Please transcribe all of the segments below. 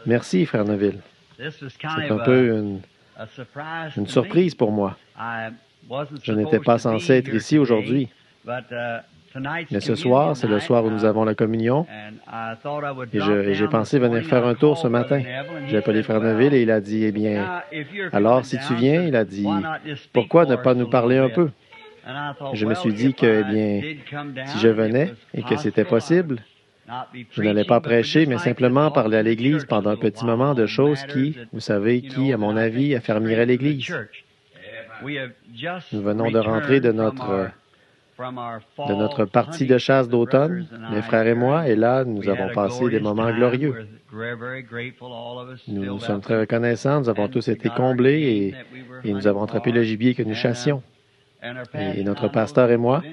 Merci, frère Neville. C'est un peu une surprise pour moi. Je n'étais pas censé être ici aujourd'hui. Mais ce soir, c'est le soir où nous avons la communion. Et j'ai pensé venir faire un tour ce matin. J'ai appelé frère Neville et il a dit, eh bien, alors si tu viens, il a dit, pourquoi ne pas nous parler un peu? Je me suis dit que, eh bien, si je venais et que c'était possible, je n'allais pas prêcher, mais simplement parler à l'Église pendant un petit moment de choses qui, vous savez, qui, à mon avis, affermiraient l'Église. Nous venons de rentrer de notre partie de chasse d'automne, mes frères et moi, et là, nous avons passé des moments glorieux. Nous sommes très reconnaissants, nous avons tous été comblés et nous avons attrapé le gibier que nous chassions. Et notre pasteur et moi,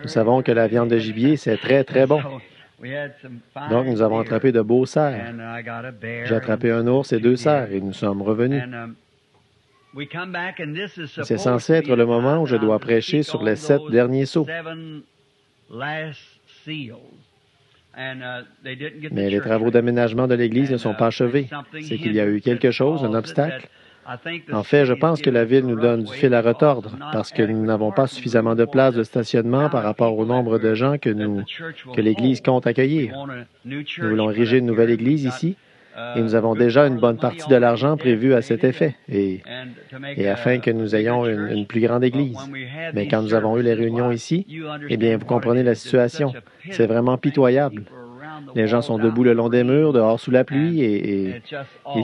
nous savons que la viande de gibier, c'est très, très bon. Donc, nous avons attrapé de beaux cerfs. J'ai attrapé un ours et 2 cerfs et nous sommes revenus. C'est censé être le moment où je dois prêcher sur les 7 derniers sceaux. Mais les travaux d'aménagement de l'Église ne sont pas achevés. C'est qu'il y a eu quelque chose, un obstacle. En fait, je pense que la Ville nous donne du fil à retordre parce que nous n'avons pas suffisamment de place de stationnement par rapport au nombre de gens que l'Église compte accueillir. Nous voulons ériger une nouvelle Église ici et nous avons déjà une bonne partie de l'argent prévu à cet effet et afin que nous ayons une plus grande Église. Mais quand nous avons eu les réunions ici, eh bien, vous comprenez la situation. C'est vraiment pitoyable. Les gens sont debout le long des murs, dehors sous la pluie, et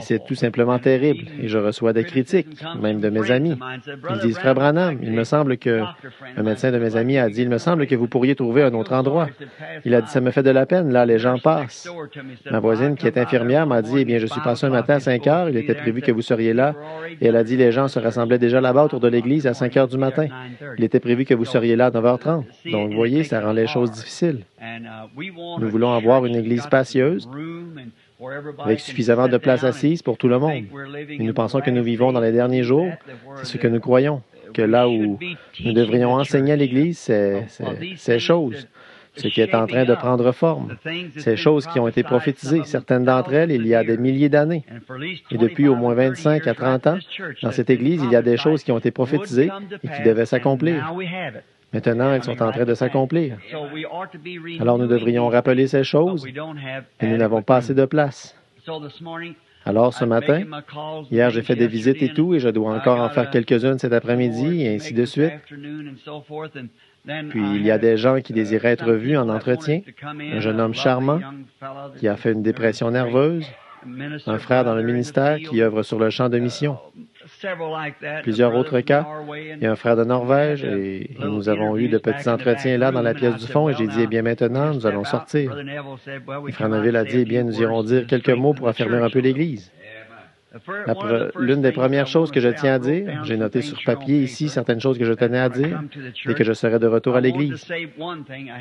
c'est tout simplement terrible. Et je reçois des critiques, même de mes amis. Ils disent, Frère Branham, il me semble que... Un médecin de mes amis a dit, il me semble que vous pourriez trouver un autre endroit. Il a dit, ça me fait de la peine, là, les gens passent. Ma voisine, qui est infirmière, m'a dit, eh bien, je suis passé un matin à 5 heures, il était prévu que vous seriez là. Et elle a dit, les gens se rassemblaient déjà là-bas autour de l'église à 5 heures du matin. Il était prévu que vous seriez là à 9h30. Donc, vous voyez, ça rend les choses difficiles. Nous voulons avoir une église spacieuse, avec suffisamment de place assise pour tout le monde. Et nous pensons que nous vivons dans les derniers jours. C'est ce que nous croyons, que là où nous devrions enseigner à l'Église, c'est ces choses, ce qui est en train de prendre forme, ces choses qui ont été prophétisées, certaines d'entre elles, il y a des milliers d'années. Et depuis au moins 25 à 30 ans, dans cette Église, il y a des choses qui ont été prophétisées et qui devaient s'accomplir. Maintenant, elles sont en train de s'accomplir. Alors, nous devrions rappeler ces choses, et nous n'avons pas assez de place. Alors, ce matin, hier, j'ai fait des visites et tout, et je dois encore en faire quelques-unes cet après-midi, et ainsi de suite. Puis, il y a des gens qui désiraient être vus en entretien. Un jeune homme charmant qui a fait une dépression nerveuse. Un frère dans le ministère qui œuvre sur le champ de mission. Plusieurs autres cas. Il y a un frère de Norvège et nous avons eu de petits entretiens là dans la pièce du fond et j'ai dit, eh bien maintenant, nous allons sortir. Et frère Neville a dit, eh bien, nous irons dire quelques mots pour affermir un peu l'Église. L'une des premières choses que je tiens à dire, j'ai noté sur papier ici certaines choses que je tenais à dire et que je serai de retour à l'Église.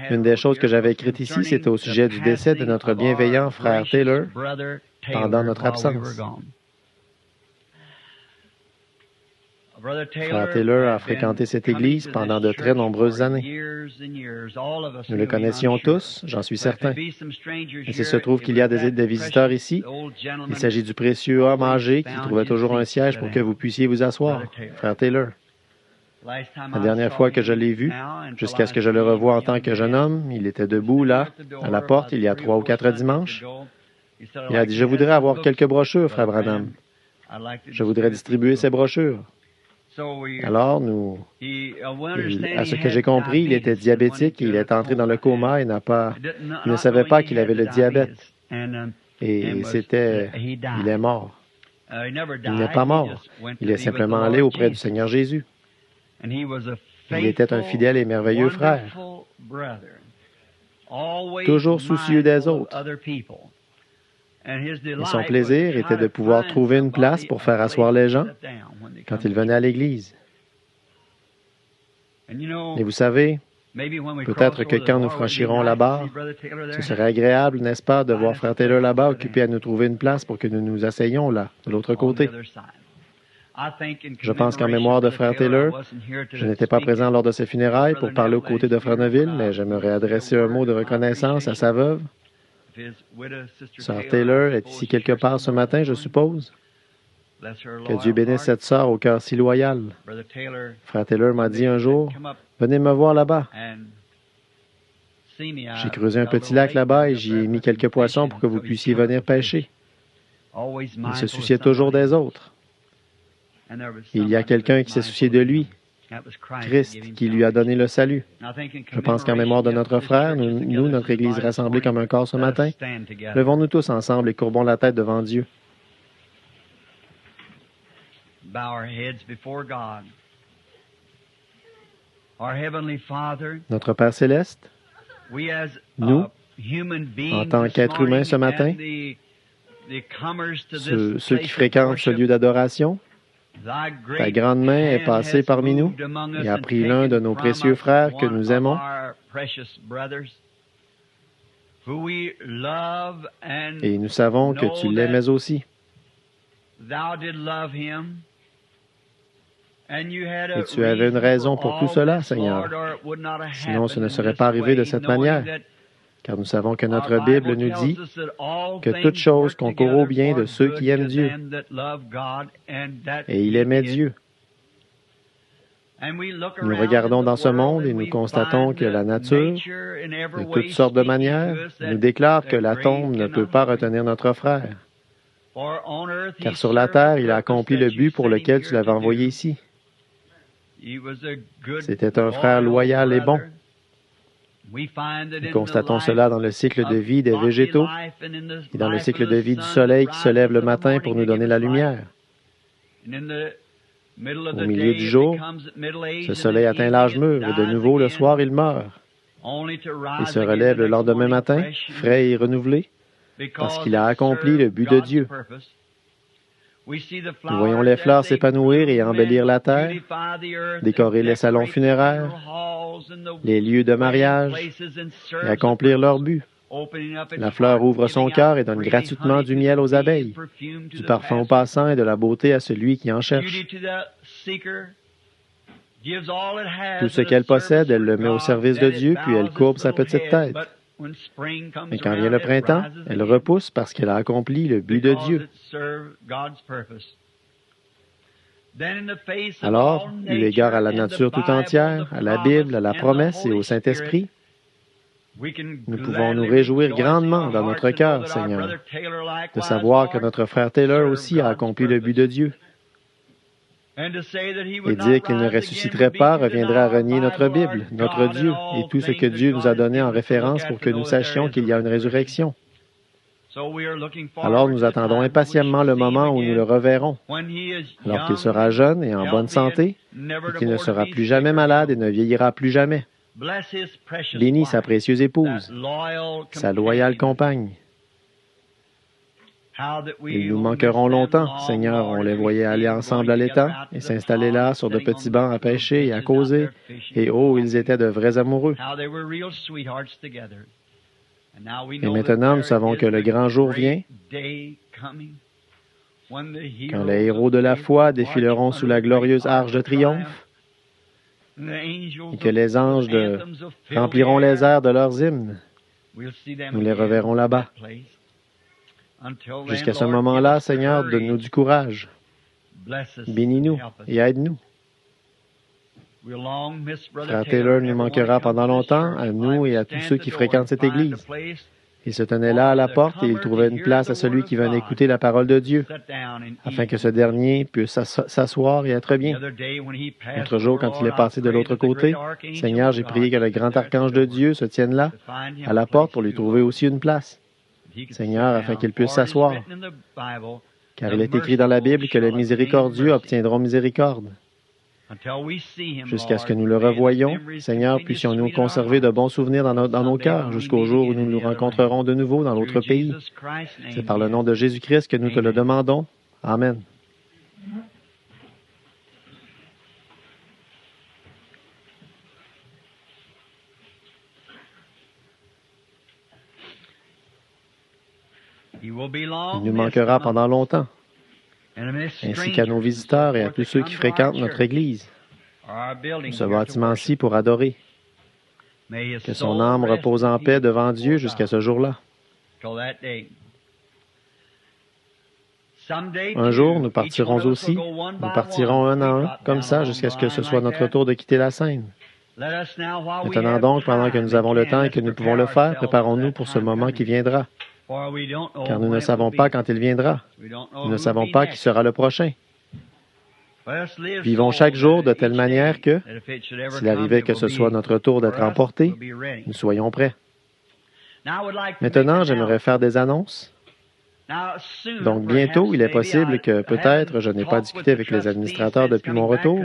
Une des choses que j'avais écrites ici, c'était au sujet du décès de notre bienveillant frère Taylor pendant notre absence. Frère Taylor a fréquenté cette église pendant de très nombreuses années. Nous le connaissions tous, j'en suis certain. Et s'il se trouve qu'il y a des visiteurs ici, il s'agit du précieux homme âgé qui trouvait toujours un siège pour que vous puissiez vous asseoir, Frère Taylor. La dernière fois que je l'ai vu, jusqu'à ce que je le revoie en tant que jeune homme, il était debout là, à la porte, il y a 3 ou 4 dimanches. Il a dit, je voudrais avoir quelques brochures, Frère Branham. Je voudrais distribuer ces brochures. Alors, à ce que j'ai compris, il était diabétique et il est entré dans le coma et il ne savait pas qu'il avait le diabète. Et il est mort. Il n'est pas mort. Il est simplement allé auprès du Seigneur Jésus. Il était un fidèle et merveilleux frère, toujours soucieux des autres. Et son plaisir était de pouvoir trouver une place pour faire asseoir les gens quand ils venaient à l'Église. Et vous savez, peut-être que quand nous franchirons la barre, ce serait agréable, n'est-ce pas, de voir Frère Taylor là-bas occupé à nous trouver une place pour que nous nous asseyions là, de l'autre côté. Je pense qu'en mémoire de Frère Taylor, je n'étais pas présent lors de ses funérailles pour parler aux côtés de Frère Neville, mais j'aimerais adresser un mot de reconnaissance à sa veuve. Sœur Taylor est ici quelque part ce matin, je suppose. Que Dieu bénisse cette sœur au cœur si loyal. Frère Taylor m'a dit un jour, « Venez me voir là-bas. » J'ai creusé un petit lac là-bas et j'y ai mis quelques poissons pour que vous puissiez venir pêcher. Il se souciait toujours des autres. Il y a quelqu'un qui s'est soucié de lui, Christ, qui lui a donné le salut. Je pense qu'en mémoire de notre frère, nous, notre Église rassemblée comme un corps ce matin, levons-nous tous ensemble et courbons la tête devant Dieu. Notre Père céleste, nous, en tant qu'êtres humains ce matin, ceux qui fréquentent ce lieu d'adoration, ta grande main est passée parmi nous et a pris l'un de nos précieux frères que nous aimons, et nous savons que tu l'aimais aussi. Et tu avais une raison pour tout cela, Seigneur. Sinon, ce ne serait pas arrivé de cette manière. Car nous savons que notre Bible nous dit que toute chose concourt au bien de ceux qui aiment Dieu. Et il aimait Dieu. Nous regardons dans ce monde et nous constatons que la nature, de toutes sortes de manières, nous déclare que l'atome ne peut pas retenir notre frère. Car sur la terre, il a accompli le but pour lequel tu l'avais envoyé ici. C'était un frère loyal et bon. Nous constatons cela dans le cycle de vie des végétaux et dans le cycle de vie du soleil qui se lève le matin pour nous donner la lumière. Au milieu du jour, ce soleil atteint l'âge mûr et de nouveau le soir il meurt. Il se relève le lendemain matin, frais et renouvelé, parce qu'il a accompli le but de Dieu. Nous voyons les fleurs s'épanouir et embellir la terre, décorer les salons funéraires, les lieux de mariage et accomplir leur but. La fleur ouvre son cœur et donne gratuitement du miel aux abeilles, du parfum aux passants et de la beauté à celui qui en cherche. Tout ce qu'elle possède, elle le met au service de Dieu, puis elle courbe sa petite tête. Mais quand vient le printemps, elle repousse parce qu'elle a accompli le but de Dieu. Alors, eu égard à la nature tout entière, à la Bible, à la promesse et au Saint-Esprit, nous pouvons nous réjouir grandement dans notre cœur, Seigneur, de savoir que notre frère Taylor aussi a accompli le but de Dieu. Et dire qu'il ne ressusciterait pas reviendrait à renier notre Bible, notre Dieu, et tout ce que Dieu nous a donné en référence pour que nous sachions qu'il y a une résurrection. Alors nous attendons impatiemment le moment où nous le reverrons, alors qu'il sera jeune et en bonne santé, et qu'il ne sera plus jamais malade et ne vieillira plus jamais. Bénis sa précieuse épouse, sa loyale compagne. Ils nous manqueront longtemps, Seigneur. On les voyait aller ensemble à l'étang et s'installer là sur de petits bancs à pêcher et à causer. Et oh, ils étaient de vrais amoureux. Et maintenant, nous savons que le grand jour vient, quand les héros de la foi défileront sous la glorieuse arche de triomphe, et que les anges rempliront les airs de leurs hymnes. Nous les reverrons là-bas. Jusqu'à ce moment-là, Seigneur, donne-nous du courage. Bénis-nous et aide-nous. Frère Taylor nous manquera pendant longtemps, à nous et à tous ceux qui fréquentent cette Église. Il se tenait là à la porte et il trouvait une place à celui qui venait écouter la parole de Dieu, afin que ce dernier puisse s'asseoir et être bien. L'autre jour, quand il est passé de l'autre côté, Seigneur, j'ai prié que le grand archange de Dieu se tienne là, à la porte, pour lui trouver aussi une place. Seigneur, afin qu'il puisse s'asseoir. Car il est écrit dans la Bible que les miséricordieux obtiendront miséricorde. Jusqu'à ce que nous le revoyions, Seigneur, puissions-nous conserver de bons souvenirs dans nos cœurs jusqu'au jour où nous nous rencontrerons de nouveau dans l'autre pays. C'est par le nom de Jésus-Christ que nous te le demandons. Amen. Il nous manquera pendant longtemps, ainsi qu'à nos visiteurs et à tous ceux qui fréquentent notre Église, ce bâtiment-ci pour adorer. Que son âme repose en paix devant Dieu jusqu'à ce jour-là. Un jour, nous partirons aussi. Nous partirons un à un, comme ça, jusqu'à ce que ce soit notre tour de quitter la scène. Maintenant donc, pendant que nous avons le temps et que nous pouvons le faire, préparons-nous pour ce moment qui viendra. Car nous ne savons pas quand il viendra. Nous ne savons pas qui sera le prochain. Vivons chaque jour de telle manière que, s'il arrivait que ce soit notre tour d'être emporté, nous soyons prêts. Maintenant, j'aimerais faire des annonces. Donc, bientôt, il est possible que peut-être je n'ai pas discuté avec les administrateurs depuis mon retour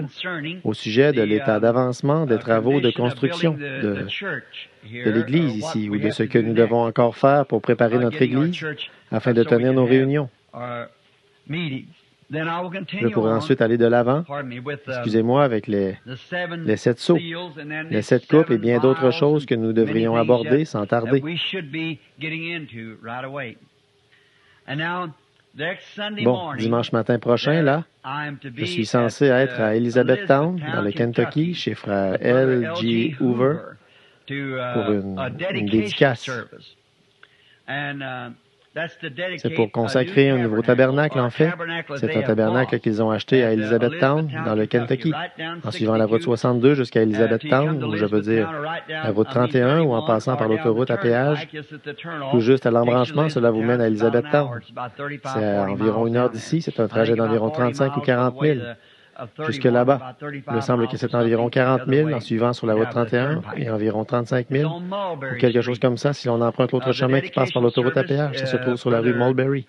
au sujet de l'état d'avancement des travaux de construction de l'Église ici ou de ce que nous devons encore faire pour préparer notre Église afin de tenir nos réunions. Je pourrais ensuite aller de l'avant, excusez-moi, avec les 7 sceaux, les 7 coupes et bien d'autres choses que nous devrions aborder sans tarder. Bon, dimanche matin prochain, là, je suis censé être à Elizabethtown, dans le Kentucky, chez frère L. G. Hoover, pour une dédicace. C'est pour consacrer un nouveau tabernacle, en fait. C'est un tabernacle qu'ils ont acheté à Elizabethtown, dans le Kentucky, en suivant la route 62 jusqu'à Elizabethtown, ou je veux dire la route 31, ou en passant par l'autoroute à péage. Tout juste à l'embranchement, cela vous mène à Elizabethtown. C'est à environ 1 heure d'ici. C'est un trajet d'environ 35 ou 40 000. Jusque là-bas. Il me semble que c'est environ 40 000 en suivant sur la route 31 et environ 35 000 ou quelque chose comme ça si l'on emprunte l'autre chemin qui passe par l'autoroute à péage. Ça se trouve sur la rue Mulberry.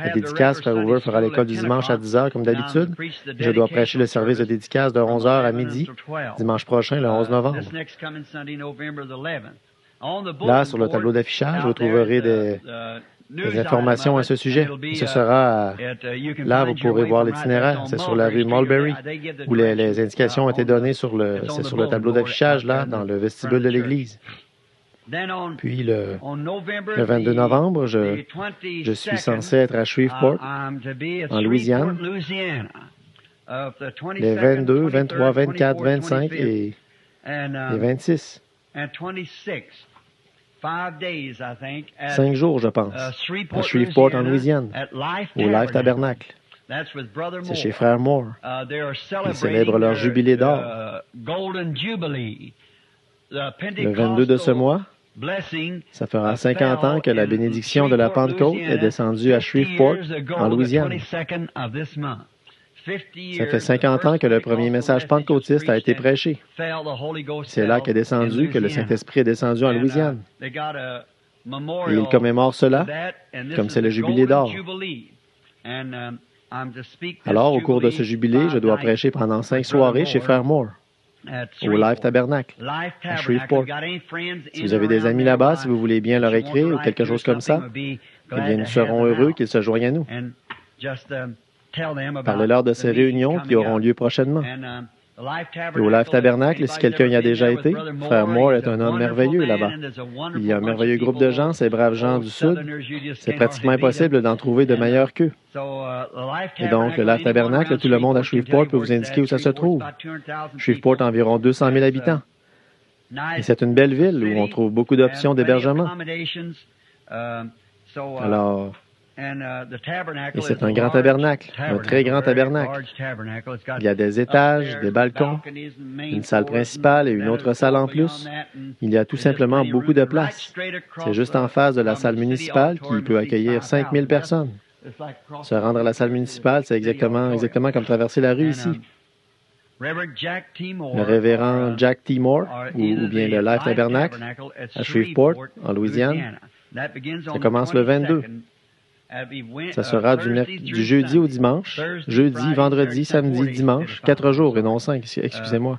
La dédicace, frère Hoover fera l'école du dimanche à 10 h comme d'habitude. Je dois prêcher le service de dédicace de 11 h à midi, dimanche prochain, le 11 novembre. Là, sur le tableau d'affichage, vous trouverez des informations à ce sujet. Et ce sera là, vous pourrez voir l'itinéraire. C'est sur la rue Mulberry, où les indications ont été données sur le tableau d'affichage, là, dans le vestibule de l'église. Puis, le 22 novembre, je suis censé être à Shreveport, en Louisiane, les 22, 23, 24, 25 et 26. 5 jours, je pense, à Shreveport, en Louisiane, au Life Tabernacle. C'est chez Frère Moore. Ils célèbrent leur jubilé d'or. Le 22 de ce mois, ça fera 50 ans que la bénédiction de la Pentecôte est descendue à Shreveport, en Louisiane. Ça fait 50 ans que le premier message pentecôtiste a été prêché. C'est là qu'est descendu, que le Saint-Esprit est descendu en Louisiane. Et ils commémorent cela, comme c'est le jubilé d'or. Alors, au cours de ce jubilé, je dois prêcher pendant 5 soirées chez Frère Moore, au Life Tabernacle, à Shreveport. Si vous avez des amis là-bas, si vous voulez bien leur écrire ou quelque chose comme ça, eh bien, nous serons heureux qu'ils se joignent à nous. Parlez-leur de ces réunions qui auront lieu prochainement. Et au Life Tabernacle, si quelqu'un y a déjà été, Frère Moore est un homme merveilleux là-bas. Il y a un merveilleux groupe de gens, ces braves gens du Sud. C'est pratiquement impossible d'en trouver de meilleurs qu'eux. Et donc, le Life Tabernacle, tout le monde à Shreveport peut vous indiquer où ça se trouve. Shreveport a environ 200 000 habitants. Et c'est une belle ville où on trouve beaucoup d'options d'hébergement. Alors, et c'est un grand tabernacle, un très grand tabernacle. Il y a des étages, des balcons, une salle principale et une autre salle en plus. Il y a tout simplement beaucoup de place. C'est juste en face de la salle municipale qui peut accueillir 5 000 personnes. Se rendre à la salle municipale, c'est exactement comme traverser la rue ici. Le révérend Jack T. Moore, ou bien le Life Tabernacle, à Shreveport, en Louisiane, ça commence le 22. Ça sera du jeudi au dimanche, jeudi, vendredi, samedi, dimanche, 4 jours et non 5, excusez-moi.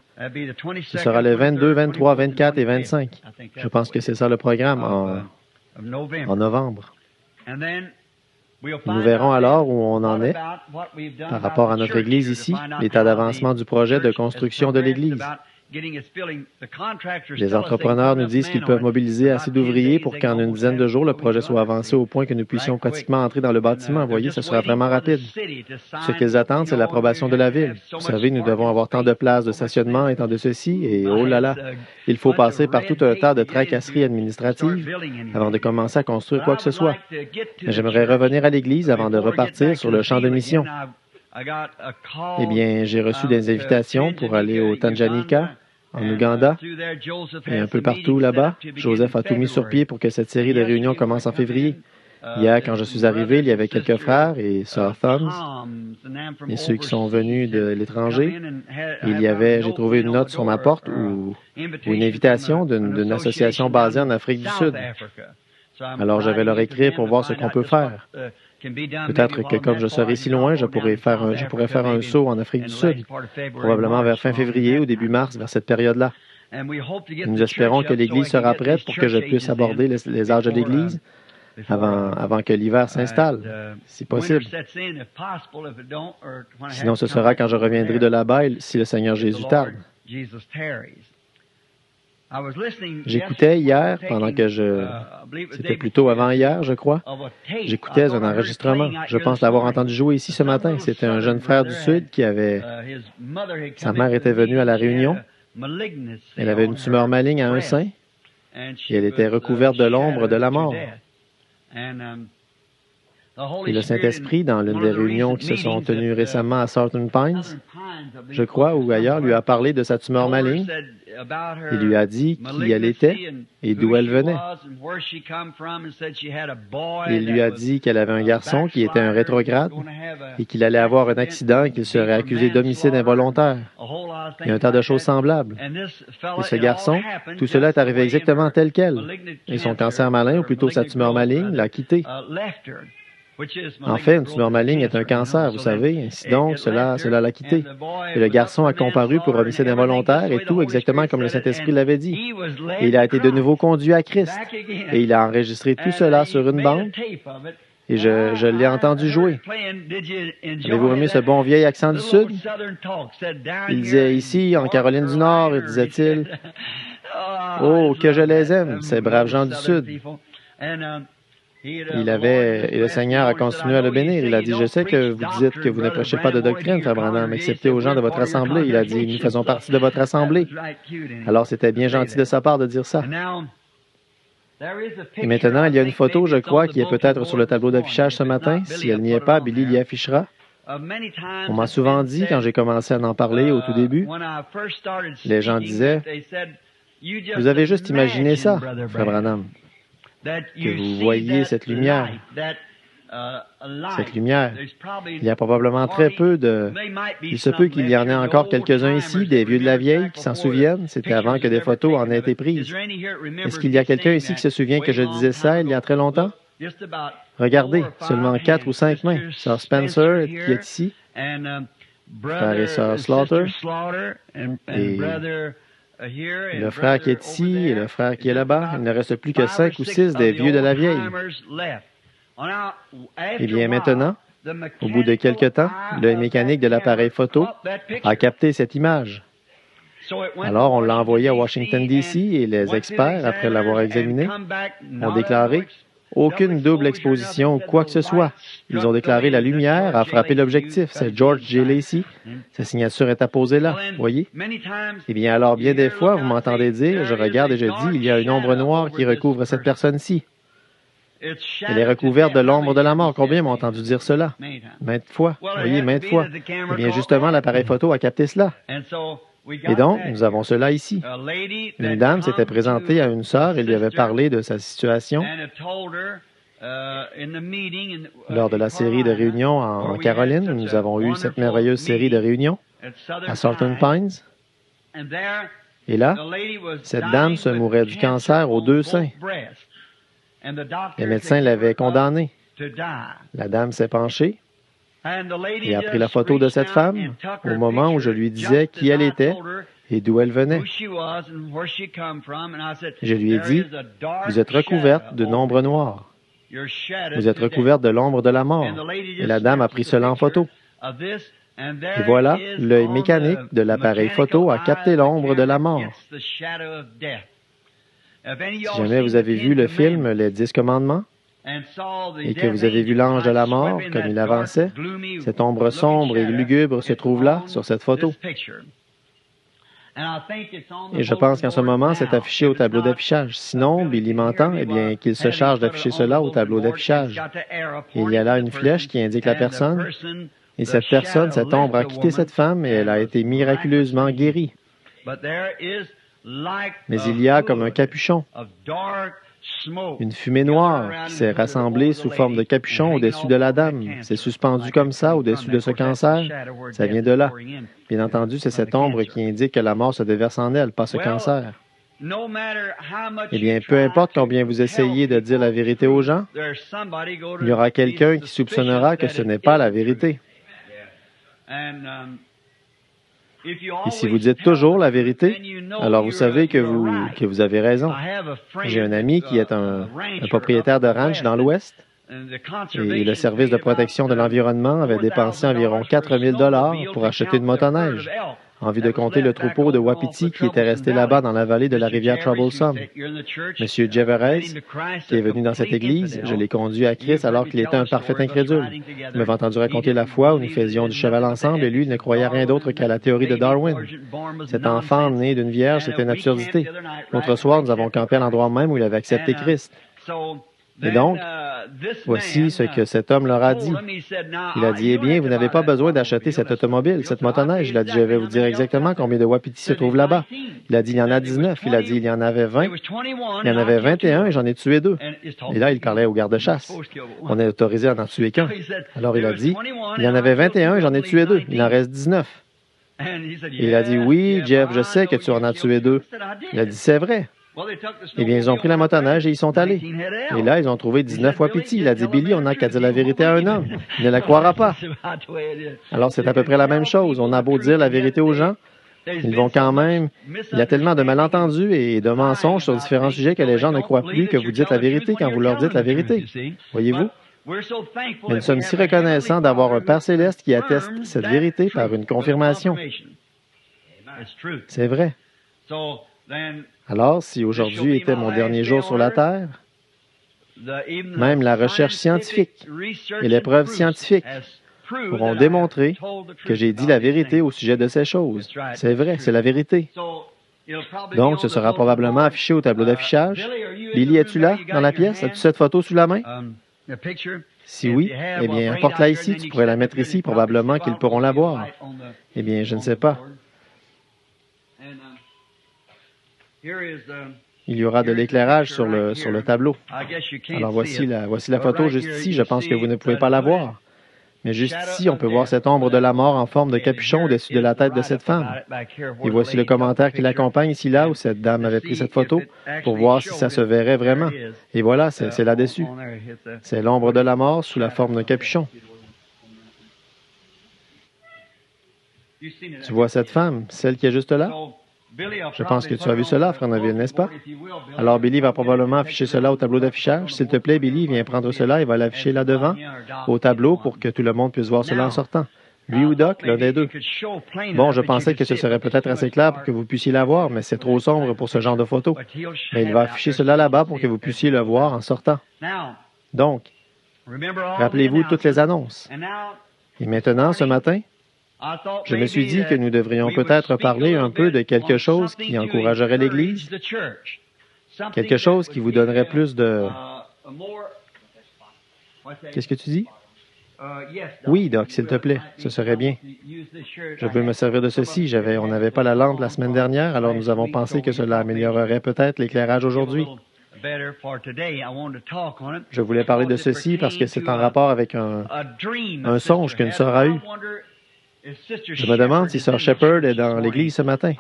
Ce sera les 22, 23, 24 et 25. Je pense que c'est ça le programme en novembre. Nous verrons alors où on en est par rapport à notre Église ici, l'état d'avancement du projet de construction de l'Église. Les entrepreneurs nous disent qu'ils peuvent mobiliser assez d'ouvriers pour qu'en une dizaine de jours, le projet soit avancé au point que nous puissions pratiquement entrer dans le bâtiment. Vous voyez, ce sera vraiment rapide. Ce qu'ils attendent, c'est l'approbation de la ville. Vous savez, nous devons avoir tant de places de stationnement et tant de ceci, et oh là là, il faut passer par tout un tas de tracasseries administratives avant de commencer à construire quoi que ce soit. Mais j'aimerais revenir à l'Église avant de repartir sur le champ de mission. Eh bien, j'ai reçu des invitations pour aller au Tanganyika, en Ouganda, et un peu partout là-bas. Joseph a tout mis sur pied pour que cette série de réunions commence en février. Hier, quand je suis arrivé, il y avait quelques frères et sœurs Thumbs, et ceux qui sont venus de l'étranger. J'ai trouvé une note sur ma porte ou une invitation d'une association basée en Afrique du Sud. Alors, je vais leur écrire pour voir ce qu'on peut faire. Peut-être que comme je serai si loin, je pourrais faire un saut en Afrique du Sud, probablement vers fin février ou début mars, vers cette période-là. Nous espérons que l'Église sera prête pour que je puisse aborder les âges de l'Église avant que l'hiver s'installe, si possible. Sinon, ce sera quand je reviendrai de là-bas, si le Seigneur Jésus tarde. J'écoutais hier, c'était plutôt avant hier, je crois, j'écoutais un enregistrement. Je pense l'avoir entendu jouer ici ce matin. C'était un jeune frère du Sud sa mère était venue à la réunion. Elle avait une tumeur maligne à un sein et elle était recouverte de l'ombre de la mort. Et le Saint-Esprit, dans l'une des réunions qui se sont tenues récemment à Southern Pines, je crois, ou ailleurs, lui a parlé de sa tumeur maligne. Il lui a dit qui elle était et d'où elle venait. Il lui a dit qu'elle avait un garçon qui était un rétrograde et qu'il allait avoir un accident et qu'il serait accusé d'homicide involontaire. Et un tas de choses semblables. Et ce garçon, tout cela est arrivé exactement tel quel. Et son cancer malin, ou plutôt sa tumeur maligne, l'a quitté. En fait, une tumeur maligne est un cancer, vous savez. Ainsi donc, cela l'a quitté. Et le garçon a comparu pour homicide involontaire et tout exactement comme le Saint-Esprit l'avait dit. Et il a été de nouveau conduit à Christ. Et il a enregistré tout cela sur une bande. Et je l'ai entendu jouer. Avez-vous aimé ce bon vieil accent du Sud? Il disait ici, en Caroline du Nord, disait-il, « Oh, que je les aime, ces braves gens du Sud. » Et le Seigneur a continué à le bénir. Il a dit, « Je sais que vous dites que vous ne prêchez pas de doctrine, Frère Branham, excepté aux gens de votre assemblée. » Il a dit, « Nous faisons partie de votre assemblée. » Alors, c'était bien gentil de sa part de dire ça. Et maintenant, il y a une photo, je crois, qui est peut-être sur le tableau d'affichage ce matin. Si elle n'y est pas, Billy l'y affichera. On m'a souvent dit, quand j'ai commencé à en parler au tout début, les gens disaient, « Vous avez juste imaginé ça, Frère Branham, que vous voyez cette lumière. Cette lumière. Il y a probablement très peu de... Il se peut qu'il y en ait encore quelques-uns ici, des vieux de la vieille, qui s'en souviennent. C'était avant que des photos en aient été prises. Est-ce qu'il y a quelqu'un ici qui se souvient que je disais ça il y a très longtemps? Regardez, seulement 4 ou 5 mains. Sœur Spencer, qui est ici, frère et sœur Slaughter, et le frère qui est ici et le frère qui est là-bas. Il ne reste plus que 5 ou 6 des vieux de la vieille. Eh bien, maintenant, au bout de quelque temps, l'œil mécanique de l'appareil photo a capté cette image. Alors, on l'a envoyé à Washington, D.C. et les experts, après l'avoir examiné, ont déclaré aucune double exposition ou quoi que ce soit. Ils ont déclaré la lumière a frappé l'objectif. C'est George J. Lacey. Sa signature est apposée là, voyez? Eh bien, alors, bien des fois, vous m'entendez dire, je regarde et je dis, il y a une ombre noire qui recouvre cette personne-ci. Elle est recouverte de l'ombre de la mort. Combien m'ont entendu dire cela? Maintes fois. Voyez, maintes fois. Eh bien, justement, l'appareil photo a capté cela. Et donc, nous avons cela ici. Une dame s'était présentée à une sœur et lui avait parlé de sa situation lors de la série de réunions en Caroline, où nous avons eu cette merveilleuse série de réunions à Southern Pines. Et là, cette dame se mourait du cancer aux 2 seins. Les médecins l'avaient condamnée. La dame s'est penchée et a pris la photo de cette femme au moment où je lui disais qui elle était et d'où elle venait. Je lui ai dit, vous êtes recouverte de l'ombre noire. Vous êtes recouverte de l'ombre de la mort. Et la dame a pris cela en photo. Et voilà, l'œil mécanique de l'appareil photo a capté l'ombre de la mort. Si jamais vous avez vu le film Les 10 commandements et que vous avez vu l'ange de la mort comme il avançait, cette ombre sombre et lugubre se trouve là, sur cette photo. Et je pense qu'en ce moment, c'est affiché au tableau d'affichage. Sinon, Billy m'entend, eh bien, qu'il se charge d'afficher cela au tableau d'affichage. Il y a là une flèche qui indique la personne, et cette personne, cette ombre, a quitté cette femme et elle a été miraculeusement guérie. Mais il y a comme un capuchon, une fumée noire qui s'est rassemblée sous forme de capuchon au-dessus de la dame. C'est suspendu comme ça au-dessus de ce cancer. Ça vient de là. Bien entendu, c'est cette ombre qui indique que la mort se déverse en elle, pas ce cancer. Eh bien, peu importe combien vous essayez de dire la vérité aux gens, il y aura quelqu'un qui soupçonnera que ce n'est pas la vérité. Et si vous dites toujours la vérité, alors vous savez que vous avez raison. J'ai un ami qui est un propriétaire de ranch dans l'Ouest, et le service de protection de l'environnement avait dépensé environ 4 000 $ pour acheter une motoneige, en vue de compter le troupeau de wapitis qui était resté là-bas dans la vallée de la rivière Troublesome. Monsieur Jeverez, qui est venu dans cette église, je l'ai conduit à Christ alors qu'il était un parfait incrédule. Il m'avait entendu raconter la fois où nous faisions du cheval ensemble et lui il ne croyait à rien d'autre qu'à la théorie de Darwin. Cet enfant né d'une vierge, c'était une absurdité. L'autre soir, nous avons campé à l'endroit même où il avait accepté Christ. Et donc, voici ce que cet homme leur a dit. Il a dit, eh bien, vous n'avez pas besoin d'acheter cette automobile, cette motoneige. Il a dit, je vais vous dire exactement combien de wapitis se trouvent là-bas. Il a dit, il y en a 19. Il a dit, il y en avait 20. Il y en avait 21 et j'en ai tué 2. Et là, il parlait au garde-chasse. On est autorisé à n'en tuer qu'un. Alors, il a dit, il y en avait 21 et j'en ai tué 2. Il en reste 19. Et il a dit, oui, Jeff, je sais que tu en as tué 2. Il a dit, c'est vrai. Eh bien, ils ont pris la motoneige et ils sont allés. Et là, ils ont trouvé 19 wapitis. Il a dit, Billy, on n'a qu'à dire la vérité à un homme. Il ne la croira pas. Alors, c'est à peu près la même chose. On a beau dire la vérité aux gens, ils vont quand même... Il y a tellement de malentendus et de mensonges sur différents sujets que les gens ne croient plus que vous dites la vérité quand vous leur dites la vérité. Voyez-vous? Mais nous sommes si reconnaissants d'avoir un Père céleste qui atteste cette vérité par une confirmation. C'est vrai. Alors, si aujourd'hui était mon dernier jour sur la Terre, même la recherche scientifique et les preuves scientifiques pourront démontrer que j'ai dit la vérité au sujet de ces choses. C'est vrai, c'est la vérité. Donc, ce sera probablement affiché au tableau d'affichage. Billy, es-tu là, dans la pièce? As-tu cette photo sous la main? Si oui, eh bien, apporte-la ici. Tu pourrais la mettre ici. Probablement qu'ils pourront la voir. Eh bien, je ne sais pas. Il y aura de l'éclairage sur le tableau. Alors voici la photo juste ici. Je pense que vous ne pouvez pas la voir. Mais juste ici, on peut voir cette ombre de la mort en forme de capuchon au-dessus de la tête de cette femme. Et voici le commentaire qui l'accompagne ici, là, où cette dame avait pris cette photo, pour voir si ça se verrait vraiment. Et voilà, c'est là-dessus. C'est l'ombre de la mort sous la forme d'un capuchon. Tu vois cette femme, celle qui est juste là? Je pense que tu as vu cela, Frère Neville, n'est-ce pas? Alors, Billy va probablement afficher cela au tableau d'affichage. S'il te plaît, Billy, viens prendre cela et va l'afficher là devant, au tableau, pour que tout le monde puisse voir cela en sortant. Lui ou Doc, l'un des deux. Bon, je pensais que ce serait peut-être assez clair pour que vous puissiez la voir, mais c'est trop sombre pour ce genre de photo. Mais il va afficher cela là-bas pour que vous puissiez le voir en sortant. Donc, rappelez-vous toutes les annonces. Et maintenant, ce matin, je me suis dit que nous devrions peut-être parler un peu de quelque chose qui encouragerait l'Église, quelque chose qui vous donnerait plus de... Qu'est-ce que tu dis? Oui, Doc, s'il te plaît, ce serait bien. Je veux me servir de ceci. On n'avait pas la lampe la semaine dernière, alors nous avons pensé que cela améliorerait peut-être l'éclairage aujourd'hui. Je voulais parler de ceci parce que c'est en rapport avec un songe qu'une sœur a eu. Je me demande si Sœur Shepherd est dans l'église ce matin.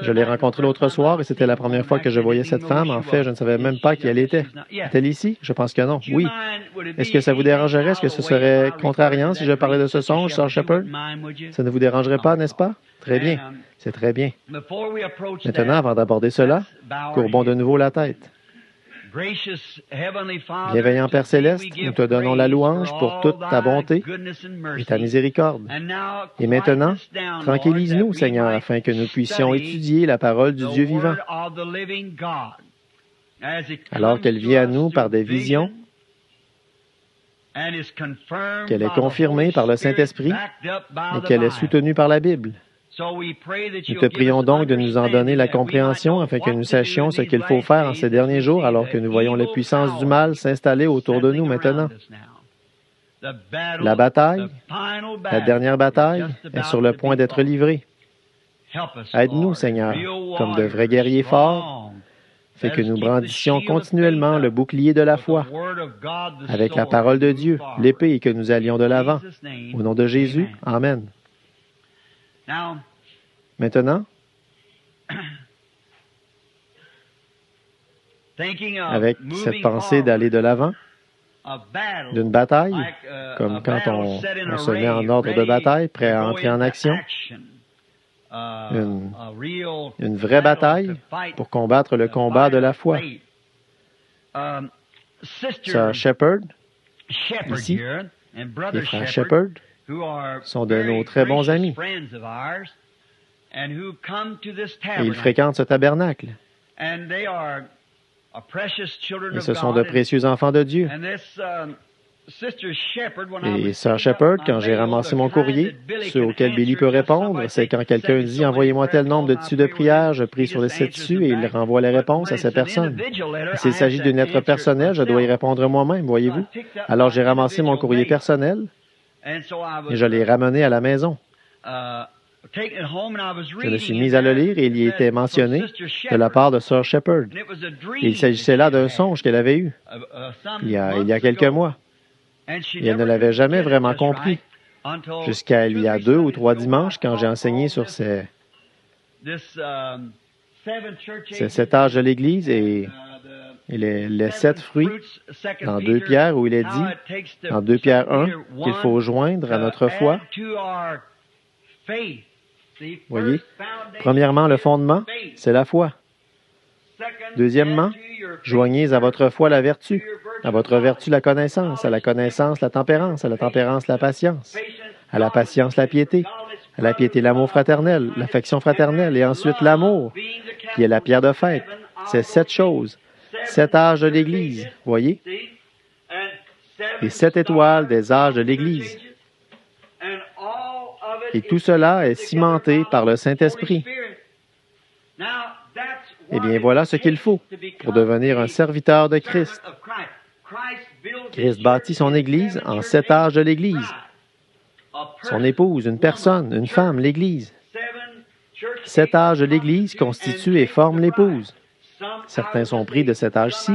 Je l'ai rencontrée l'autre soir et c'était la première fois que je voyais cette femme. En fait, je ne savais même pas qui elle était. Est-elle ici? Je pense que non. Oui. Est-ce que ça vous dérangerait? Est-ce que ce serait contrariant si je parlais de ce songe, Sœur Shepherd? Ça ne vous dérangerait pas, n'est-ce pas? Très bien. C'est très bien. Maintenant, avant d'aborder cela, courbons de nouveau la tête. Bienveillant Père céleste, nous te donnons la louange pour toute ta bonté et ta miséricorde. Et maintenant, tranquillise-nous, Seigneur, afin que nous puissions étudier la parole du Dieu vivant, alors qu'elle vient à nous par des visions, qu'elle est confirmée par le Saint-Esprit et qu'elle est soutenue par la Bible. Nous te prions donc de nous en donner la compréhension afin que nous sachions ce qu'il faut faire en ces derniers jours alors que nous voyons les puissances du mal s'installer autour de nous maintenant. La bataille, la dernière bataille, est sur le point d'être livrée. Aide-nous, Seigneur, comme de vrais guerriers forts, fait que nous brandissions continuellement le bouclier de la foi avec la parole de Dieu, l'épée, et que nous allions de l'avant. Au nom de Jésus, Amen. Maintenant, avec cette pensée d'aller de l'avant, d'une bataille, comme quand on se met en ordre de bataille, prêt à entrer en action, une vraie bataille pour combattre le combat de la foi. Sœur Shepherd, ici, et frère Shepherd, sont de nos très bons amis. Et ils fréquentent ce tabernacle. Et ce sont de précieux enfants de Dieu. Et Sœur Shepherd, quand j'ai ramassé mon courrier, ce auquel Billy peut répondre, c'est quand quelqu'un dit « Envoyez-moi tel nombre de tissus de prière, je prie sur ces tissus et il renvoie les réponses à ces personnes. » S'il s'agit d'une lettre personnelle, je dois y répondre moi-même, voyez-vous. Alors j'ai ramassé mon courrier personnel et je l'ai ramené à la maison. Je me suis mis à le lire et il y était mentionné de la part de Sœur Shepherd. Et il s'agissait là d'un songe qu'elle avait eu il y a quelques mois. Et elle ne l'avait jamais vraiment compris jusqu'à il y a 2 ou 3 dimanches quand j'ai enseigné sur ces 7 âges de l'Église et les 7 fruits dans 2 Pierre où il est dit, dans 2 Pierre 1, qu'il faut joindre à notre foi. Voyez, premièrement, le fondement, c'est la foi. Deuxièmement, joignez à votre foi la vertu, à votre vertu la connaissance, à la connaissance la tempérance, à la tempérance la patience, à la patience la piété, à la piété l'amour fraternel, l'affection fraternelle, et ensuite l'amour, qui est la pierre de fête. C'est 7 choses, 7 âges de l'Église, voyez? Les 7 étoiles des âges de l'Église. Et tout cela est cimenté par le Saint-Esprit. Eh bien, voilà ce qu'il faut pour devenir un serviteur de Christ. Christ bâtit son Église en 7 âges de l'Église. Son épouse, une personne, une femme, l'Église. 7 âges de l'Église constituent et forment l'épouse. Certains sont pris de cet âge-ci,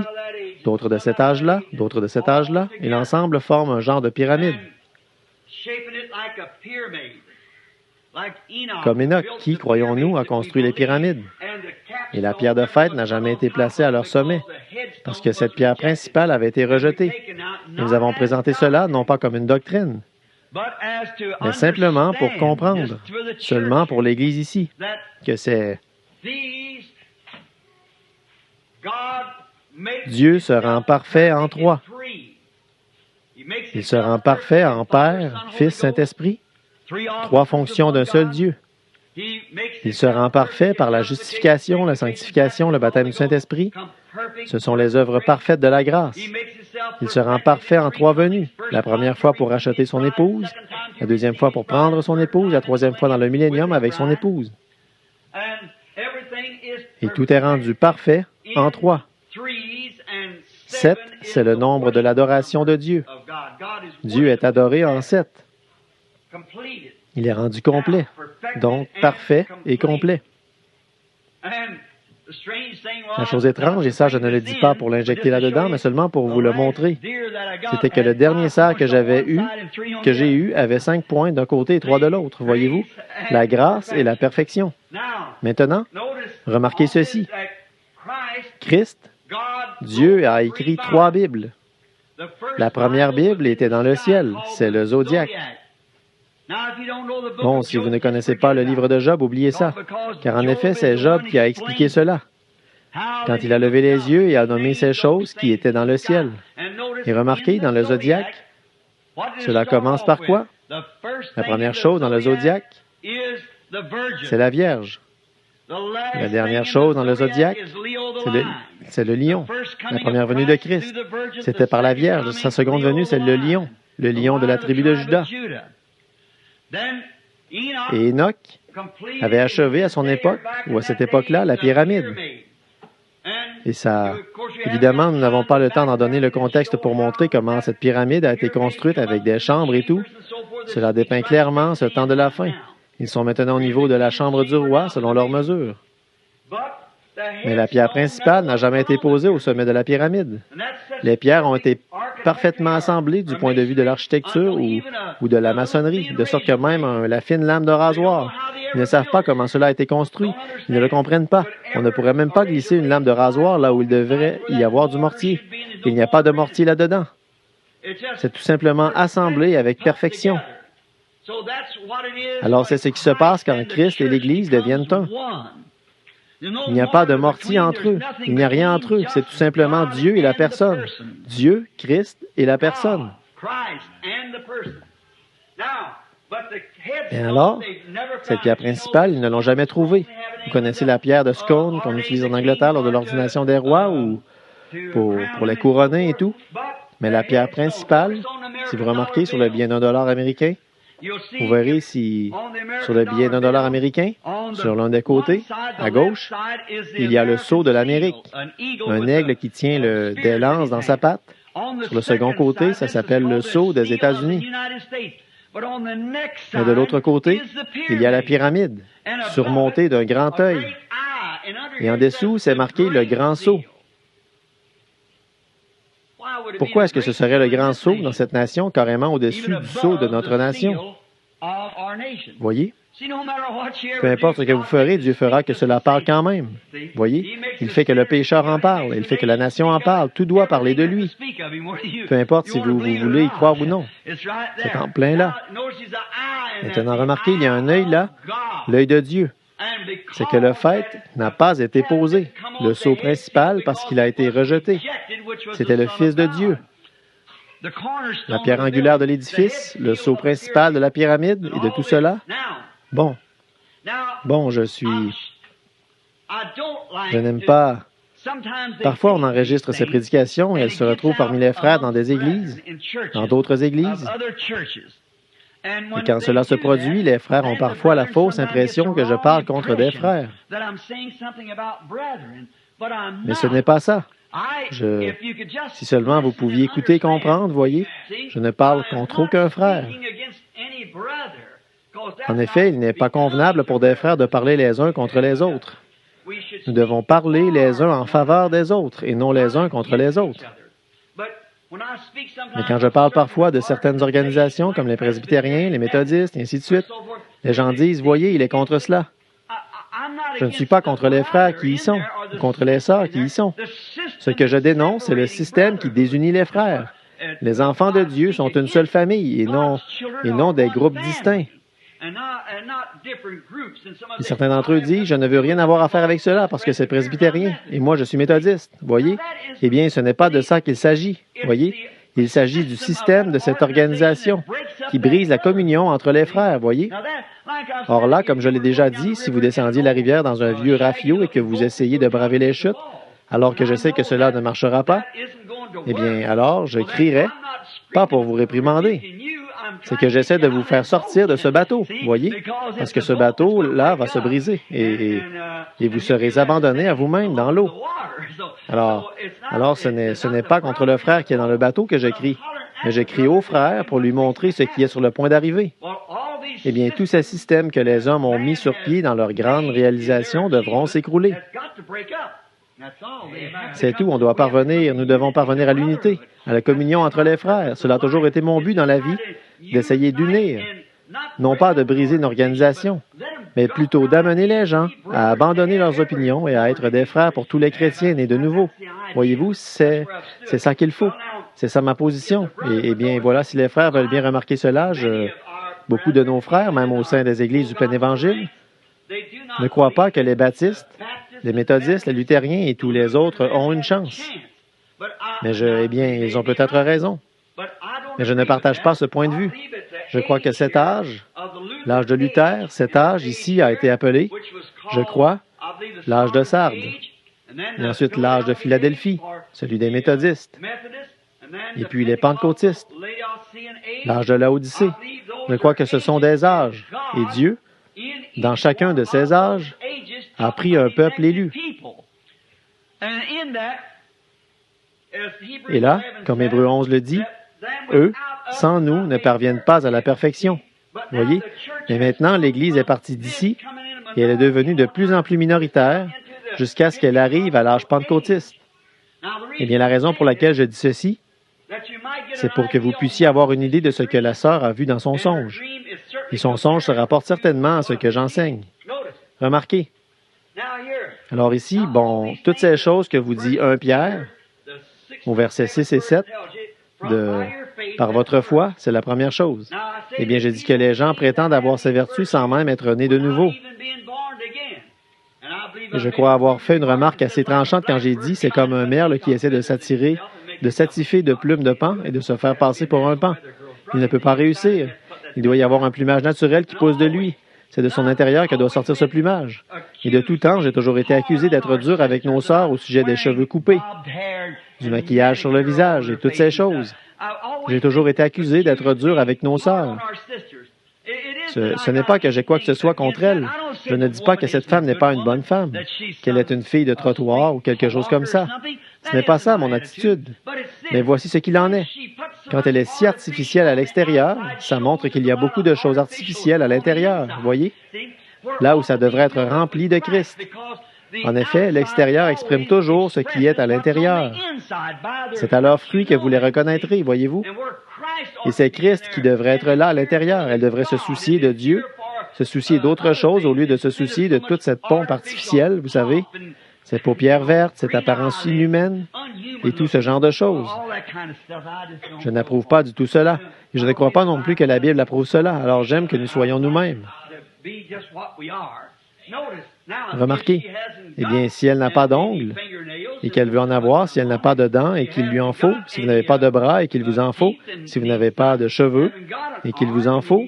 d'autres de cet âge-là, d'autres de cet âge-là, et l'ensemble forme un genre de pyramide. Comme Enoch, qui, croyons-nous, a construit les pyramides. Et la pierre de fête n'a jamais été placée à leur sommet, parce que cette pierre principale avait été rejetée. Et nous avons présenté cela non pas comme une doctrine, mais simplement pour comprendre, seulement pour l'Église ici, que c'est Dieu se rend parfait en 3. Il se rend parfait en Père, Fils, Saint-Esprit. 3 fonctions d'un seul Dieu. Il se rend parfait par la justification, la sanctification, le baptême du Saint-Esprit. Ce sont les œuvres parfaites de la grâce. Il se rend parfait en 3 venues. La première fois pour racheter son épouse, la deuxième fois pour prendre son épouse, la troisième fois dans le millénium avec son épouse. Et tout est rendu parfait en 3. 7, c'est le nombre de l'adoration de Dieu. Dieu est adoré en 7. Il est rendu complet, donc parfait et complet. La chose étrange, et ça je ne le dis pas pour l'injecter là-dedans, mais seulement pour vous le montrer, c'était que le dernier cerf que j'ai eu avait 5 points d'un côté et 3 de l'autre, voyez-vous, la grâce et la perfection. Maintenant, remarquez ceci. Christ, Dieu a écrit 3 Bibles. La première Bible était dans le ciel, c'est le Zodiaque. Bon, si vous ne connaissez pas le livre de Job, oubliez ça, car en effet, c'est Job qui a expliqué cela. quand il a levé les yeux et a nommé ces choses qui étaient dans le ciel. Et remarquez, dans le zodiaque, cela commence par quoi? La première chose dans le zodiaque, c'est la Vierge. La dernière chose dans le zodiaque, c'est le lion. La première venue de Christ, c'était par la Vierge. Sa seconde venue, c'est le lion de la tribu de Juda. Et Enoch avait achevé à son époque, ou à cette époque-là, la pyramide. Et ça, évidemment, nous n'avons pas le temps d'en donner le contexte pour montrer comment cette pyramide a été construite avec des chambres et tout. Cela dépeint clairement ce temps de la fin. Ils sont maintenant au niveau de la chambre du roi, selon leurs mesures. Mais la pierre principale n'a jamais été posée au sommet de la pyramide. Les pierres ont été parfaitement assemblées du point de vue de l'architecture ou de la maçonnerie, de sorte que même la fine lame de rasoir, ils ne savent pas comment cela a été construit. Ils ne le comprennent pas. On ne pourrait même pas glisser une lame de rasoir là où il devrait y avoir du mortier. Il n'y a pas de mortier là-dedans. C'est tout simplement assemblé avec perfection. Alors c'est ce qui se passe quand Christ et l'Église deviennent un. Il n'y a pas de mortier entre eux. Il n'y a rien entre eux. C'est tout simplement Dieu et la personne. Dieu, Christ et la personne. Et alors, cette pierre principale, ils ne l'ont jamais trouvée. Vous connaissez la pierre de Scone qu'on utilise en Angleterre lors de l'ordination des rois ou pour les couronner et tout. Mais la pierre principale, si vous remarquez sur le billet d'$1 américain, vous verrez ici, sur le billet d'$1 américain, sur l'un des côtés, à gauche, il y a le sceau de l'Amérique, un aigle qui tient des lances dans sa patte. Sur le second côté, ça s'appelle le sceau des États-Unis. Mais de l'autre côté, il y a la pyramide, surmontée d'un grand œil. Et en dessous, c'est marqué le grand sceau. Pourquoi est-ce que ce serait le grand sceau dans cette nation, carrément au-dessus du sceau de notre nation? Voyez? Peu importe ce que vous ferez, Dieu fera que cela parle quand même. Voyez? Il fait que le pécheur en parle, il fait que la nation en parle, tout doit parler de lui. Peu importe si vous voulez y croire ou non. C'est en plein là. Maintenant, remarquez, il y a un œil là, l'œil de Dieu. C'est que le fait n'a pas été posé, le sceau principal, parce qu'il a été rejeté. C'était le Fils de Dieu. La pierre angulaire de l'édifice, le sceau principal de la pyramide et de tout cela. Bon, je n'aime pas. Parfois, on enregistre ces prédications et elles se retrouvent parmi les frères dans des églises, dans d'autres églises. Et quand cela se produit, les frères ont parfois la fausse impression que je parle contre des frères. Mais ce n'est pas ça. Si seulement vous pouviez écouter et comprendre, voyez, je ne parle contre aucun frère. En effet, il n'est pas convenable pour des frères de parler les uns contre les autres. Nous devons parler les uns en faveur des autres et non les uns contre les autres. Mais quand je parle parfois de certaines organisations comme les presbytériens, les méthodistes, et ainsi de suite, les gens disent, voyez, il est contre cela. Je ne suis pas contre les frères qui y sont, ou contre les sœurs qui y sont. Ce que je dénonce, c'est le système qui désunit les frères. Les enfants de Dieu sont une seule famille et non des groupes distincts. Et certains d'entre eux disent, je ne veux rien avoir à faire avec cela parce que c'est presbytérien et moi je suis méthodiste. Voyez? Eh bien, ce n'est pas de ça qu'il s'agit. Voyez? Il s'agit du système de cette organisation qui brise la communion entre les frères. Voyez? Or là, comme je l'ai déjà dit, si vous descendiez la rivière dans un vieux rafio et que vous essayez de braver les chutes, alors que je sais que cela ne marchera pas, eh bien, alors je crierai, pas pour vous réprimander. C'est que j'essaie de vous faire sortir de ce bateau, voyez, parce que ce bateau-là va se briser et vous serez abandonnés à vous-même dans l'eau. Alors ce n'est pas contre le frère qui est dans le bateau que je crie, mais je crie au frère pour lui montrer ce qui est sur le point d'arriver. Eh bien, tous ces systèmes que les hommes ont mis sur pied dans leur grande réalisation devront s'écrouler. C'est tout, nous devons parvenir à l'unité, à la communion entre les frères. Cela a toujours été mon but dans la vie, d'essayer d'unir, non pas de briser une organisation, mais plutôt d'amener les gens à abandonner leurs opinions et à être des frères pour tous les chrétiens nés de nouveau. Voyez-vous, c'est ça qu'il faut. C'est ça ma position. Et bien, voilà, si les frères veulent bien remarquer cela, beaucoup de nos frères, même au sein des églises du plein évangile, ne croient pas que les baptistes, Les méthodistes, les luthériens et tous les autres ont une chance. Mais eh bien, ils ont peut-être raison. Mais je ne partage pas ce point de vue. Je crois que cet âge, l'âge de Luther, cet âge ici a été appelé, je crois, l'âge de Sardes. Et ensuite l'âge de Philadelphie, celui des méthodistes. Et puis les pentecôtistes, l'âge de Laodicée. Je crois que ce sont des âges. Et Dieu, dans chacun de ces âges, a pris un peuple élu. Et là, comme Hébreux 11 le dit, eux, sans nous, ne parviennent pas à la perfection. Voyez? Mais maintenant, l'Église est partie d'ici et elle est devenue de plus en plus minoritaire jusqu'à ce qu'elle arrive à l'âge pentecôtiste. Eh bien, la raison pour laquelle je dis ceci, c'est pour que vous puissiez avoir une idée de ce que la sœur a vu dans son songe. Et son songe se rapporte certainement à ce que j'enseigne. Remarquez. Alors ici, bon, toutes ces choses que vous dit 1 Pierre, au verset 6 et 7, par votre foi, c'est la première chose. Eh bien, je dis que les gens prétendent avoir ces vertus sans même être nés de nouveau. Et je crois avoir fait une remarque assez tranchante quand j'ai dit, c'est comme un merle qui essaie de s'attifer de plumes de paon et de se faire passer pour un paon. Il ne peut pas réussir. Il doit y avoir un plumage naturel qui pousse de lui. C'est de son intérieur que doit sortir ce plumage. Et de tout temps, j'ai toujours été accusé d'être dur avec nos sœurs au sujet des cheveux coupés, du maquillage sur le visage et toutes ces choses. J'ai toujours été accusé d'être dur avec nos sœurs. Ce n'est pas que j'ai quoi que ce soit contre elles. Je ne dis pas que cette femme n'est pas une bonne femme, qu'elle est une fille de trottoir ou quelque chose comme ça. Ce n'est pas ça mon attitude. Mais voici ce qu'il en est. Quand elle est si artificielle à l'extérieur, ça montre qu'il y a beaucoup de choses artificielles à l'intérieur, voyez? Là où ça devrait être rempli de Christ. En effet, l'extérieur exprime toujours ce qui est à l'intérieur. C'est à leurs fruits que vous les reconnaîtrez, voyez-vous? Et c'est Christ qui devrait être là à l'intérieur. Elle devrait se soucier de Dieu, se soucier d'autre chose au lieu de se soucier de toute cette pompe artificielle, vous savez, ces paupières vertes, cette apparence inhumaine et tout ce genre de choses. Je n'approuve pas du tout cela. Et je ne crois pas non plus que la Bible approuve cela. Alors j'aime que nous soyons nous-mêmes. Remarquez, eh bien, si elle n'a pas d'ongles et qu'elle veut en avoir, si elle n'a pas de dents et qu'il lui en faut, si vous n'avez pas de bras et qu'il vous en faut, si vous n'avez pas de cheveux et qu'il vous en faut,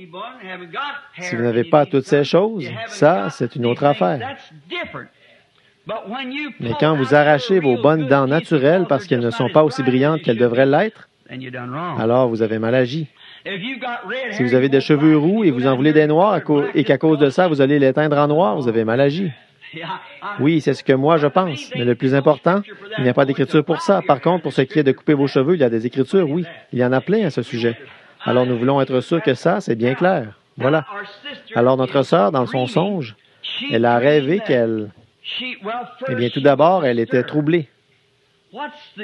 si vous n'avez pas toutes ces choses, ça, c'est une autre affaire. Mais quand vous arrachez vos bonnes dents naturelles parce qu'elles ne sont pas aussi brillantes qu'elles devraient l'être, alors vous avez mal agi. Si vous avez des cheveux roux et vous en voulez des noirs et qu'à cause de ça, vous allez les teindre en noir, vous avez mal agi. Oui, c'est ce que moi je pense. Mais le plus important, il n'y a pas d'écriture pour ça. Par contre, pour ce qui est de couper vos cheveux, il y a des écritures, oui. Il y en a plein à ce sujet. Alors nous voulons être sûrs que ça, c'est bien clair. Voilà. Alors notre sœur, dans son songe, elle a rêvé qu'elle... Eh bien, tout d'abord, elle était troublée.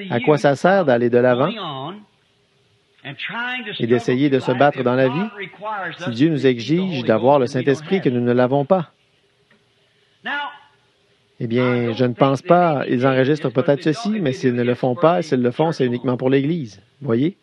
À quoi ça sert d'aller de l'avant et d'essayer de se battre dans la vie si Dieu nous exige d'avoir le Saint-Esprit que nous ne l'avons pas? Eh bien, je ne pense pas. Ils enregistrent peut-être ceci, mais s'ils ne le font pas, s'ils le font, c'est uniquement pour l'Église. Voyez?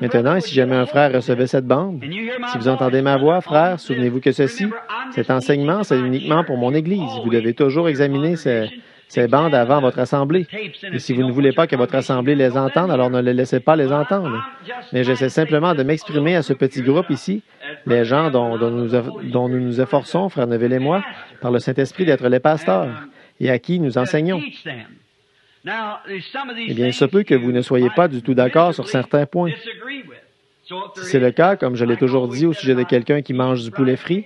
Maintenant, si jamais un frère recevait cette bande, si vous entendez ma voix, frère, souvenez-vous que ceci, cet enseignement, c'est uniquement pour mon Église. Vous devez toujours examiner ces bandes avant votre assemblée. Et si vous ne voulez pas que votre assemblée les entende, alors ne les laissez pas les entendre. Mais j'essaie simplement de m'exprimer à ce petit groupe ici, les gens dont nous nous efforçons, frère Neville et moi, par le Saint-Esprit d'être les pasteurs, et à qui nous enseignons. Eh bien, il se peut que vous ne soyez pas du tout d'accord sur certains points. Si c'est le cas, comme je l'ai toujours dit au sujet de quelqu'un qui mange du poulet frit,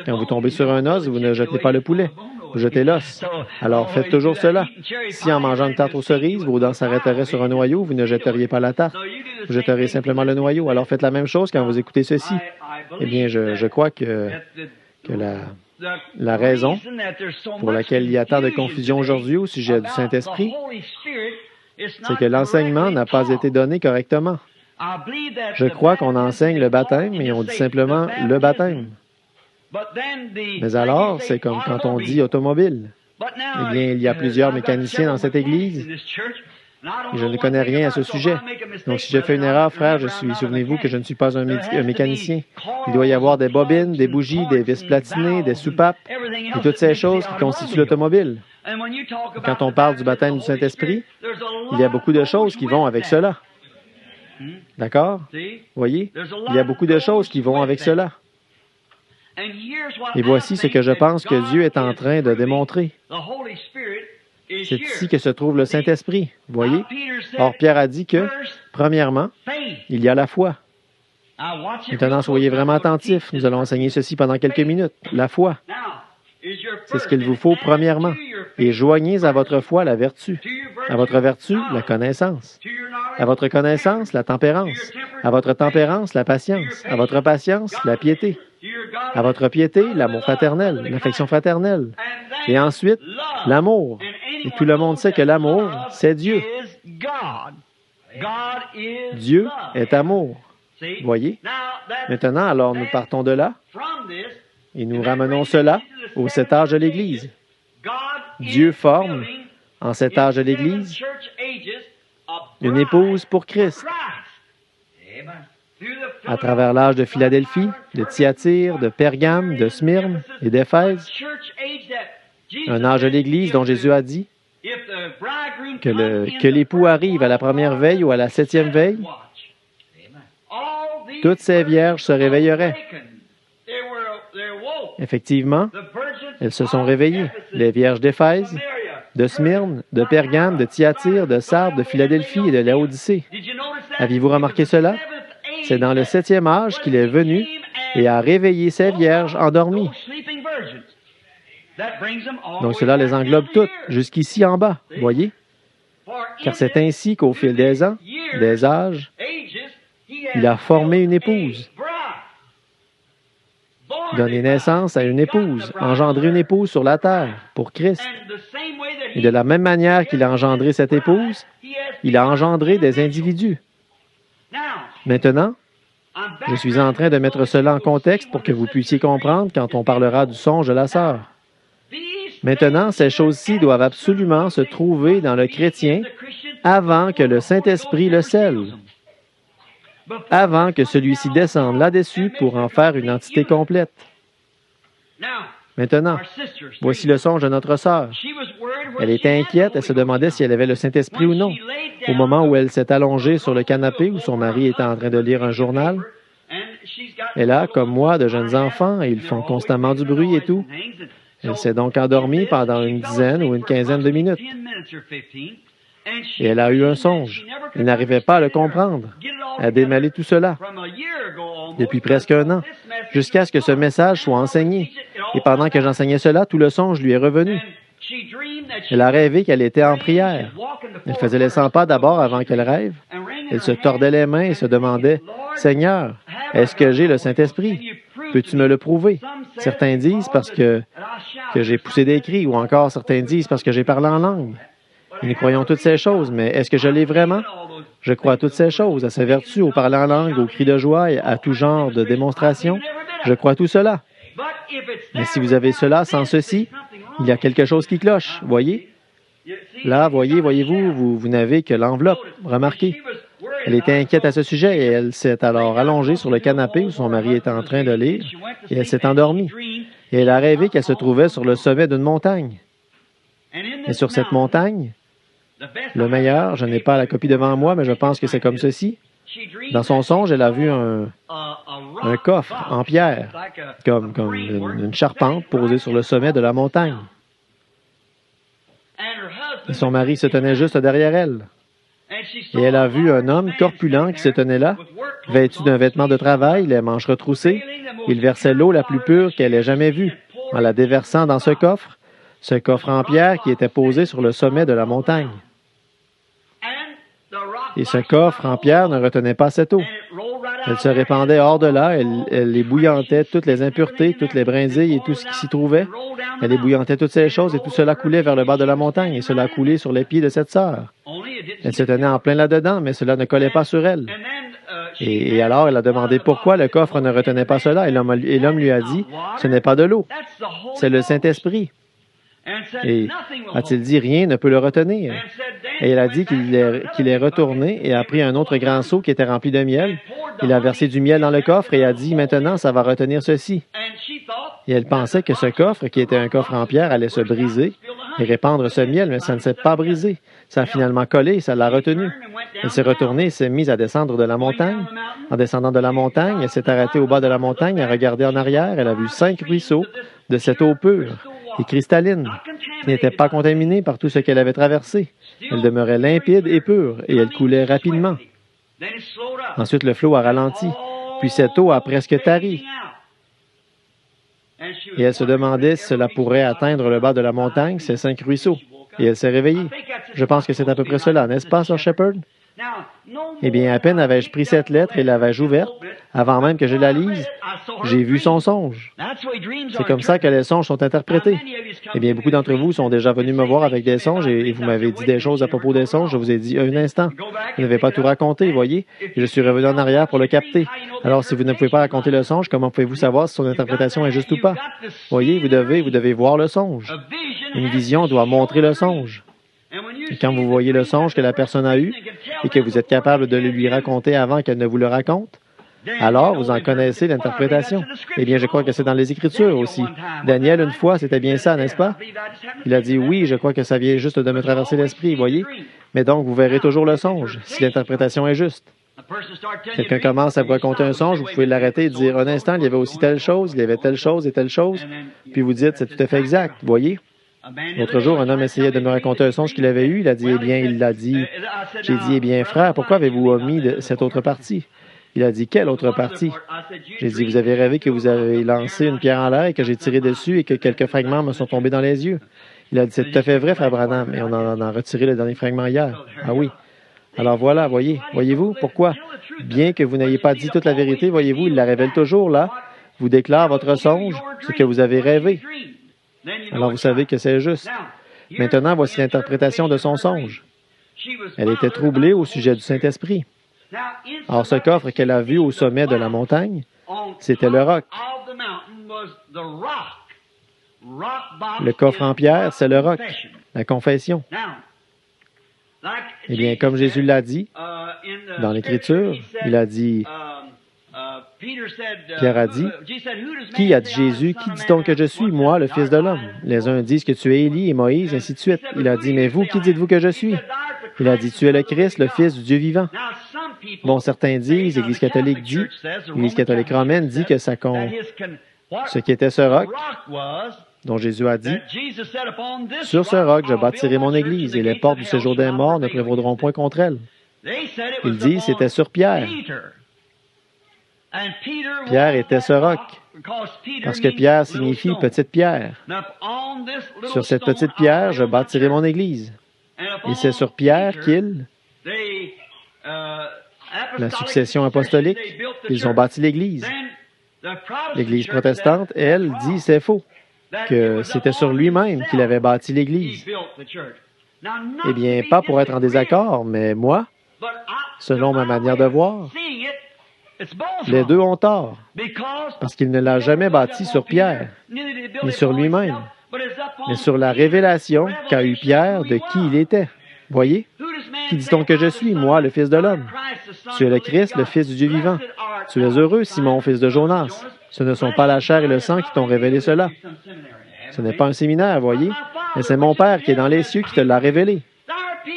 quand vous tombez sur un os, vous ne jetez pas le poulet, vous jetez l'os. Alors, faites toujours cela. Si en mangeant une tarte aux cerises, vos dents s'arrêteraient sur un noyau, vous ne jetteriez pas la tarte, vous jetteriez simplement le noyau. Alors, faites la même chose quand vous écoutez ceci. Eh bien, je crois que la raison pour laquelle il y a tant de confusion aujourd'hui au sujet du Saint-Esprit, c'est que l'enseignement n'a pas été donné correctement. Je crois qu'on enseigne le baptême et on dit simplement le baptême. Mais alors, c'est comme quand on dit automobile. Eh bien, il y a plusieurs mécaniciens dans cette Église Et je ne connais rien à ce sujet. Donc, si je fais une erreur, frère, souvenez-vous que je ne suis pas un mécanicien. Il doit y avoir des bobines, des bougies, des vis platinées, des soupapes, et toutes ces choses qui constituent l'automobile. Quand on parle du baptême du Saint-Esprit, il y a beaucoup de choses qui vont avec cela. D'accord? Voyez? Il y a beaucoup de choses qui vont avec cela. Et voici ce que je pense que Dieu est en train de démontrer. C'est ici que se trouve le Saint-Esprit. Voyez? Or, Pierre a dit que, premièrement, il y a la foi. Maintenant, soyez vraiment attentifs. Nous allons enseigner ceci pendant quelques minutes. La foi. C'est ce qu'il vous faut premièrement. Et joignez à votre foi la vertu. À votre vertu, la connaissance. À votre connaissance, la tempérance. À votre tempérance, la patience. À votre patience, la piété. À votre piété, l'amour fraternel, l'affection fraternelle. Et ensuite, l'amour. Et tout le monde sait que l'amour, c'est Dieu. Dieu est amour. Voyez? Maintenant, alors, nous partons de là et nous ramenons cela au cet âge de l'Église. Dieu forme, en cet âge de l'Église, une épouse pour Christ. À travers l'âge de Philadelphie, de Thyatire, de Pergame, de Smyrne et d'Éphèse, un âge de l'Église dont Jésus a dit que l'époux arrive à la première veille ou à la 7e veille, toutes ces vierges se réveilleraient. Effectivement, elles se sont réveillées. Les vierges d'Éphèse, de Smyrne, de Pergame, de Thyatire, de Sardes, de Philadelphie et de Laodicée. Aviez-vous remarqué cela? C'est dans le 7e âge qu'il est venu et a réveillé ces vierges endormies. Donc cela les englobe toutes, jusqu'ici en bas, voyez? Car c'est ainsi qu'au fil des ans, des âges, il a formé une épouse, donné naissance à une épouse, engendré une épouse sur la terre pour Christ. Et de la même manière qu'il a engendré cette épouse, il a engendré des individus. Maintenant, je suis en train de mettre cela en contexte pour que vous puissiez comprendre quand on parlera du songe de la sœur. Maintenant, ces choses-ci doivent absolument se trouver dans le chrétien avant que le Saint-Esprit le scelle, avant que celui-ci descende là-dessus pour en faire une entité complète. Maintenant, voici le songe de notre sœur. Elle était inquiète, elle se demandait si elle avait le Saint-Esprit ou non. Au moment où elle s'est allongée sur le canapé où son mari était en train de lire un journal, elle a, comme moi, de jeunes enfants et ils font constamment du bruit et tout. Elle s'est donc endormie pendant une dizaine ou une quinzaine de minutes. Et elle a eu un songe. Elle n'arrivait pas à le comprendre, à démêler tout cela, depuis presque un an, jusqu'à ce que ce message soit enseigné. Et pendant que j'enseignais cela, tout le songe lui est revenu. Elle a rêvé qu'elle était en prière. Elle faisait les 100 pas d'abord avant qu'elle rêve. Elle se tordait les mains et se demandait, « Seigneur, est-ce que j'ai le Saint-Esprit? Peux-tu me le prouver? » Certains disent parce que j'ai poussé des cris, ou encore certains disent parce que j'ai parlé en langue. Et nous croyons toutes ces choses, mais est-ce que je l'ai vraiment? Je crois à toutes ces choses, à sa vertu, au parler en langue, aux cris de joie, et à tout genre de démonstration. Je crois à tout cela. Mais si vous avez cela sans ceci, il y a quelque chose qui cloche, voyez? Là, voyez-vous, vous n'avez que l'enveloppe. Remarquez. Elle était inquiète à ce sujet et elle s'est alors allongée sur le canapé où son mari était en train de lire et elle s'est endormie. Et elle a rêvé qu'elle se trouvait sur le sommet d'une montagne. Et sur cette montagne, le meilleur, je n'ai pas la copie devant moi, mais je pense que c'est comme ceci. Dans son songe, elle a vu un coffre en pierre, comme une charpente posée sur le sommet de la montagne. Et son mari se tenait juste derrière elle. Et elle a vu un homme corpulent qui se tenait là, vêtu d'un vêtement de travail, les manches retroussées. Il versait l'eau la plus pure qu'elle ait jamais vue, en la déversant dans ce coffre en pierre qui était posé sur le sommet de la montagne. Et ce coffre en pierre ne retenait pas cette eau. Elle se répandait hors de là, elle ébouillantait toutes les impuretés, toutes les brindilles et tout ce qui s'y trouvait. Elle ébouillantait toutes ces choses et tout cela coulait vers le bas de la montagne et cela coulait sur les pieds de cette sœur. Elle se tenait en plein là-dedans, mais cela ne collait pas sur elle. Et alors, elle a demandé pourquoi le coffre ne retenait pas cela et l'homme lui a dit, « Ce n'est pas de l'eau, c'est le Saint-Esprit. » Et a-t-il dit, « Rien ne peut le retenir. » Et il a dit qu'il est retourné et a pris un autre grand seau qui était rempli de miel. Il a versé du miel dans le coffre et a dit, maintenant, ça va retenir ceci. Et elle pensait que ce coffre, qui était un coffre en pierre, allait se briser et répandre ce miel, mais ça ne s'est pas brisé. Ça a finalement collé et ça l'a retenu. Elle s'est retournée et s'est mise à descendre de la montagne. En descendant de la montagne, elle s'est arrêtée au bas de la montagne, a regardé en arrière, elle a vu 5 ruisseaux de cette eau pure et cristalline, qui n'était pas contaminée par tout ce qu'elle avait traversé. Elle demeurait limpide et pure, et elle coulait rapidement. Ensuite, le flot a ralenti, puis cette eau a presque tari. Et elle se demandait si cela pourrait atteindre le bas de la montagne, ces 5 ruisseaux. Et elle s'est réveillée. Je pense que c'est à peu près cela, n'est-ce pas, Sir Shepherd? Eh bien, à peine avais-je pris cette lettre et l'avais-je ouverte, avant même que je la lise, j'ai vu son songe. C'est comme ça que les songes sont interprétés. Eh bien, beaucoup d'entre vous sont déjà venus me voir avec des songes et vous m'avez dit des choses à propos des songes. Je vous ai dit un instant. Vous n'avez pas tout raconté, voyez, et je suis revenu en arrière pour le capter. Alors, si vous ne pouvez pas raconter le songe, comment pouvez-vous savoir si son interprétation est juste ou pas? Voyez, vous devez voir le songe. Une vision doit montrer le songe. Et quand vous voyez le songe que la personne a eu et que vous êtes capable de le lui raconter avant qu'elle ne vous le raconte, alors vous en connaissez l'interprétation. Eh bien, je crois que c'est dans les Écritures aussi. Daniel, une fois, c'était bien ça, n'est-ce pas? Il a dit, oui, je crois que ça vient juste de me traverser l'esprit, voyez? Mais donc, vous verrez toujours le songe, si l'interprétation est juste. Quelqu'un commence à vous raconter un songe, vous pouvez l'arrêter et dire, un instant, il y avait aussi telle chose, il y avait telle chose et telle chose, puis vous dites, c'est tout à fait exact, voyez? L'autre jour, un homme essayait de me raconter un songe qu'il avait eu. Il a dit, j'ai dit, eh bien, frère, pourquoi avez-vous omis cette autre partie? Il a dit, quelle autre partie? J'ai dit, vous avez rêvé que vous avez lancé une pierre en l'air et que j'ai tiré dessus et que quelques fragments me sont tombés dans les yeux. Il a dit, c'est tout à fait vrai, frère Branham, et on en a retiré le dernier fragment hier. Ah oui. Alors voilà, voyez-vous, pourquoi? Bien que vous n'ayez pas dit toute la vérité, voyez-vous, il la révèle toujours là, vous déclare votre songe, ce que vous avez rêvé. Alors vous savez que c'est juste. Maintenant, voici l'interprétation de son songe. Elle était troublée au sujet du Saint-Esprit. Or, ce coffre qu'elle a vu au sommet de la montagne, c'était le roc. Le coffre en pierre, c'est le roc, la confession. Eh bien, comme Jésus l'a dit dans l'Écriture, il a dit, Pierre a dit, « Qui a dit Jésus, qui dit-on que je suis, moi, le Fils de l'homme? » Les uns disent que tu es Élie et Moïse, ainsi de suite. Il a dit, « Mais vous, qui dites-vous que je suis? » Il a dit, « Tu es le Christ, le Fils du Dieu vivant. » Bon, certains disent, l'Église catholique dit, l'Église catholique romaine dit que ce qui était ce roc, dont Jésus a dit, « Sur ce roc, je bâtirai mon Église, et les portes du séjour des morts ne prévaudront point contre elle. » Il dit, c'était sur Pierre. Pierre était ce roc, parce que Pierre signifie petite pierre. Sur cette petite pierre, je bâtirai mon Église. Et c'est sur Pierre la succession apostolique, ils ont bâti l'Église. L'Église protestante, elle, dit c'est faux, que c'était sur lui-même qu'il avait bâti l'Église. Eh bien, pas pour être en désaccord, mais moi, selon ma manière de voir, les deux ont tort, parce qu'il ne l'a jamais bâti sur Pierre, ni sur lui-même, mais sur la révélation qu'a eue Pierre de qui il était. Voyez? Qui dit-on que je suis, moi, le Fils de l'homme? Tu es le Christ, le Fils du Dieu vivant. Tu es heureux, Simon, fils de Jonas. Ce ne sont pas la chair et le sang qui t'ont révélé cela. Ce n'est pas un séminaire, voyez, mais c'est mon Père qui est dans les cieux qui te l'a révélé.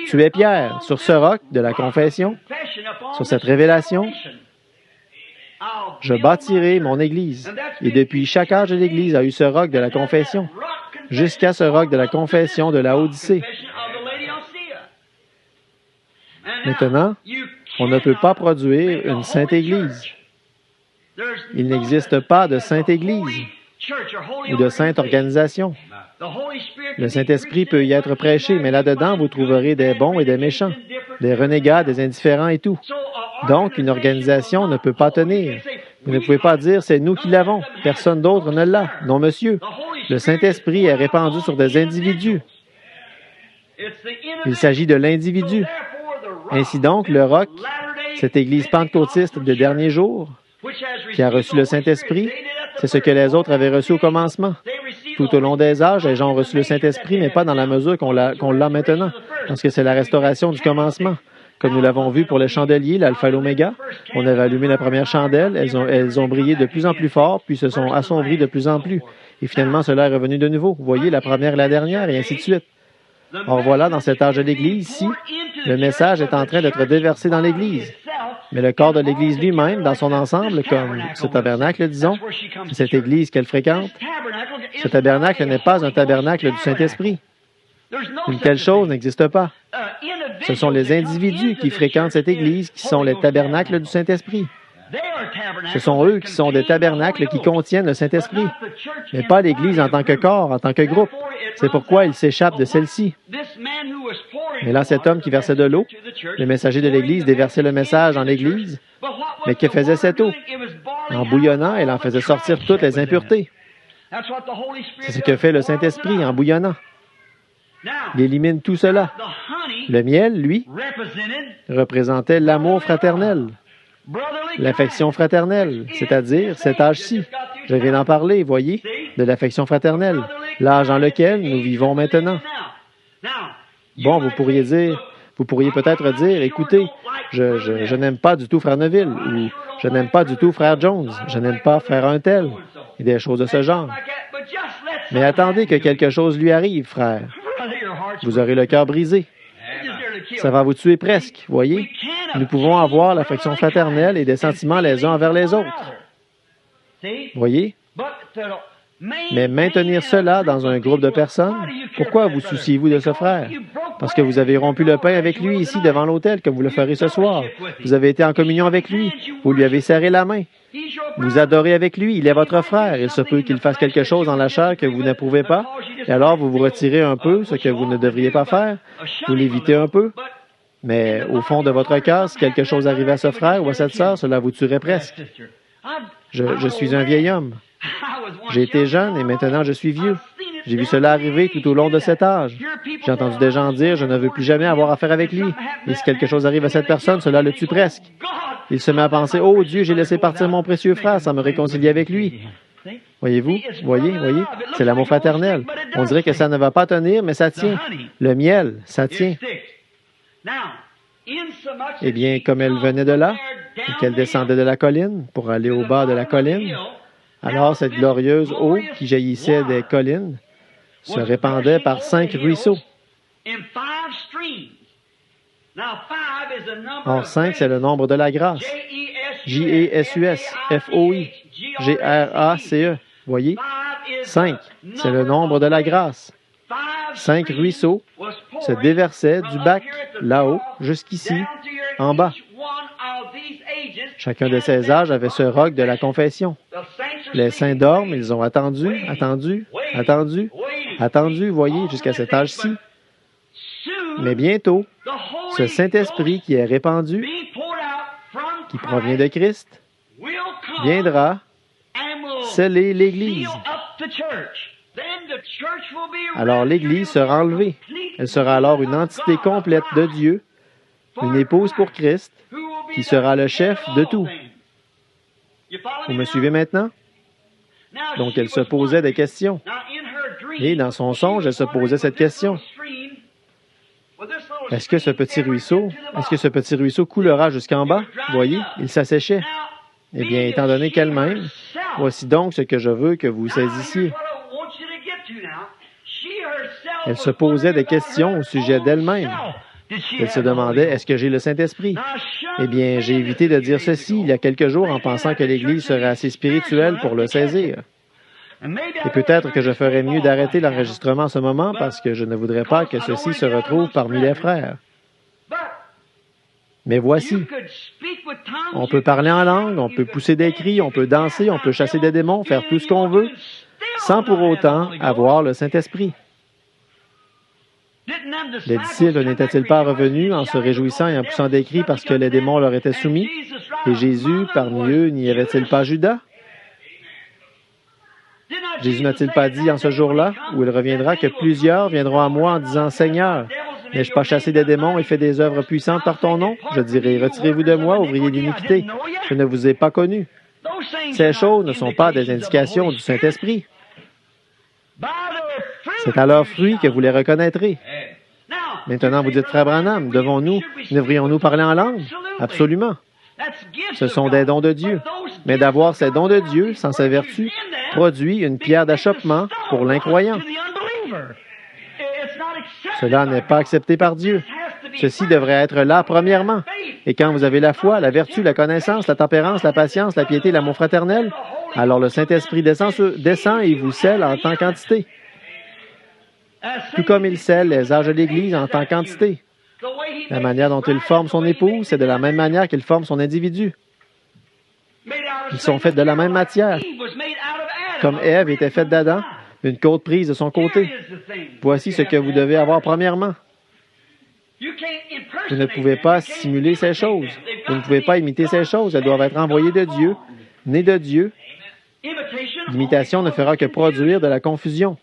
Tu es Pierre, sur ce roc de la confession, sur cette révélation, je bâtirai mon Église. Et depuis chaque âge de l'Église a eu ce roc de la confession, jusqu'à ce roc de la confession de la Odyssée. Maintenant, on ne peut pas produire une sainte Église. Il n'existe pas de sainte Église ou de sainte organisation. Le Saint-Esprit peut y être prêché, mais là-dedans, vous trouverez des bons et des méchants, des renégats, des indifférents et tout. Donc, une organisation ne peut pas tenir. Vous ne pouvez pas dire, c'est nous qui l'avons. Personne d'autre ne l'a. Non, monsieur. Le Saint-Esprit est répandu sur des individus. Il s'agit de l'individu. Ainsi donc, le roc, cette Église pentecôtiste des derniers jours, qui a reçu le Saint-Esprit, c'est ce que les autres avaient reçu au commencement. Tout au long des âges, les gens ont reçu le Saint-Esprit, mais pas dans la mesure qu'on l'a maintenant, parce que c'est la restauration du commencement. Comme nous l'avons vu pour les chandeliers, l'alpha et l'oméga, on avait allumé la première chandelle, elles ont brillé de plus en plus fort, puis se sont assombries de plus en plus. Et finalement, cela est revenu de nouveau. Vous voyez, la première et la dernière, et ainsi de suite. Or voilà, dans cet âge de l'Église, ici, le message est en train d'être déversé dans l'Église. Mais le corps de l'Église lui-même, dans son ensemble, comme ce tabernacle, disons, c'est cette Église qu'elle fréquente. Ce tabernacle n'est pas un tabernacle du Saint-Esprit. Une telle chose n'existe pas. Ce sont les individus qui fréquentent cette Église qui sont les tabernacles du Saint-Esprit. Ce sont eux qui sont des tabernacles qui contiennent le Saint-Esprit, mais pas l'Église en tant que corps, en tant que groupe. C'est pourquoi il s'échappe de celle-ci. Mais là, cet homme qui versait de l'eau, le messager de l'Église déversait le message dans l'Église. Mais que faisait cette eau? En bouillonnant, elle en faisait sortir toutes les impuretés. C'est ce que fait le Saint-Esprit en bouillonnant. Il élimine tout cela. Le miel, lui, représentait l'amour fraternel, l'affection fraternelle, c'est-à-dire cet âge-ci. Je viens d'en parler, voyez, de l'affection fraternelle, l'âge dans lequel nous vivons maintenant. Bon, vous pourriez peut-être dire, écoutez, je n'aime pas du tout Frère Neville, ou je n'aime pas du tout Frère Jones, je n'aime pas Frère un tel, et des choses de ce genre. Mais attendez que quelque chose lui arrive, frère. Vous aurez le cœur brisé. Ça va vous tuer presque, voyez. Nous pouvons avoir l'affection fraternelle et des sentiments les uns envers les autres. Voyez? Mais maintenir cela dans un groupe de personnes, pourquoi vous souciez-vous de ce frère? Parce que vous avez rompu le pain avec lui ici devant l'autel, comme vous le ferez ce soir. Vous avez été en communion avec lui. Vous lui avez serré la main. Vous adorez avec lui. Il est votre frère. Il se peut qu'il fasse quelque chose dans la chair que vous n'approuvez pas. Et alors, vous vous retirez un peu, ce que vous ne devriez pas faire. Vous l'évitez un peu. Mais au fond de votre cœur, si quelque chose arrivait à ce frère ou à cette sœur, cela vous tuerait presque. Je suis un vieil homme. J'ai été jeune et maintenant je suis vieux. J'ai vu cela arriver tout au long de cet âge. J'ai entendu des gens dire, je ne veux plus jamais avoir affaire avec lui. Et si quelque chose arrive à cette personne, cela le tue presque. Il se met à penser, oh Dieu, j'ai laissé partir mon précieux frère sans me réconcilier avec lui. Voyez-vous? Voyez? C'est l'amour fraternel. On dirait que ça ne va pas tenir, mais ça tient. Le miel, ça tient. Eh bien, comme elle venait de là, et qu'elle descendait de la colline pour aller au bas de la colline, alors cette glorieuse eau qui jaillissait des collines se répandait par 5 ruisseaux. Or, 5, c'est le nombre de la grâce. J-E-S-U-S, F-O-I, G-R-A-C-E. Voyez? 5, c'est le nombre de la grâce. 5 ruisseaux se déversaient du bac, là-haut, jusqu'ici, en bas. Chacun de ces âges avait ce roc de la confession. Les saints dorment, ils ont attendu, voyez, jusqu'à cet âge-ci. Mais bientôt, ce Saint-Esprit qui est répandu, qui provient de Christ, viendra sceller l'Église. Alors l'Église sera enlevée. Elle sera alors une entité complète de Dieu, une épouse pour Christ, qui sera le chef de tout. Vous me suivez maintenant? Donc elle se posait des questions. Et dans son songe, elle se posait cette question. Est-ce que ce petit ruisseau coulera jusqu'en bas? Voyez, il s'asséchait. Eh bien, étant donné qu'elle-même, voici donc ce que je veux que vous saisissiez. Elle se posait des questions au sujet d'elle-même. Elle se demandait, est-ce que j'ai le Saint-Esprit? Eh bien, j'ai évité de dire ceci il y a quelques jours en pensant que l'Église serait assez spirituelle pour le saisir. Et peut-être que je ferais mieux d'arrêter l'enregistrement en ce moment parce que je ne voudrais pas que ceci se retrouve parmi les frères. Mais voici, on peut parler en langue, on peut pousser des cris, on peut danser, on peut chasser des démons, faire tout ce qu'on veut, sans pour autant avoir le Saint-Esprit. Les disciples n'étaient-ils pas revenus en se réjouissant et en poussant des cris parce que les démons leur étaient soumis? Et Jésus, parmi eux, n'y avait-il pas Judas? Jésus n'a-t-il pas dit en ce jour-là, où il reviendra, que plusieurs viendront à moi en disant, « Seigneur, n'ai-je pas chassé des démons et fait des œuvres puissantes par ton nom? Je dirai, retirez-vous de moi, ouvriers d'iniquité. Je ne vous ai pas connu. » Ces choses ne sont pas des indications du Saint-Esprit. C'est à leurs fruits que vous les reconnaîtrez. Maintenant, vous dites, Frère Branham, devrions-nous parler en langue? Absolument. Ce sont des dons de Dieu. Mais d'avoir ces dons de Dieu, sans sa vertu, produit une pierre d'achoppement pour l'incroyant. Cela n'est pas accepté par Dieu. Ceci devrait être là premièrement. Et quand vous avez la foi, la vertu, la connaissance, la tempérance, la patience, la piété, l'amour fraternel, alors le Saint-Esprit descend et vous scelle en tant qu'entité. Tout comme il scelle les âges de l'Église en tant qu'entité. La manière dont il forme son épouse, c'est de la même manière qu'il forme son individu. Ils sont faits de la même matière. Comme Ève était faite d'Adam, une côte prise de son côté. Voici ce que vous devez avoir premièrement. Vous ne pouvez pas simuler ces choses. Vous ne pouvez pas imiter ces choses. Elles doivent être envoyées de Dieu, nées de Dieu. L'imitation ne fera que produire de la confusion.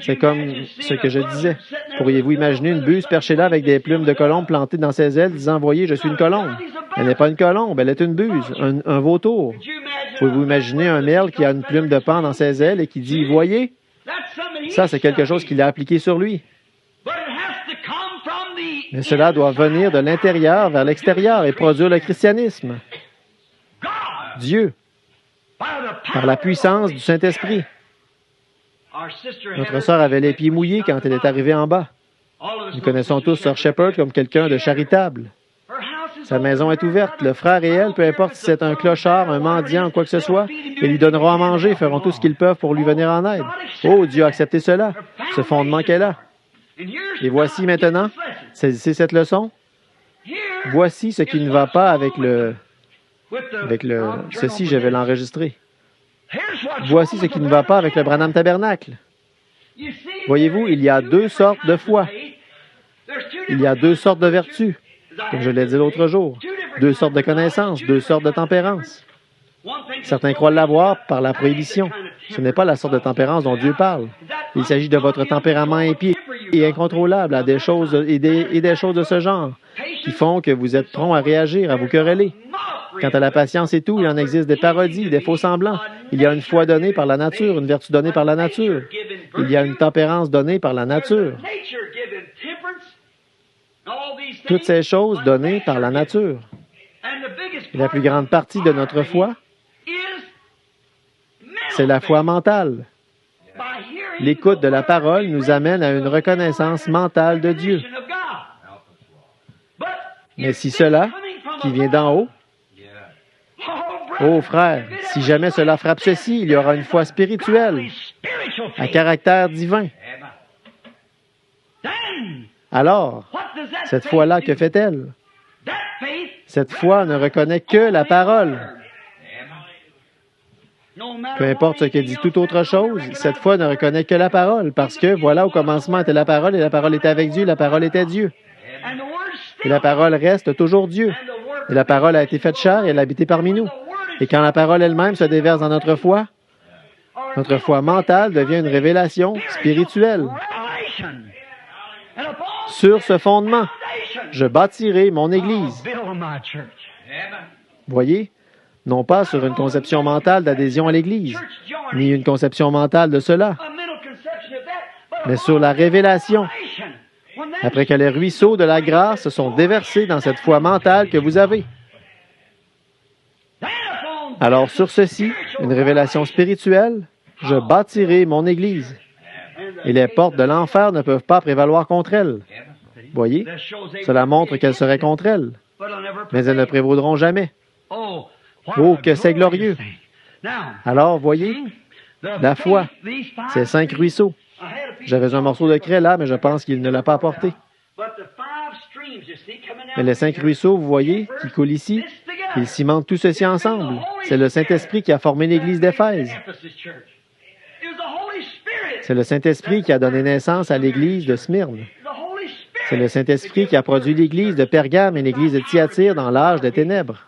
C'est comme ce que je disais. Pourriez-vous imaginer une buse perchée là avec des plumes de colombe plantées dans ses ailes disant « Voyez, je suis une colombe ». Elle n'est pas une colombe, elle est une buse, un vautour. Pouvez-vous imaginer un merle qui a une plume de paon dans ses ailes et qui dit « Voyez ». Ça, c'est quelque chose qu'il a appliqué sur lui. Mais cela doit venir de l'intérieur vers l'extérieur et produire le christianisme. Dieu, par la puissance du Saint-Esprit. Notre sœur avait les pieds mouillés quand elle est arrivée en bas. Nous connaissons tous Sœur Shepherd comme quelqu'un de charitable. Sa maison est ouverte. Le frère et elle, peu importe si c'est un clochard, un mendiant ou quoi que ce soit, ils lui donneront à manger, feront tout ce qu'ils peuvent pour lui venir en aide. Oh, Dieu a accepté cela, ce fondement qu'elle a. Et voici maintenant, saisissez cette leçon. Voici ce qui ne va pas avec ceci, je vais l'enregistrer. Voici ce qui ne va pas avec le Branham Tabernacle. Voyez-vous, il y a deux sortes de foi. Il y a deux sortes de vertus, comme je l'ai dit l'autre jour. Deux sortes de connaissances, deux sortes de tempérance. Certains croient l'avoir par la prohibition. Ce n'est pas la sorte de tempérance dont Dieu parle. Il s'agit de votre tempérament impie et incontrôlable à des choses et des choses de ce genre qui font que vous êtes prompt à réagir, à vous quereller. Quant à la patience et tout, il en existe des parodies, des faux-semblants. Il y a une foi donnée par la nature, une vertu donnée par la nature. Il y a une tempérance donnée par la nature. Toutes ces choses données par la nature. Et la plus grande partie de notre foi, c'est la foi mentale. L'écoute de la parole nous amène à une reconnaissance mentale de Dieu. Mais si cela, qui vient d'en haut, oh frère, si jamais cela frappe ceci, il y aura une foi spirituelle, à caractère divin. Alors, cette foi-là, que fait-elle? Cette foi ne reconnaît que la parole. Peu importe ce que dit toute autre chose, cette foi ne reconnaît que la parole, parce que, voilà, au commencement était la parole, et la parole était avec Dieu, la parole était Dieu. Et la parole reste toujours Dieu. Et la parole a été faite chair et elle a habité parmi nous. Et quand la parole elle-même se déverse dans notre foi mentale devient une révélation spirituelle. Sur ce fondement, je bâtirai mon Église. Voyez? Non pas sur une conception mentale d'adhésion à l'Église, ni une conception mentale de cela, mais sur la révélation. Après que les ruisseaux de la grâce se sont déversés dans cette foi mentale que vous avez. Alors sur ceci, une révélation spirituelle, je bâtirai mon Église. Et les portes de l'enfer ne peuvent pas prévaloir contre elle. Voyez, cela montre qu'elles seraient contre elle, mais elles ne prévaudront jamais. Oh, que c'est glorieux! Alors, voyez, la foi, ces 5 ruisseaux. J'avais un morceau de craie là, mais je pense qu'il ne l'a pas apporté. Mais les 5 ruisseaux, vous voyez, qui coulent ici, ils cimentent tout ceci ensemble. C'est le Saint-Esprit qui a formé l'Église d'Éphèse. C'est le Saint-Esprit qui a donné naissance à l'Église de Smyrne. C'est le Saint-Esprit qui a produit l'Église de Pergame et l'Église de Thyatire dans l'âge des ténèbres.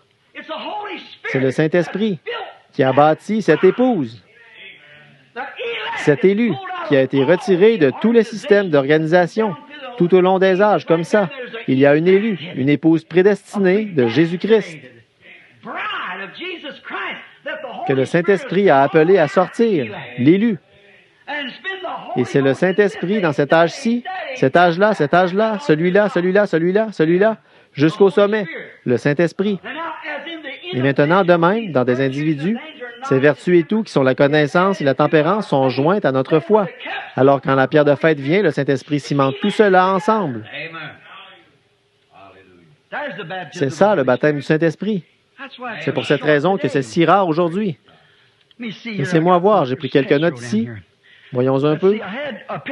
C'est le Saint-Esprit qui a bâti cette épouse, cet élu qui a été retiré de tous les systèmes d'organisation tout au long des âges, comme ça. Il y a une élue, une épouse prédestinée de Jésus-Christ que le Saint-Esprit a appelé à sortir, l'élu. Et c'est le Saint-Esprit dans cet âge-ci, cet âge-là, celui-là, celui-là, celui-là, celui-là, jusqu'au sommet, le Saint-Esprit. Et maintenant, de même, dans des individus, ces vertus et tout, qui sont la connaissance et la tempérance, sont jointes à notre foi. Alors, quand la pierre de fête vient, le Saint-Esprit cimente tout cela ensemble. C'est ça, le baptême du Saint-Esprit. C'est pour cette raison que c'est si rare aujourd'hui. Laissez-moi voir, j'ai pris quelques notes ici. Voyons un peu.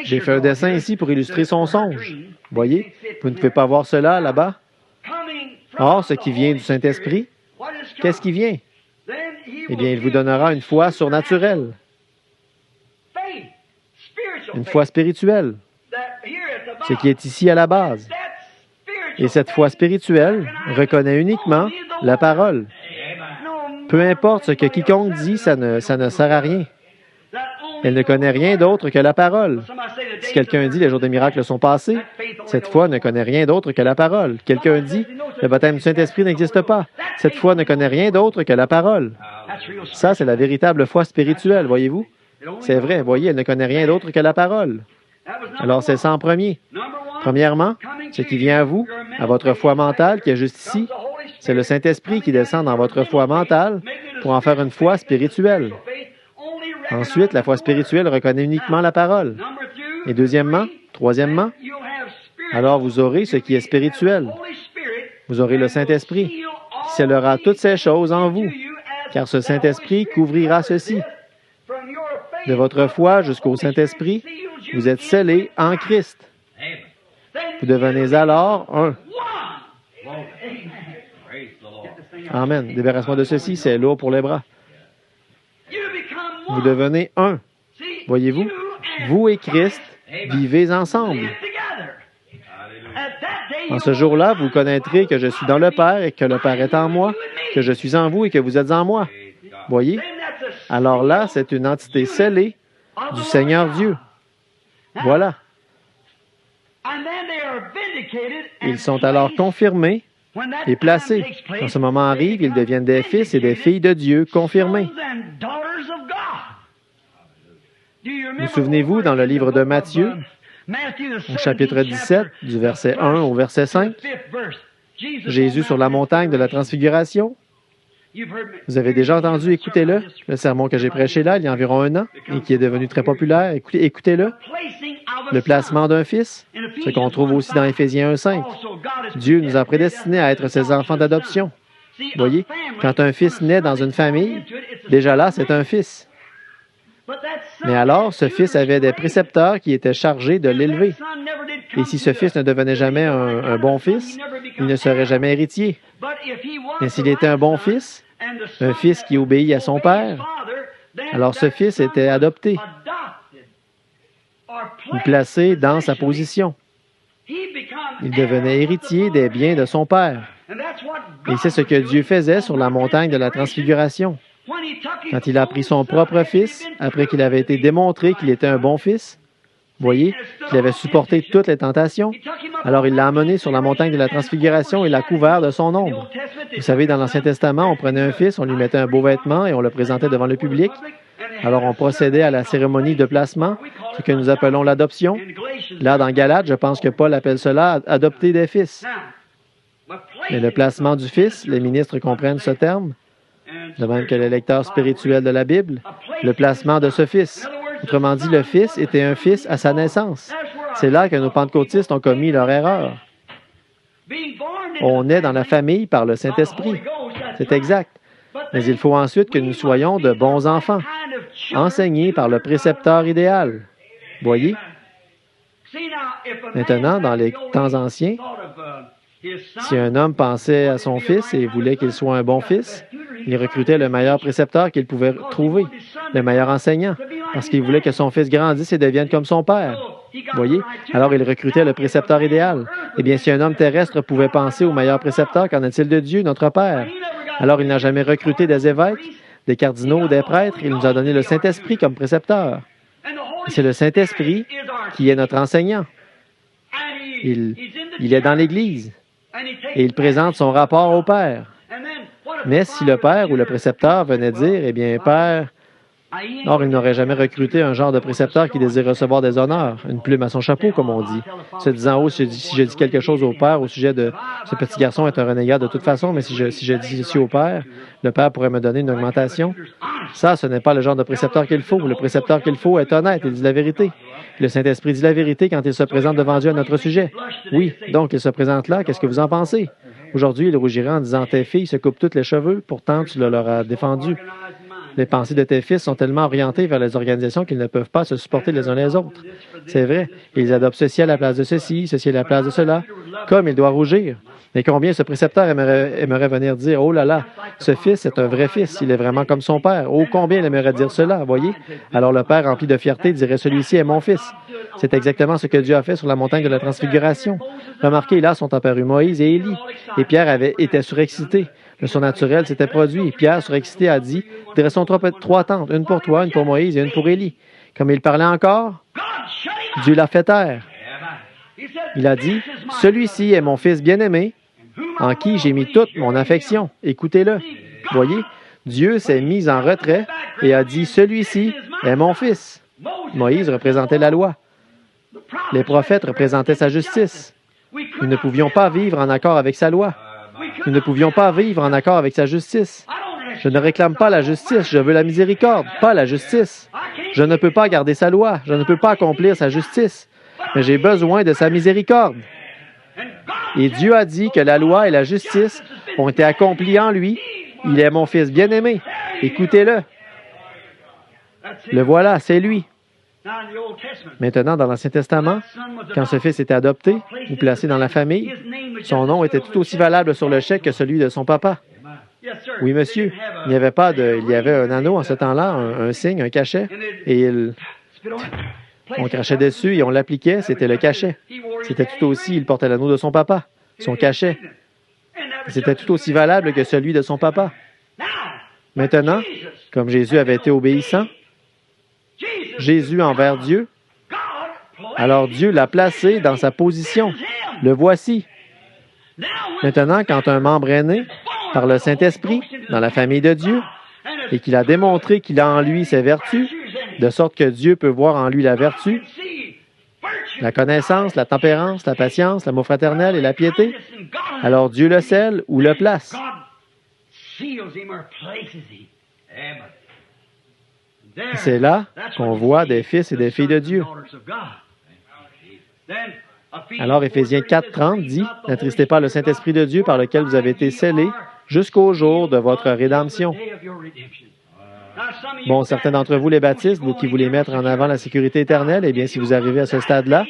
J'ai fait un dessin ici pour illustrer son songe. Voyez, vous ne pouvez pas voir cela là-bas. Or, ce qui vient du Saint-Esprit, qu'est-ce qui vient? Eh bien, il vous donnera une foi surnaturelle, une foi spirituelle, ce qui est ici à la base. Et cette foi spirituelle reconnaît uniquement la parole. Peu importe ce que quiconque dit, ça ne sert à rien. Elle ne connaît rien d'autre que la parole. Si quelqu'un dit « les jours des miracles sont passés », cette foi ne connaît rien d'autre que la parole. Quelqu'un dit « le baptême du Saint-Esprit n'existe pas », cette foi ne connaît rien d'autre que la parole. Ça, c'est la véritable foi spirituelle, voyez-vous? C'est vrai, voyez, elle ne connaît rien d'autre que la parole. Alors, c'est ça en premier. Premièrement, ce qui vient à vous, à votre foi mentale qui est juste ici, c'est le Saint-Esprit qui descend dans votre foi mentale pour en faire une foi spirituelle. Ensuite, la foi spirituelle reconnaît uniquement la parole. Et troisièmement, alors vous aurez ce qui est spirituel. Vous aurez le Saint-Esprit qui scellera toutes ces choses en vous, car ce Saint-Esprit couvrira ceci. De votre foi jusqu'au Saint-Esprit, vous êtes scellés en Christ. Vous devenez alors un. Amen. Débarrasse-moi de ceci, c'est lourd pour les bras. Vous devenez un. Voyez-vous, vous et Christ vivez ensemble. En ce jour-là, vous connaîtrez que je suis dans le Père et que le Père est en moi, que je suis en vous et que vous êtes en moi. Voyez? Alors là, c'est une entité scellée du Seigneur Dieu. Voilà. Ils sont alors confirmés et placés. Quand ce moment arrive, ils deviennent des fils et des filles de Dieu confirmés. Vous souvenez-vous, dans le livre de Matthieu, au chapitre 17, du verset 1 au verset 5, Jésus sur la montagne de la Transfiguration. Vous avez déjà entendu, écoutez-le, le sermon que j'ai prêché là, il y a environ 1 an, et qui est devenu très populaire. Écoutez-le. Le placement d'un fils, ce qu'on trouve aussi dans Éphésiens 1,5. Dieu nous a prédestinés à être ses enfants d'adoption. Voyez, quand un fils naît dans une famille, déjà là, c'est un fils. Mais alors, ce fils avait des précepteurs qui étaient chargés de l'élever. Et si ce fils ne devenait jamais un bon fils, il ne serait jamais héritier. Mais s'il était un bon fils, un fils qui obéit à son père, alors ce fils était adopté, ou placé dans sa position. Il devenait héritier des biens de son père. Et c'est ce que Dieu faisait sur la montagne de la Transfiguration. Quand il a pris son propre fils, après qu'il avait été démontré qu'il était un bon fils, voyez, qu'il avait supporté toutes les tentations, alors il l'a amené sur la montagne de la Transfiguration et l'a couvert de son ombre. Vous savez, dans l'Ancien Testament, on prenait un fils, on lui mettait un beau vêtement et on le présentait devant le public. Alors on procédait à la cérémonie de placement, ce que nous appelons l'adoption. Là, dans Galates, je pense que Paul appelle cela « adopter des fils ». Mais le placement du fils, les ministres comprennent ce terme, de même que les lecteurs spirituels de la Bible, le placement de ce fils. Autrement dit, le fils était un fils à sa naissance. C'est là que nos pentecôtistes ont commis leur erreur. On est dans la famille par le Saint-Esprit. C'est exact. Mais il faut ensuite que nous soyons de bons enfants, enseignés par le précepteur idéal. Voyez? Maintenant, dans les temps anciens, si un homme pensait à son fils et voulait qu'il soit un bon fils, il recrutait le meilleur précepteur qu'il pouvait trouver, le meilleur enseignant, parce qu'il voulait que son fils grandisse et devienne comme son père. Voyez? Alors, il recrutait le précepteur idéal. Eh bien, si un homme terrestre pouvait penser au meilleur précepteur, qu'en est-il de Dieu, notre Père? Alors, il n'a jamais recruté des évêques, des cardinaux, des prêtres. Il nous a donné le Saint-Esprit comme précepteur. Et c'est le Saint-Esprit qui est notre enseignant. Il est dans l'Église et il présente son rapport au Père. Mais si le Père ou le précepteur venait dire, « Eh bien, Père, Or, il n'aurait jamais recruté un genre de précepteur qui désire recevoir des honneurs, une plume à son chapeau, comme on dit, se disant, oh, si je dis quelque chose au père au sujet de ce petit garçon est un renégat de toute façon, mais si je dis ceci au père, le père pourrait me donner une augmentation. Ça, ce n'est pas le genre de précepteur qu'il faut. Le précepteur qu'il faut est honnête, il dit la vérité. Le Saint-Esprit dit la vérité quand il se présente devant Dieu à notre sujet. Oui, donc il se présente là, qu'est-ce que vous en pensez? Aujourd'hui, il rougirait en disant, tes filles se coupent tous les cheveux, pourtant tu leur as défendu. Les pensées de tes fils sont tellement orientées vers les organisations qu'ils ne peuvent pas se supporter les uns les autres. C'est vrai. Ils adoptent ceci à la place de ceci à la place de cela, comme il doit rougir. Mais combien ce précepteur aimerait venir dire, oh là là, ce fils est un vrai fils, il est vraiment comme son père. Oh, combien il aimerait dire cela, voyez? Alors le père, rempli de fierté, dirait, celui-ci est mon fils. C'est exactement ce que Dieu a fait sur la montagne de la Transfiguration. Remarquez, là sont apparus Moïse et Élie. Et Pierre était surexcité. Le surnaturel s'était produit. Pierre, surexcité, a dit, dressons trois tentes, une pour toi, une pour Moïse et une pour Élie. Comme il parlait encore, Dieu l'a fait taire. Il a dit, celui-ci est mon fils bien-aimé, en qui j'ai mis toute mon affection. Écoutez-le. Voyez, Dieu s'est mis en retrait et a dit, celui-ci est mon fils. Moïse représentait la loi. Les prophètes représentaient sa justice. Nous ne pouvions pas vivre en accord avec sa loi. Nous ne pouvions pas vivre en accord avec sa justice. Je ne réclame pas la justice, je veux la miséricorde, pas la justice. Je ne peux pas garder sa loi, je ne peux pas accomplir sa justice, mais j'ai besoin de sa miséricorde. Et Dieu a dit que la loi et la justice ont été accomplies en lui. Il est mon fils bien-aimé. Écoutez-le. Le voilà, c'est lui. Maintenant, dans l'Ancien Testament, quand ce fils était adopté ou placé dans la famille, son nom était tout aussi valable sur le chèque que celui de son papa. Oui, monsieur. Il y avait un anneau en ce temps-là, un signe, un cachet, et on crachait dessus et on l'appliquait, c'était le cachet. C'était tout aussi, il portait l'anneau de son papa, son cachet. C'était tout aussi valable que celui de son papa. Maintenant, comme Jésus avait été obéissant, Jésus envers Dieu, alors Dieu l'a placé dans sa position. Le voici. Maintenant, quand un membre est né par le Saint-Esprit dans la famille de Dieu et qu'il a démontré qu'il a en lui ses vertus, de sorte que Dieu peut voir en lui la vertu, la connaissance, la tempérance, la patience, l'amour fraternel et la piété, alors Dieu le scelle ou le place. C'est là qu'on voit des fils et des filles de Dieu. Alors, Éphésiens 4:30 dit, « N'attristez pas le Saint-Esprit de Dieu par lequel vous avez été scellés jusqu'au jour de votre rédemption. » Bon, certains d'entre vous, les baptistes, vous qui voulez mettre en avant la sécurité éternelle, eh bien, si vous arrivez à ce stade-là,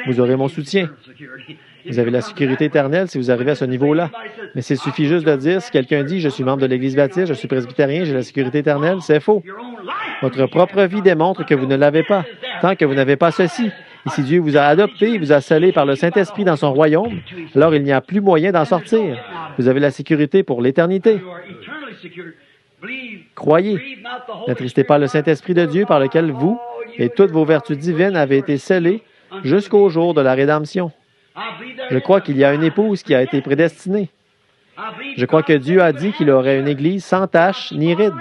vous aurez mon soutien. Vous avez la sécurité éternelle si vous arrivez à ce niveau-là. Mais s'il suffit juste de dire, si quelqu'un dit, je suis membre de l'Église baptiste, je suis presbytérien, j'ai la sécurité éternelle, c'est faux. Votre propre vie démontre que vous ne l'avez pas, tant que vous n'avez pas ceci. Et si Dieu vous a adopté, il vous a scellé par le Saint-Esprit dans son royaume, alors il n'y a plus moyen d'en sortir. Vous avez la sécurité pour l'éternité. Croyez. N'attristez pas le Saint-Esprit de Dieu par lequel vous et toutes vos vertus divines avez été scellées jusqu'au jour de la rédemption. Je crois qu'il y a une épouse qui a été prédestinée. Je crois que Dieu a dit qu'il aurait une Église sans tache ni ride.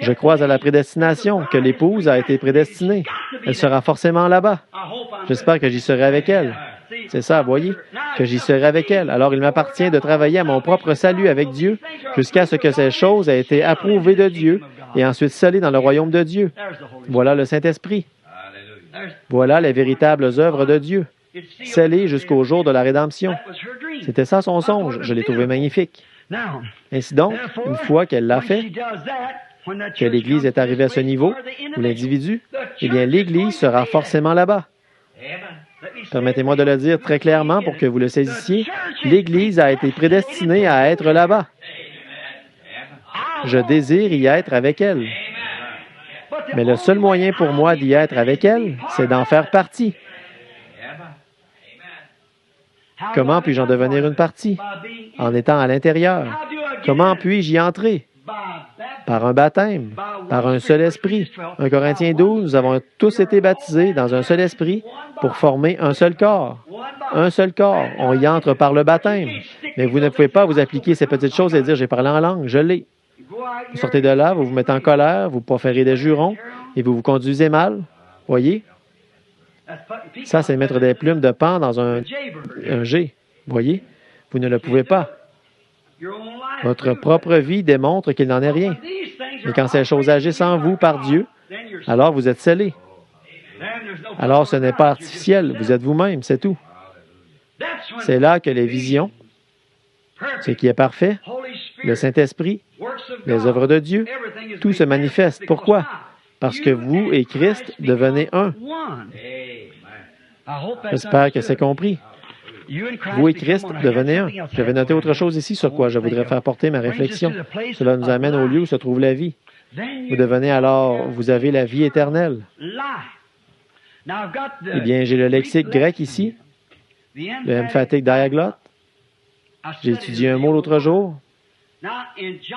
Je crois à la prédestination, que l'épouse a été prédestinée. Elle sera forcément là-bas. J'espère que j'y serai avec elle. C'est ça, voyez, que j'y serai avec elle. Alors il m'appartient de travailler à mon propre salut avec Dieu jusqu'à ce que ces choses aient été approuvées de Dieu et ensuite scellées dans le royaume de Dieu. Voilà le Saint-Esprit. Voilà les véritables œuvres de Dieu, scellées jusqu'au jour de la rédemption. C'était ça son songe. Je l'ai trouvé magnifique. Ainsi donc, une fois qu'elle l'a fait, que l'Église est arrivée à ce niveau, ou l'individu, eh bien, l'Église sera forcément là-bas. Permettez-moi de le dire très clairement pour que vous le saisissiez. L'Église a été prédestinée à être là-bas. Je désire y être avec elle. Mais le seul moyen pour moi d'y être avec elle, c'est d'en faire partie. Comment puis-je en devenir une partie? En étant à l'intérieur. Comment puis-je y entrer? Par un baptême, par un seul esprit. 1 Corinthiens 12, nous avons tous été baptisés dans un seul esprit pour former un seul corps. Un seul corps. On y entre par le baptême. Mais vous ne pouvez pas vous appliquer ces petites choses et dire, j'ai parlé en langue, je l'ai. Vous sortez de là, vous vous mettez en colère, vous proférez des jurons et vous vous conduisez mal. Voyez? Ça, c'est mettre des plumes de paon dans un G. Voyez? Vous ne le pouvez pas. Votre propre vie démontre qu'il n'en est rien. Mais quand ces choses agissent en vous par Dieu, alors vous êtes scellés. Alors ce n'est pas artificiel, vous êtes vous-même, c'est tout. C'est là que les visions, ce qui est parfait, le Saint-Esprit, les œuvres de Dieu, tout se manifeste. Pourquoi? Parce que vous et Christ devenez un. J'espère que c'est compris. Vous et Christ devenez un. Je vais noter autre chose ici sur quoi je voudrais faire porter ma réflexion. Cela nous amène au lieu où se trouve la vie. Vous devenez alors, vous avez la vie éternelle. Eh bien, j'ai le lexique grec ici, le emphatic diaglotte. J'ai étudié un mot l'autre jour.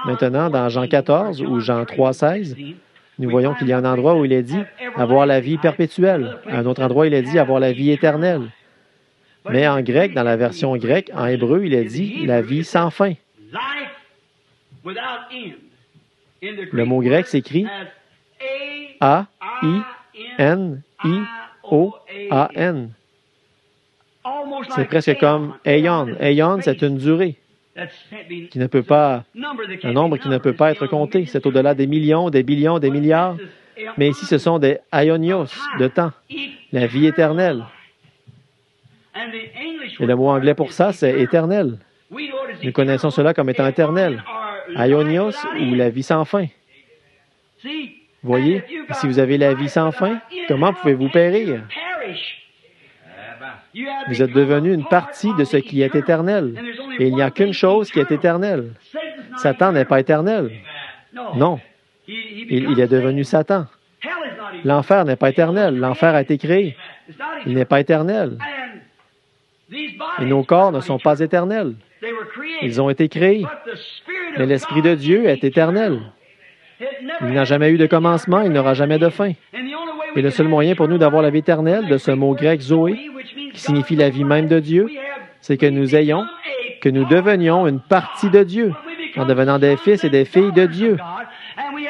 Maintenant, dans Jean 14 ou Jean 3,16, nous voyons qu'il y a un endroit où il est dit « avoir la vie perpétuelle ». À un autre endroit, il est dit « avoir la vie éternelle ». Mais en grec, dans la version grecque, en hébreu, il est dit « la vie sans fin ». Le mot grec s'écrit A-I-N-I-O-A-N. C'est presque comme Aion. Aion, c'est une durée qui ne peut pas, un nombre qui ne peut pas être compté. C'est au-delà des millions, des billions, des milliards. Mais ici, ce sont des aionios de temps, la vie éternelle. Et le mot anglais pour ça, c'est éternel. Nous connaissons cela comme étant éternel. Aionios ou la vie sans fin. Voyez, si vous avez la vie sans fin, comment pouvez-vous périr? Vous êtes devenu une partie de ce qui est éternel. Et il n'y a qu'une chose qui est éternelle. Satan n'est pas éternel. Non. Il est devenu Satan. L'enfer n'est pas éternel. L'enfer a été créé. Il n'est pas éternel. Et nos corps ne sont pas éternels. Ils ont été créés. Mais l'Esprit de Dieu est éternel. Il n'a jamais eu de commencement, il n'aura jamais de fin. Et le seul moyen pour nous d'avoir la vie éternelle, de ce mot grec Zoé, qui signifie la vie même de Dieu, c'est que nous devenions une partie de Dieu, en devenant des fils et des filles de Dieu.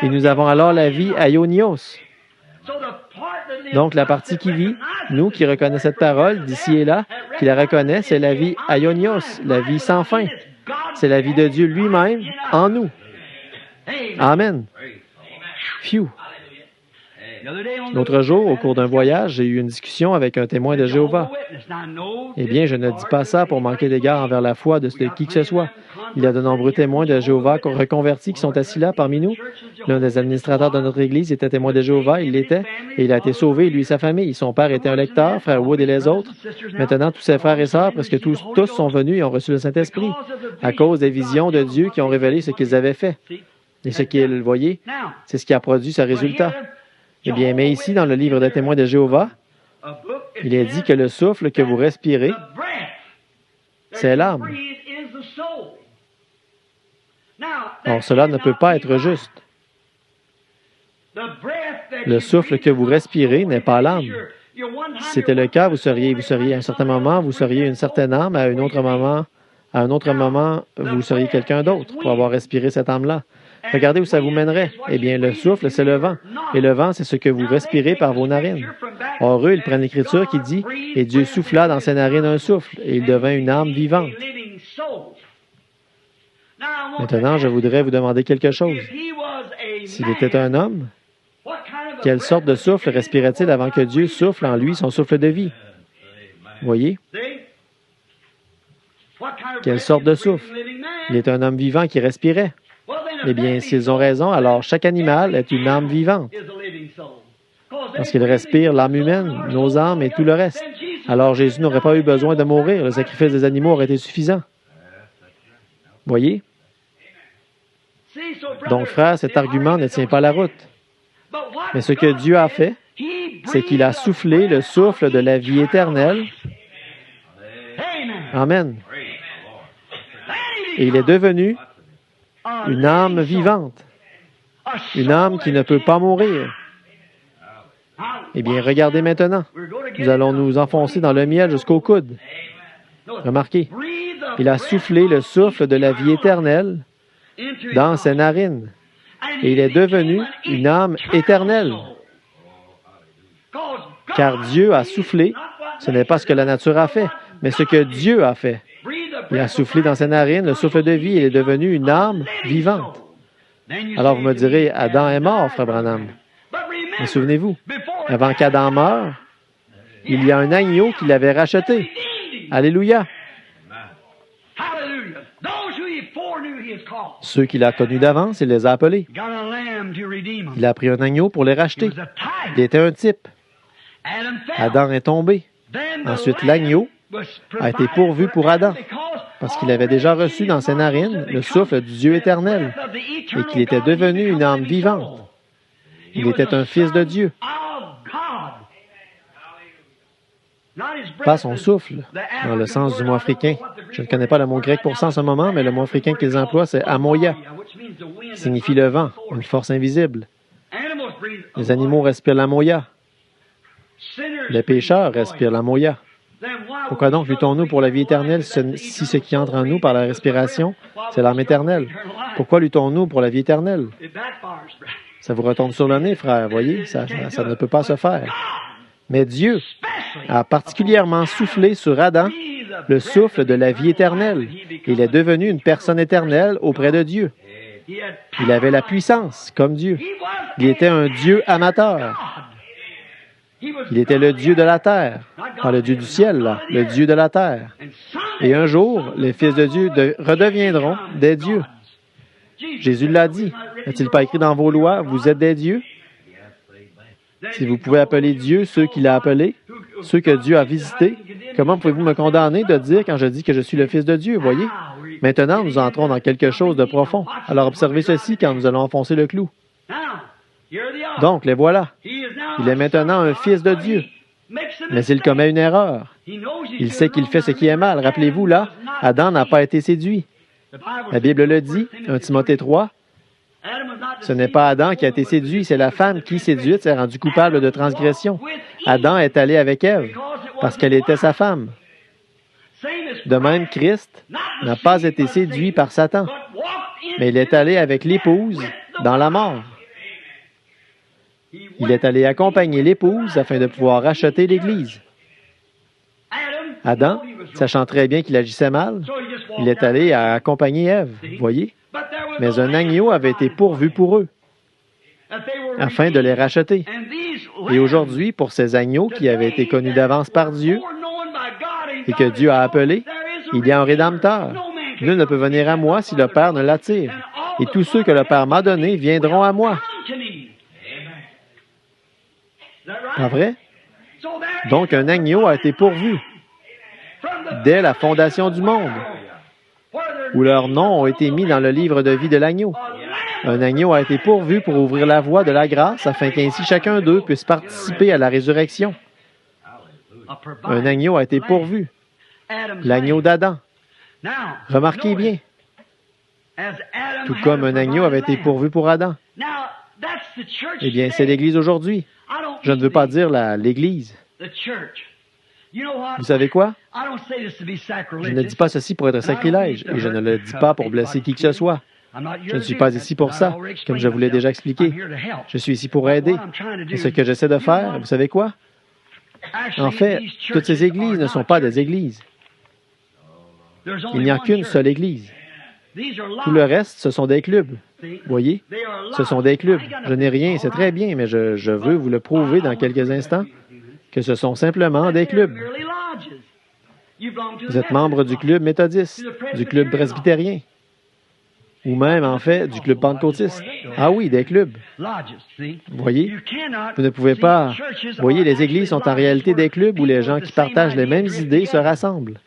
Et nous avons alors la vie aionios. Donc, la partie qui vit, nous qui reconnaissons cette parole d'ici et là, qui la reconnaît, c'est la vie aionios, la vie sans fin. C'est la vie de Dieu lui-même en nous. Amen. Phew. L'autre jour, au cours d'un voyage, j'ai eu une discussion avec un témoin de Jéhovah. Eh bien, je ne dis pas ça pour manquer d'égard envers la foi de qui que ce soit. Il y a de nombreux témoins de Jéhovah reconvertis qui sont assis là parmi nous. L'un des administrateurs de notre Église était témoin de Jéhovah, il l'était, et il a été sauvé, lui et sa famille. Son père était un lecteur, frère Wood et les autres. Maintenant, tous ses frères et sœurs, presque tous sont venus et ont reçu le Saint-Esprit, à cause des visions de Dieu qui ont révélé ce qu'ils avaient fait. Et ce qu'ils voyaient, c'est ce qui a produit ce résultat. Eh bien, mais ici, dans le livre des témoins de Jéhovah, il est dit que le souffle que vous respirez, c'est l'âme. Or, cela ne peut pas être juste. Le souffle que vous respirez n'est pas l'âme. Si c'était le cas, vous seriez à un certain moment, vous seriez une certaine âme, à un autre moment, vous seriez quelqu'un d'autre pour avoir respiré cette âme-là. Regardez où ça vous mènerait. Eh bien, le souffle, c'est le vent. Et le vent, c'est ce que vous respirez par vos narines. Or, eux, ils prennent l'Écriture qui dit « Et Dieu souffla dans ses narines un souffle, et il devint une âme vivante. » Maintenant, je voudrais vous demander quelque chose. S'il était un homme, quelle sorte de souffle respirait-il avant que Dieu souffle en lui son souffle de vie? Voyez? Quelle sorte de souffle? Il est un homme vivant qui respirait. Eh bien, s'ils ont raison, alors chaque animal est une âme vivante. Parce qu'il respire l'âme humaine, nos âmes et tout le reste. Alors Jésus n'aurait pas eu besoin de mourir. Le sacrifice des animaux aurait été suffisant. Voyez? Donc, frère, cet argument ne tient pas la route. Mais ce que Dieu a fait, c'est qu'il a soufflé le souffle de la vie éternelle. Amen. Et il est devenu une âme vivante, une âme qui ne peut pas mourir. Eh bien, regardez maintenant. Nous allons nous enfoncer dans le miel jusqu'au coude. Remarquez, il a soufflé le souffle de la vie éternelle dans ses narines. Et il est devenu une âme éternelle. Car Dieu a soufflé, ce n'est pas ce que la nature a fait, mais ce que Dieu a fait. Il a soufflé dans ses narines le souffle de vie, il est devenu une âme vivante. Alors vous me direz, Adam est mort, frère Branham. Mais souvenez-vous, avant qu'Adam meure, il y a un agneau qui l'avait racheté. Alléluia. Ceux qu'il a connus d'avance, il les a appelés. Il a pris un agneau pour les racheter. Il était un type. Adam est tombé. Ensuite, l'agneau a été pourvu pour Adam, parce qu'il avait déjà reçu dans ses narines le souffle du Dieu éternel et qu'il était devenu une âme vivante. Il était un fils de Dieu. Pas son souffle, dans le sens du mot africain. Je ne connais pas le mot grec pour ça en ce moment, mais le mot africain qu'ils emploient, c'est amoya, qui signifie le vent, une force invisible. Les animaux respirent l'amoya. Les pécheurs respirent l'amoya. Pourquoi donc luttons-nous pour la vie éternelle si ce qui entre en nous par la respiration, c'est l'âme éternelle? Pourquoi luttons-nous pour la vie éternelle? Ça vous retombe sur le nez, frère, voyez? Ça ne peut pas se faire. Mais Dieu a particulièrement soufflé sur Adam le souffle de la vie éternelle. Il est devenu une personne éternelle auprès de Dieu. Il avait la puissance, comme Dieu. Il était un Dieu amateur. Il était le Dieu de la terre, pas le Dieu du ciel, là, le Dieu de la terre. Et un jour, les fils de Dieu redeviendront des dieux. Jésus l'a dit. N'est-il pas écrit dans vos lois, vous êtes des dieux? Si vous pouvez appeler Dieu ceux qu'il a appelés, ceux que Dieu a visités, comment pouvez-vous me condamner de dire quand je dis que je suis le Fils de Dieu, voyez? Maintenant, nous entrons dans quelque chose de profond. Alors observez ceci quand nous allons enfoncer le clou. Donc, les voilà. Il est maintenant un fils de Dieu. Mais il commet une erreur. Il sait qu'il fait ce qui est mal. Rappelez-vous, là, Adam n'a pas été séduit. La Bible le dit, 1 Timothée 3, ce n'est pas Adam qui a été séduit, c'est la femme qui, séduite, s'est rendue coupable de transgression. Adam est allé avec Ève, parce qu'elle était sa femme. De même, Christ n'a pas été séduit par Satan, mais il est allé avec l'épouse dans la mort. Il est allé accompagner l'épouse afin de pouvoir racheter l'Église. Adam, sachant très bien qu'il agissait mal, il est allé accompagner Ève, voyez? Mais un agneau avait été pourvu pour eux, afin de les racheter. Et aujourd'hui, pour ces agneaux qui avaient été connus d'avance par Dieu et que Dieu a appelés, il y a un Rédempteur. Nul ne peut venir à moi si le Père ne l'attire. Et tous ceux que le Père m'a donnés viendront à moi. Pas vrai? Donc, un agneau a été pourvu dès la fondation du monde, où leurs noms ont été mis dans le livre de vie de l'agneau. Un agneau a été pourvu pour ouvrir la voie de la grâce, afin qu'ainsi chacun d'eux puisse participer à la résurrection. Un agneau a été pourvu, l'agneau d'Adam. Remarquez bien, tout comme un agneau avait été pourvu pour Adam. Eh bien, c'est l'Église aujourd'hui. Je ne veux pas dire l'Église. Vous savez quoi? Je ne dis pas ceci pour être sacrilège, et je ne le dis pas pour blesser qui que ce soit. Je ne suis pas ici pour ça, comme je vous l'ai déjà expliqué. Je suis ici pour aider. Et ce que j'essaie de faire, vous savez quoi? En fait, toutes ces églises ne sont pas des églises. Il n'y a qu'une seule église. Tout le reste, ce sont des clubs. Voyez? Ce sont des clubs. Je n'ai rien, c'est très bien, mais je veux vous le prouver dans quelques instants, que ce sont simplement des clubs. Vous êtes membre du club méthodiste, du club presbytérien, ou même, en fait, du club pentecôtiste. Ah oui, des clubs. Voyez? Vous ne pouvez pas... Voyez, les églises sont en réalité des clubs où les gens qui partagent les mêmes idées se rassemblent.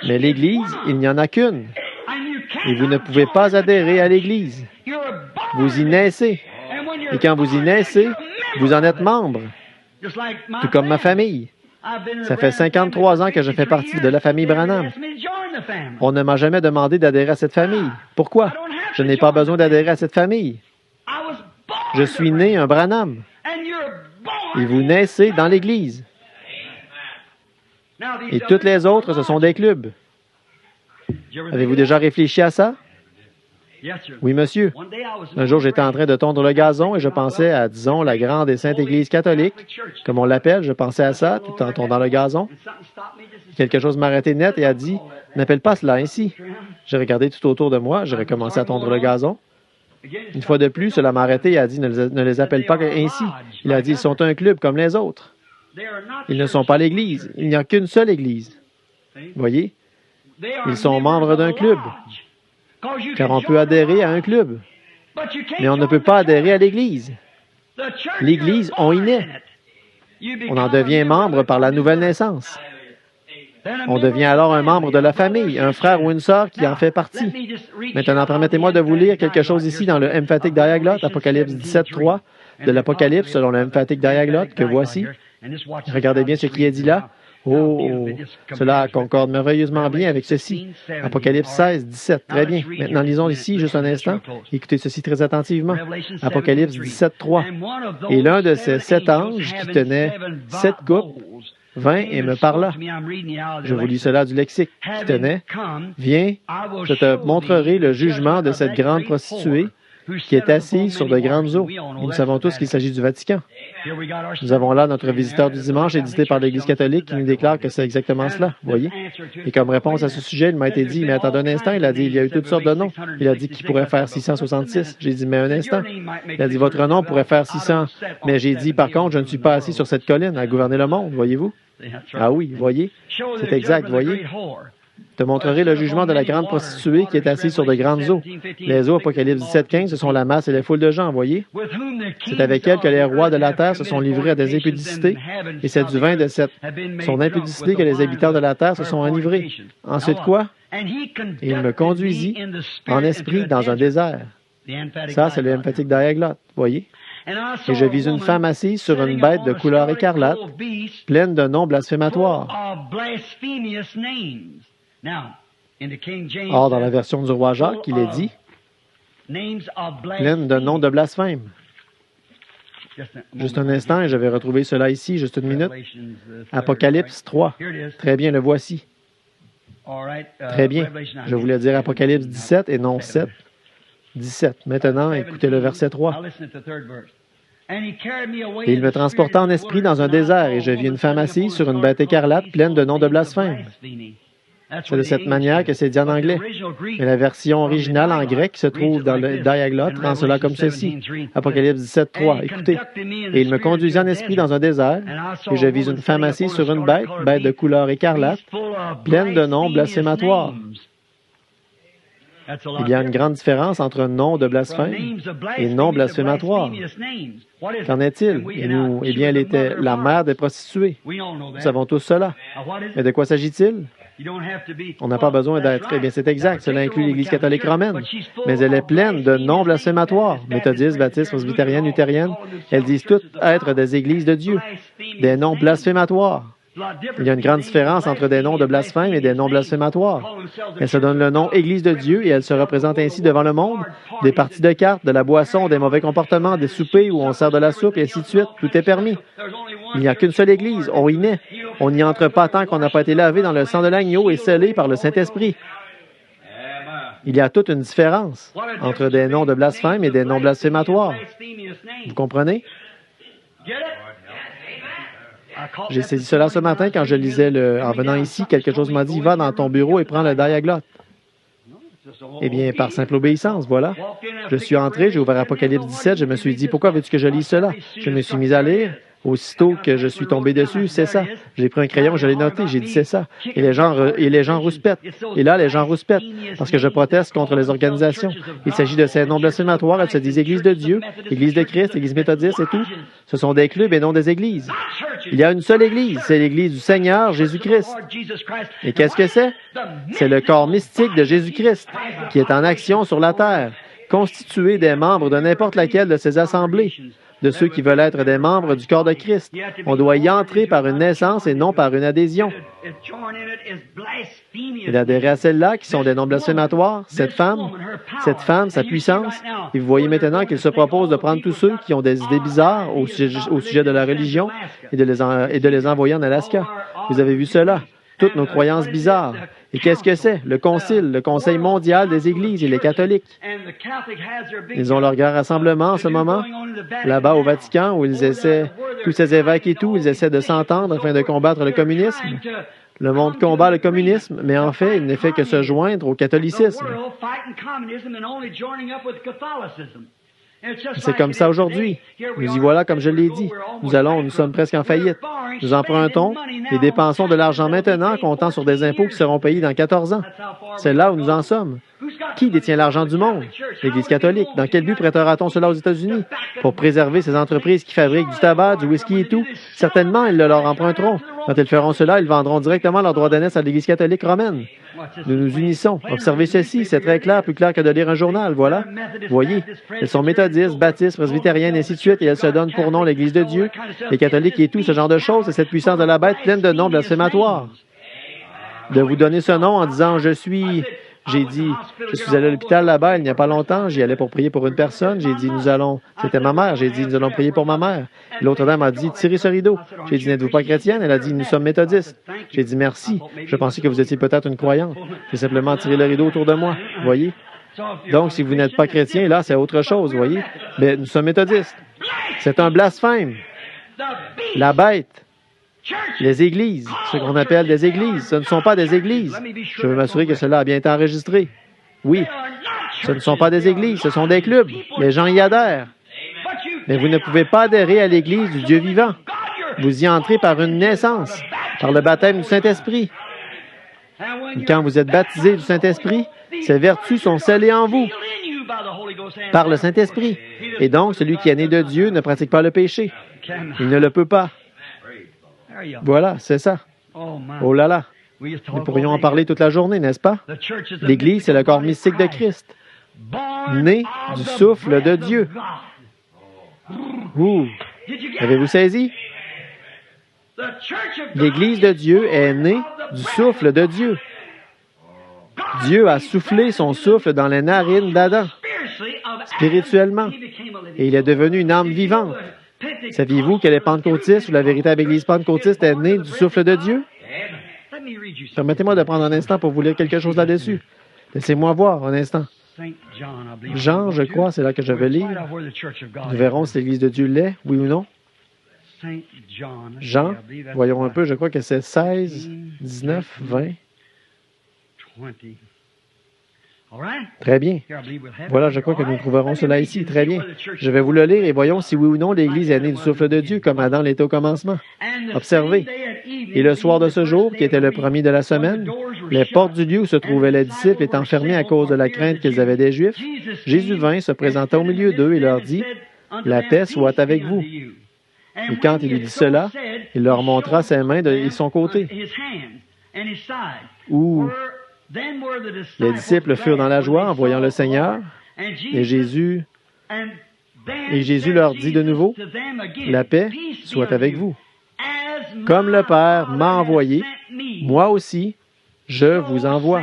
Mais l'Église, il n'y en a qu'une. Et vous ne pouvez pas adhérer à l'Église. Vous y naissez. Et quand vous y naissez, vous en êtes membre. Tout comme ma famille. Ça fait 53 ans que je fais partie de la famille Branham. On ne m'a jamais demandé d'adhérer à cette famille. Pourquoi? Je n'ai pas besoin d'adhérer à cette famille. Je suis né un Branham. Et vous naissez dans l'Église. Et toutes les autres, ce sont des clubs. Avez-vous déjà réfléchi à ça? Oui, monsieur. Un jour, j'étais en train de tondre le gazon et je pensais à, disons, la grande et sainte Église catholique, comme on l'appelle. Je pensais à ça tout en tondant le gazon. Quelque chose m'a arrêté net et a dit, « N'appelle pas cela ainsi. » J'ai regardé tout autour de moi, j'ai recommencé à tondre le gazon. Une fois de plus, cela m'a arrêté et a dit, « Ne les appelle pas ainsi. » Il a dit, « Ils sont un club comme les autres. Ils ne sont pas l'Église. Il n'y a qu'une seule Église. » Voyez? Ils sont membres d'un club. Car on peut adhérer à un club, mais on ne peut pas adhérer à l'Église. L'Église, on y naît. On en devient membre par la nouvelle naissance. On devient alors un membre de la famille, un frère ou une sœur qui en fait partie. Maintenant, permettez-moi de vous lire quelque chose ici dans le emphatic diaglotte, Apocalypse 17.3, de l'Apocalypse selon le emphatic diaglotte que voici. Regardez bien ce qui est dit là. Oh, cela concorde merveilleusement bien avec ceci. Apocalypse 16, 17. Très bien. Maintenant, lisons ici juste un instant. Écoutez ceci très attentivement. Apocalypse 17, 3. Et l'un de ces 7 anges qui tenait 7 coupes vint et me parla. Je vous lis cela du lexique qui tenait. Viens, je te montrerai le jugement de cette grande prostituée qui est assise sur de grandes eaux. Et nous savons tous qu'il s'agit du Vatican. Nous avons là notre visiteur du dimanche édité par l'Église catholique qui nous déclare que c'est exactement cela, voyez. Et comme réponse à ce sujet, il m'a été dit, mais attendez un instant, il a dit, il y a eu toutes sortes de noms. Il a dit qu'il pourrait faire 666. J'ai dit, mais un instant. Il a dit, votre nom pourrait faire 600. Mais j'ai dit, par contre, je ne suis pas assis sur cette colline à gouverner le monde, voyez-vous. Ah oui, voyez. C'est exact, voyez. Te montrerai le jugement de la grande prostituée qui est assise sur de grandes eaux. Les eaux, Apocalypse 17.15, ce sont la masse et les foules de gens, voyez. C'est avec elle que les rois de la terre se sont livrés à des impudicités, et c'est du vin de son impudicité que les habitants de la terre se sont enivrés. Ensuite quoi? Et il me conduisit en esprit dans un désert. Ça, c'est le emphatic diaglotte, voyez. Et je vis une femme assise sur une bête de couleur écarlate, pleine de noms blasphématoires. Or, dans la version du roi Jacques, il est dit, pleine de noms de blasphème. Juste un instant, et je vais retrouver cela ici, juste une minute. Apocalypse 3. Très bien, le voici. Très bien. Je voulais dire Apocalypse 17 et non 7. 17. Maintenant, écoutez le verset 3. Et il me transporta en esprit dans un désert, et je vis une femme assise sur une bête écarlate pleine de noms de blasphème. C'est de cette manière que c'est dit en anglais. Mais la version originale en grec qui se trouve dans le diaglotte rend cela comme ceci. Apocalypse 17, 3. Écoutez. Et il me conduisit en esprit dans un désert, et je vis une femme assise sur une bête de couleur écarlate, pleine de noms blasphématoires. Il y a une grande différence entre nom de blasphème et nom blasphématoire. Qu'en est-il? Eh bien, elle était la mère des prostituées. Nous savons tous cela. Mais de quoi s'agit-il? On n'a pas besoin d'être... Eh bien, c'est exact. Cela inclut l'Église catholique romaine. Mais elle est pleine de noms blasphématoires. Méthodistes, baptistes, presbytériennes, luthériennes. Elles disent toutes être des églises de Dieu. Des noms blasphématoires. Il y a une grande différence entre des noms de blasphème et des noms blasphématoires. Elles se donnent le nom Église de Dieu et elles se représentent ainsi devant le monde. Des parties de cartes, de la boisson, des mauvais comportements, des soupers où on sert de la soupe et ainsi de suite. Tout est permis. Il n'y a qu'une seule Église. On y naît. On n'y entre pas tant qu'on n'a pas été lavé dans le sang de l'agneau et scellé par le Saint-Esprit. Il y a toute une différence entre des noms de blasphème et des noms blasphématoires. Vous comprenez? J'ai saisi cela ce matin quand je lisais en venant ici, quelque chose m'a dit, va dans ton bureau et prends le diaglotte. Eh bien, par simple obéissance, voilà. Je suis entré, j'ai ouvert Apocalypse 17, je me suis dit, pourquoi veux-tu que je lise cela? Je me suis mis à lire. Aussitôt que je suis tombé dessus, c'est ça. J'ai pris un crayon, je l'ai noté, j'ai dit c'est ça. Et les gens rouspètent. Et là, les gens rouspètent parce que je proteste contre les organisations. Il s'agit de ces noms blasphématoires. Elles se disent Église de Dieu, Église de Christ, Église méthodiste et tout. Ce sont des clubs et non des églises. Il y a une seule Église, c'est l'Église du Seigneur Jésus-Christ. Et qu'est-ce que c'est? C'est le corps mystique de Jésus-Christ qui est en action sur la terre, constitué des membres de n'importe laquelle de ces assemblées, de ceux qui veulent être des membres du corps de Christ. On doit y entrer par une naissance et non par une adhésion. Il adhérer à celles-là qui sont des noms blasphématoires, cette femme, sa puissance. Et vous voyez maintenant qu'il se propose de prendre tous ceux qui ont des idées bizarres au sujet de la religion et de les envoyer en Alaska. Vous avez vu cela? toutes nos croyances bizarres. Et qu'est-ce que c'est? Le Concile, le Conseil mondial des Églises et les catholiques. Ils ont leur grand rassemblement en ce moment, là-bas au Vatican, où ils essaient, tous ces évêques et tout, ils essaient de s'entendre afin de combattre le communisme. Le monde combat le communisme, mais en fait, il ne fait que se joindre au catholicisme. C'est comme ça aujourd'hui. Nous y voilà, comme je l'ai dit. Nous sommes presque en faillite. Nous empruntons et dépensons de l'argent maintenant, comptant sur des impôts qui seront payés dans 14 ans. C'est là où nous en sommes. Qui détient l'argent du monde? L'Église catholique. Dans quel but prêtera-t-on cela aux États-Unis? Pour préserver ces entreprises qui fabriquent du tabac, du whisky et tout? Certainement, ils le leur emprunteront. Quand ils feront cela, ils vendront directement leurs droits d'aînesse à l'Église catholique romaine. Nous nous unissons. Observez ceci, c'est très clair, plus clair que de lire un journal, voilà. Voyez, elles sont méthodistes, baptistes, presbytériennes, ainsi de suite, et elles se donnent pour nom l'Église de Dieu, les catholiques et tout, ce genre de choses, c'est cette puissance de la bête pleine de noms blasphématoires. De vous donner ce nom en disant « je suis ». J'ai dit, je suis allé à l'hôpital là-bas il n'y a pas longtemps, j'y allais pour prier pour une personne, j'ai dit, c'était ma mère, j'ai dit, nous allons prier pour ma mère. L'autre dame a dit, tirez ce rideau. J'ai dit, n'êtes-vous pas chrétienne? Elle a dit, nous sommes méthodistes. J'ai dit, merci, je pensais que vous étiez peut-être une croyante. J'ai simplement tiré le rideau autour de moi, voyez? Donc, si vous n'êtes pas chrétien, là, c'est autre chose, voyez? Mais nous sommes méthodistes. C'est un blasphème. La bête. Les églises, ce qu'on appelle des églises, ce ne sont pas des églises. Je veux m'assurer que cela a bien été enregistré. Oui, ce ne sont pas des églises, ce sont des clubs. Les gens y adhèrent. Mais vous ne pouvez pas adhérer à l'Église du Dieu vivant. Vous y entrez par une naissance, par le baptême du Saint-Esprit. Et quand vous êtes baptisé du Saint-Esprit, ces vertus sont scellées en vous par le Saint-Esprit. Et donc, celui qui est né de Dieu ne pratique pas le péché. Il ne le peut pas. Voilà, c'est ça. Oh là là. Nous pourrions en parler toute la journée, n'est-ce pas? L'Église, c'est le corps mystique de Christ, né du souffle de Dieu. Ouh! Avez-vous saisi? L'Église de Dieu est née du souffle de Dieu. Dieu a soufflé son souffle dans les narines d'Adam, spirituellement, et il est devenu une âme vivante. Saviez-vous que les pentecôtistes ou la véritable Église pentecôtiste est née du souffle de Dieu? Permettez-moi de prendre un instant pour vous lire quelque chose là-dessus. Laissez-moi voir un instant. Jean, je crois, c'est là que je vais lire. Nous verrons si l'Église de Dieu l'est, oui ou non. Jean, voyons un peu, je crois que c'est 16, 19, 20. Très bien. Voilà, je crois que nous trouverons cela ici. Très bien. Je vais vous le lire et voyons si oui ou non l'Église est née du souffle de Dieu, comme Adam l'était au commencement. Observez. Et le soir de ce jour, qui était le premier de la semaine, les portes du lieu où se trouvaient les disciples étant fermées à cause de la crainte qu'ils avaient des Juifs, Jésus vint, se présenta au milieu d'eux et leur dit, « La paix soit avec vous. » Et quand il lui dit cela, il leur montra ses mains et son côté, où les disciples furent dans la joie en voyant le Seigneur, et Jésus leur dit de nouveau, « La paix soit avec vous. Comme le Père m'a envoyé, moi aussi, je vous envoie. »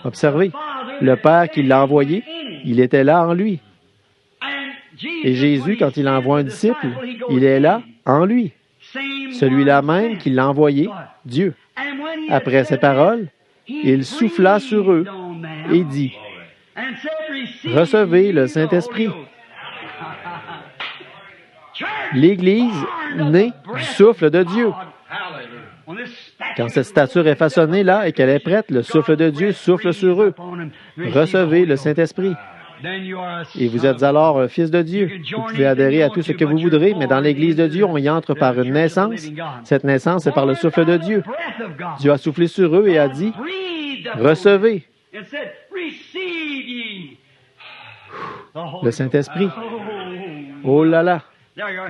Observez, le Père qui l'a envoyé, il était là en lui. Et Jésus, quand il envoie un disciple, il est là en lui. Celui-là même qui l'a envoyé, Dieu. Après ces paroles, il souffla sur eux et dit, « Recevez le Saint-Esprit. » L'Église naît du souffle de Dieu. Quand cette stature est façonnée là et qu'elle est prête, le souffle de Dieu souffle sur eux. Recevez le Saint-Esprit. Et vous êtes alors un fils de Dieu. Vous pouvez adhérer à tout ce que vous voudrez, mais dans l'Église de Dieu, on y entre par une naissance. Cette naissance, c'est par le souffle de Dieu. Dieu a soufflé sur eux et a dit, « Recevez le Saint-Esprit. » Oh là là!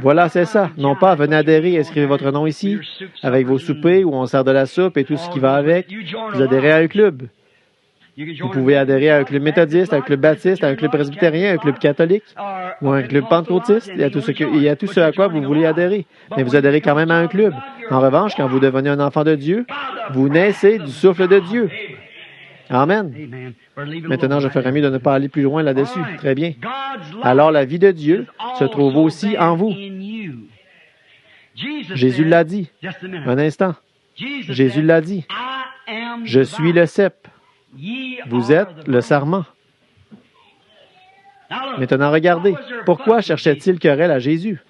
Voilà, c'est ça. Non pas, venez adhérer, inscrivez votre nom ici, avec vos soupers où on sert de la soupe et tout ce qui va avec. Vous adhérez à un club. Vous pouvez adhérer à un club méthodiste, à un club baptiste, à un club presbytérien, à un club catholique ou à un club pentecôtiste et à tout ce à quoi vous voulez adhérer. Mais vous adhérez quand même à un club. En revanche, quand vous devenez un enfant de Dieu, vous naissez du souffle de Dieu. Amen. Maintenant, je ferais mieux de ne pas aller plus loin là-dessus. Très bien. Alors, la vie de Dieu se trouve aussi en vous. Jésus l'a dit. Un instant. Jésus l'a dit. Je suis le cep. Vous êtes le sarment. Maintenant, regardez. Pourquoi cherchait-il querelle à Jésus?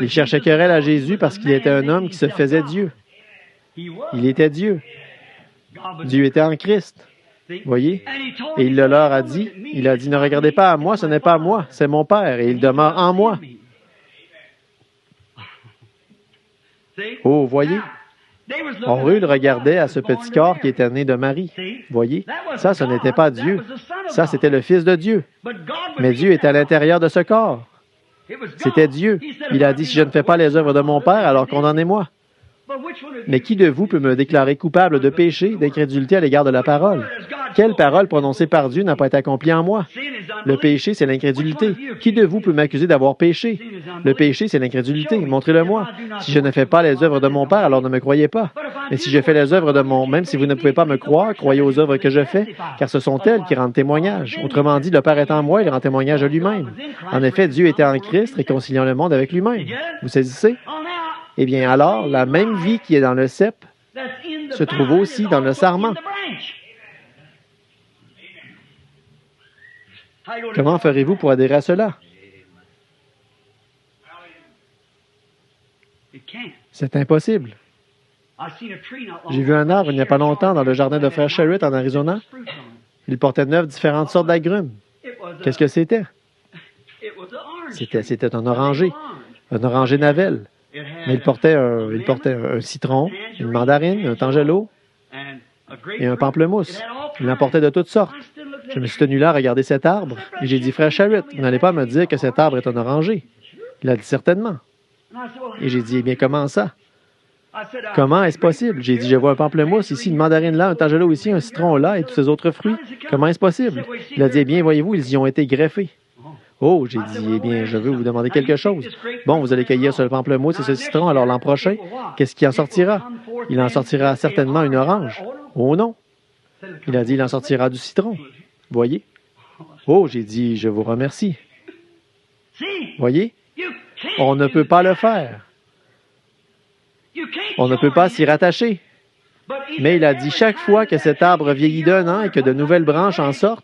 Il cherchait querelle à Jésus parce qu'il était un homme qui se faisait Dieu. Il était Dieu. Dieu était en Christ. Voyez? Et il leur a dit, ne regardez pas à moi, ce n'est pas moi, c'est mon Père, et il demeure en moi. Oh, voyez? Eux, ils regardaient à ce petit corps qui était né de Marie. Voyez? Ça, ce n'était pas Dieu. Ça, c'était le Fils de Dieu. Mais Dieu était à l'intérieur de ce corps. C'était Dieu. Il a dit, si je ne fais pas les œuvres de mon Père, alors condamnez-moi. Mais qui de vous peut me déclarer coupable de péché, d'incrédulité à l'égard de la parole? Quelle parole prononcée par Dieu n'a pas été accomplie en moi? Le péché, c'est l'incrédulité. Qui de vous peut m'accuser d'avoir péché? Le péché, c'est l'incrédulité. Montrez-le-moi. Si je ne fais pas les œuvres de mon Père, alors ne me croyez pas. Mais si je fais les œuvres de mon... Même si vous ne pouvez pas me croire, croyez aux œuvres que je fais, car ce sont elles qui rendent témoignage. Autrement dit, le Père est en moi, il rend témoignage à lui-même. En effet, Dieu était en Christ, réconciliant le monde avec lui-même. Vous saisissez? Eh bien, alors, la même vie qui est dans le cep se trouve aussi dans le sarment. Comment ferez-vous pour adhérer à cela? C'est impossible. J'ai vu un arbre il n'y a pas longtemps dans le jardin de Frère Sherritt en Arizona. Il portait 9 différentes sortes d'agrumes. Qu'est-ce que c'était? C'était un oranger navel. Mais il portait un citron, une mandarine, un tangelo et un pamplemousse. Il en portait de toutes sortes. Je me suis tenu là à regarder cet arbre et j'ai dit, Frère Sherritt, vous n'allez pas me dire que cet arbre est un oranger. Il a dit certainement. Et j'ai dit, eh bien, comment ça? Comment est-ce possible? J'ai dit, je vois un pamplemousse ici, une mandarine là, un tangelo ici, un citron là et tous ces autres fruits. Comment est-ce possible? Il a dit, eh bien, voyez-vous, ils y ont été greffés. Oh, j'ai dit, eh bien, je veux vous demander quelque chose. Bon, vous allez cueillir ce pamplemousse et ce citron, alors l'an prochain, qu'est-ce qui en sortira? Il en sortira certainement une orange. Oh non. Il a dit, il en sortira du citron. Voyez? Oh, j'ai dit, je vous remercie. Voyez? On ne peut pas le faire. On ne peut pas s'y rattacher. Mais il a dit, chaque fois que cet arbre vieillit d'un an et que de nouvelles branches en sortent,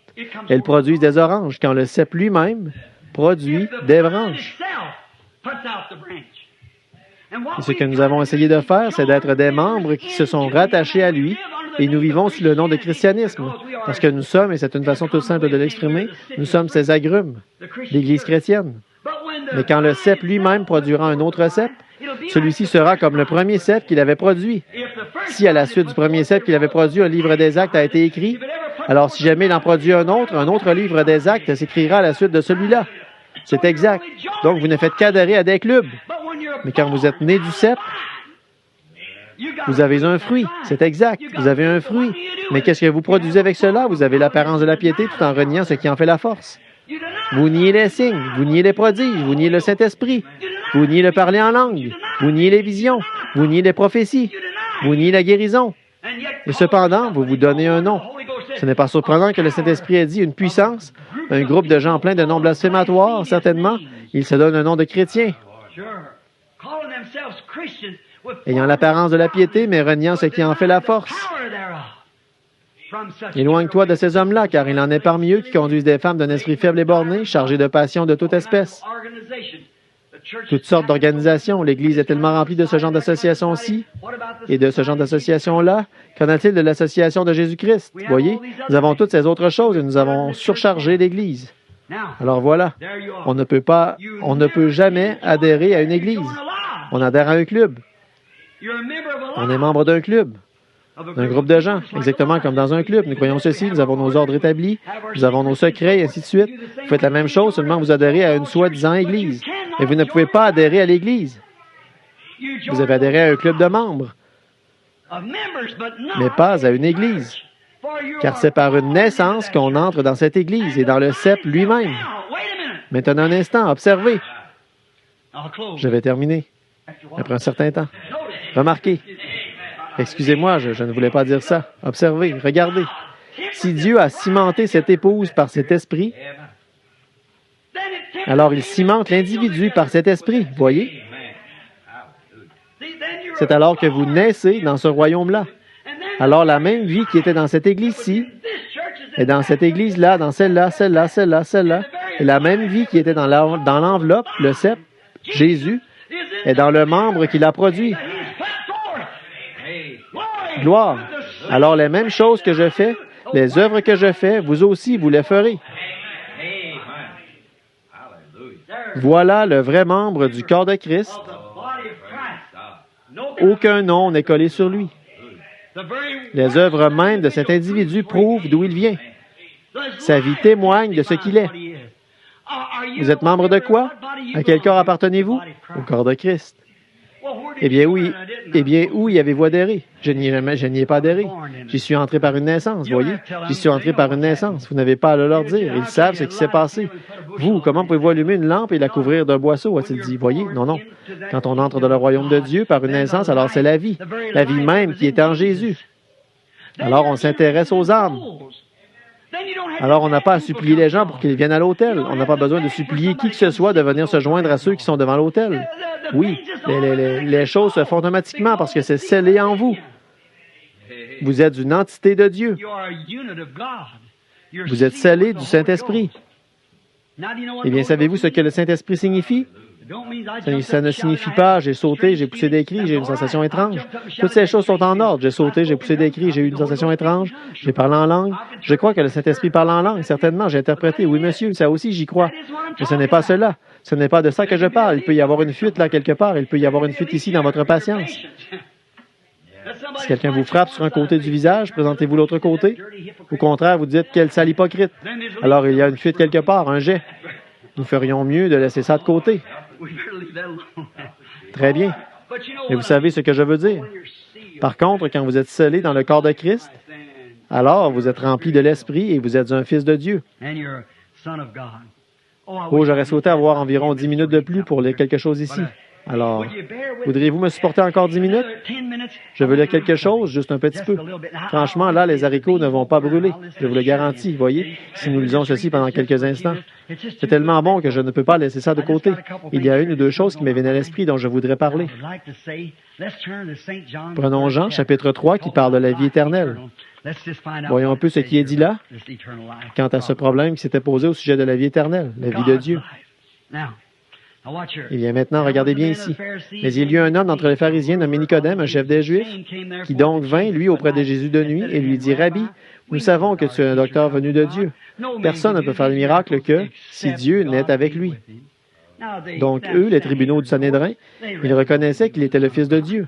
elles produisent des oranges, quand le cep lui-même produit des branches. Et ce que nous avons essayé de faire, c'est d'être des membres qui se sont rattachés à lui, et nous vivons sous le nom de christianisme, parce que nous sommes, et c'est une façon toute simple de l'exprimer, nous sommes ces agrumes, l'Église chrétienne. Mais quand le cep lui-même produira un autre cep, celui-ci sera comme le premier cep qu'il avait produit. Si à la suite du premier cep qu'il avait produit, un livre des actes a été écrit, alors si jamais il en produit un autre livre des actes s'écrira à la suite de celui-là. C'est exact. Donc vous ne faites qu'adhérer à des clubs. Mais quand vous êtes né du cep, vous avez un fruit. C'est exact. Vous avez un fruit. Mais qu'est-ce que vous produisez avec cela? Vous avez l'apparence de la piété tout en reniant ce qui en fait la force. Vous niez les signes, vous niez les prodiges, vous niez le Saint-Esprit, vous niez le parler en langue, vous niez les visions, vous niez les prophéties, vous niez la guérison. Et cependant, vous vous donnez un nom. Ce n'est pas surprenant que le Saint-Esprit ait dit une puissance, un groupe de gens pleins de noms blasphématoires, certainement. Ils se donnent un nom de chrétien, ayant l'apparence de la piété, mais reniant ce qui en fait la force. Éloigne-toi de ces hommes-là, car il en est parmi eux qui conduisent des femmes d'un esprit faible et borné, chargées de passions de toute espèce. Toutes sortes d'organisations. L'Église est tellement remplie de ce genre d'associations-ci et de ce genre d'associations-là. Qu'en est-il de l'association de Jésus-Christ? Voyez, nous avons toutes ces autres choses et nous avons surchargé l'Église. Alors voilà, on ne peut jamais adhérer à une Église. On adhère à un club. On est membre d'un club. D'un groupe de gens, exactement comme dans un club. Nous croyons ceci, nous avons nos ordres établis, nous avons nos secrets, et ainsi de suite. Vous faites la même chose, seulement vous adhérez à une soi-disant Église. Mais vous ne pouvez pas adhérer à l'Église. Vous avez adhéré à un club de membres, mais pas à une Église. Car c'est par une naissance qu'on entre dans cette Église et dans le cep lui-même. Maintenant, un instant, observez. Je vais terminer après un certain temps. Remarquez. Excusez-moi, je ne voulais pas dire ça. Observez, regardez. Si Dieu a cimenté cette épouse par cet esprit, alors il cimente l'individu par cet esprit, voyez? C'est alors que vous naissez dans ce royaume-là. Alors la même vie qui était dans cette Église-ci, est dans cette Église-là, dans celle-là, celle-là, celle-là, celle-là, et la même vie qui était dans l'enveloppe, le sceptre, Jésus, est dans le membre qui l'a produit. Gloire. Alors les mêmes choses que je fais, les œuvres que je fais, vous aussi, vous les ferez. Voilà le vrai membre du corps de Christ. Aucun nom n'est collé sur lui. Les œuvres mêmes de cet individu prouvent d'où il vient. Sa vie témoigne de ce qu'il est. Vous êtes membre de quoi? À quel corps appartenez-vous? Au corps de Christ. Eh bien, oui. Eh bien, où y avez-vous adhéré? Je n'y ai pas adhéré. J'y suis entré par une naissance, voyez? J'y suis entré par une naissance. Vous n'avez pas à le leur dire. Ils savent ce qui s'est passé. Vous, comment pouvez-vous allumer une lampe et la couvrir d'un boisseau? A-t-il dit. Voyez? Non, non. Quand on entre dans le royaume de Dieu par une naissance, alors c'est la vie. La vie même qui est en Jésus. Alors, on s'intéresse aux âmes. Alors, on n'a pas à supplier les gens pour qu'ils viennent à l'autel. On n'a pas besoin de supplier qui que ce soit de venir se joindre à ceux qui sont devant l'autel. Oui, les choses se font automatiquement parce que c'est scellé en vous. Vous êtes une entité de Dieu. Vous êtes scellé du Saint-Esprit. Eh bien, savez-vous ce que le Saint-Esprit signifie? Ça ne signifie pas « j'ai sauté, j'ai poussé des cris, j'ai eu une sensation étrange ». Toutes ces choses sont en ordre. J'ai sauté, j'ai poussé des cris, j'ai eu une sensation étrange, j'ai parlé en langue. Je crois que le Saint-Esprit parle en langue, certainement. J'ai interprété. Oui, monsieur, ça aussi, j'y crois. Mais ce n'est pas cela. Ce n'est pas de ça que je parle. Il peut y avoir une fuite là quelque part. Il peut y avoir une fuite ici dans votre patience. Si quelqu'un vous frappe sur un côté du visage, présentez-vous l'autre côté. Au contraire, vous dites « quel sale hypocrite ». Alors, il y a une fuite quelque part, un jet. Nous ferions mieux de laisser ça de côté. Très bien. Et vous savez ce que je veux dire. Par contre, quand vous êtes scellé dans le corps de Christ, alors vous êtes rempli de l'Esprit et vous êtes un fils de Dieu. Oh, j'aurais souhaité avoir environ 10 minutes de plus pour lire quelque chose ici. Alors, voudriez-vous me supporter encore 10 minutes? Je veux lire quelque chose, juste un petit peu. Franchement, là, les haricots ne vont pas brûler. Je vous le garantis, voyez, si nous lisons ceci pendant quelques instants. C'est tellement bon que je ne peux pas laisser ça de côté. Il y a une ou deux choses qui me viennent à l'esprit dont je voudrais parler. Prenons Jean, chapitre 3, qui parle de la vie éternelle. Voyons un peu ce qui est dit là, quant à ce problème qui s'était posé au sujet de la vie éternelle, la vie de Dieu. Eh bien, maintenant, regardez bien ici. Mais il y eut un homme d'entre les pharisiens nommé Nicodème, un chef des Juifs, qui donc vint, lui, auprès de Jésus de nuit, et lui dit, « Rabbi, nous savons que tu es un docteur venu de Dieu. Personne ne peut faire le miracle que si Dieu n'est avec lui. » Donc, eux, les tribunaux du Sanhédrin, ils reconnaissaient qu'il était le Fils de Dieu.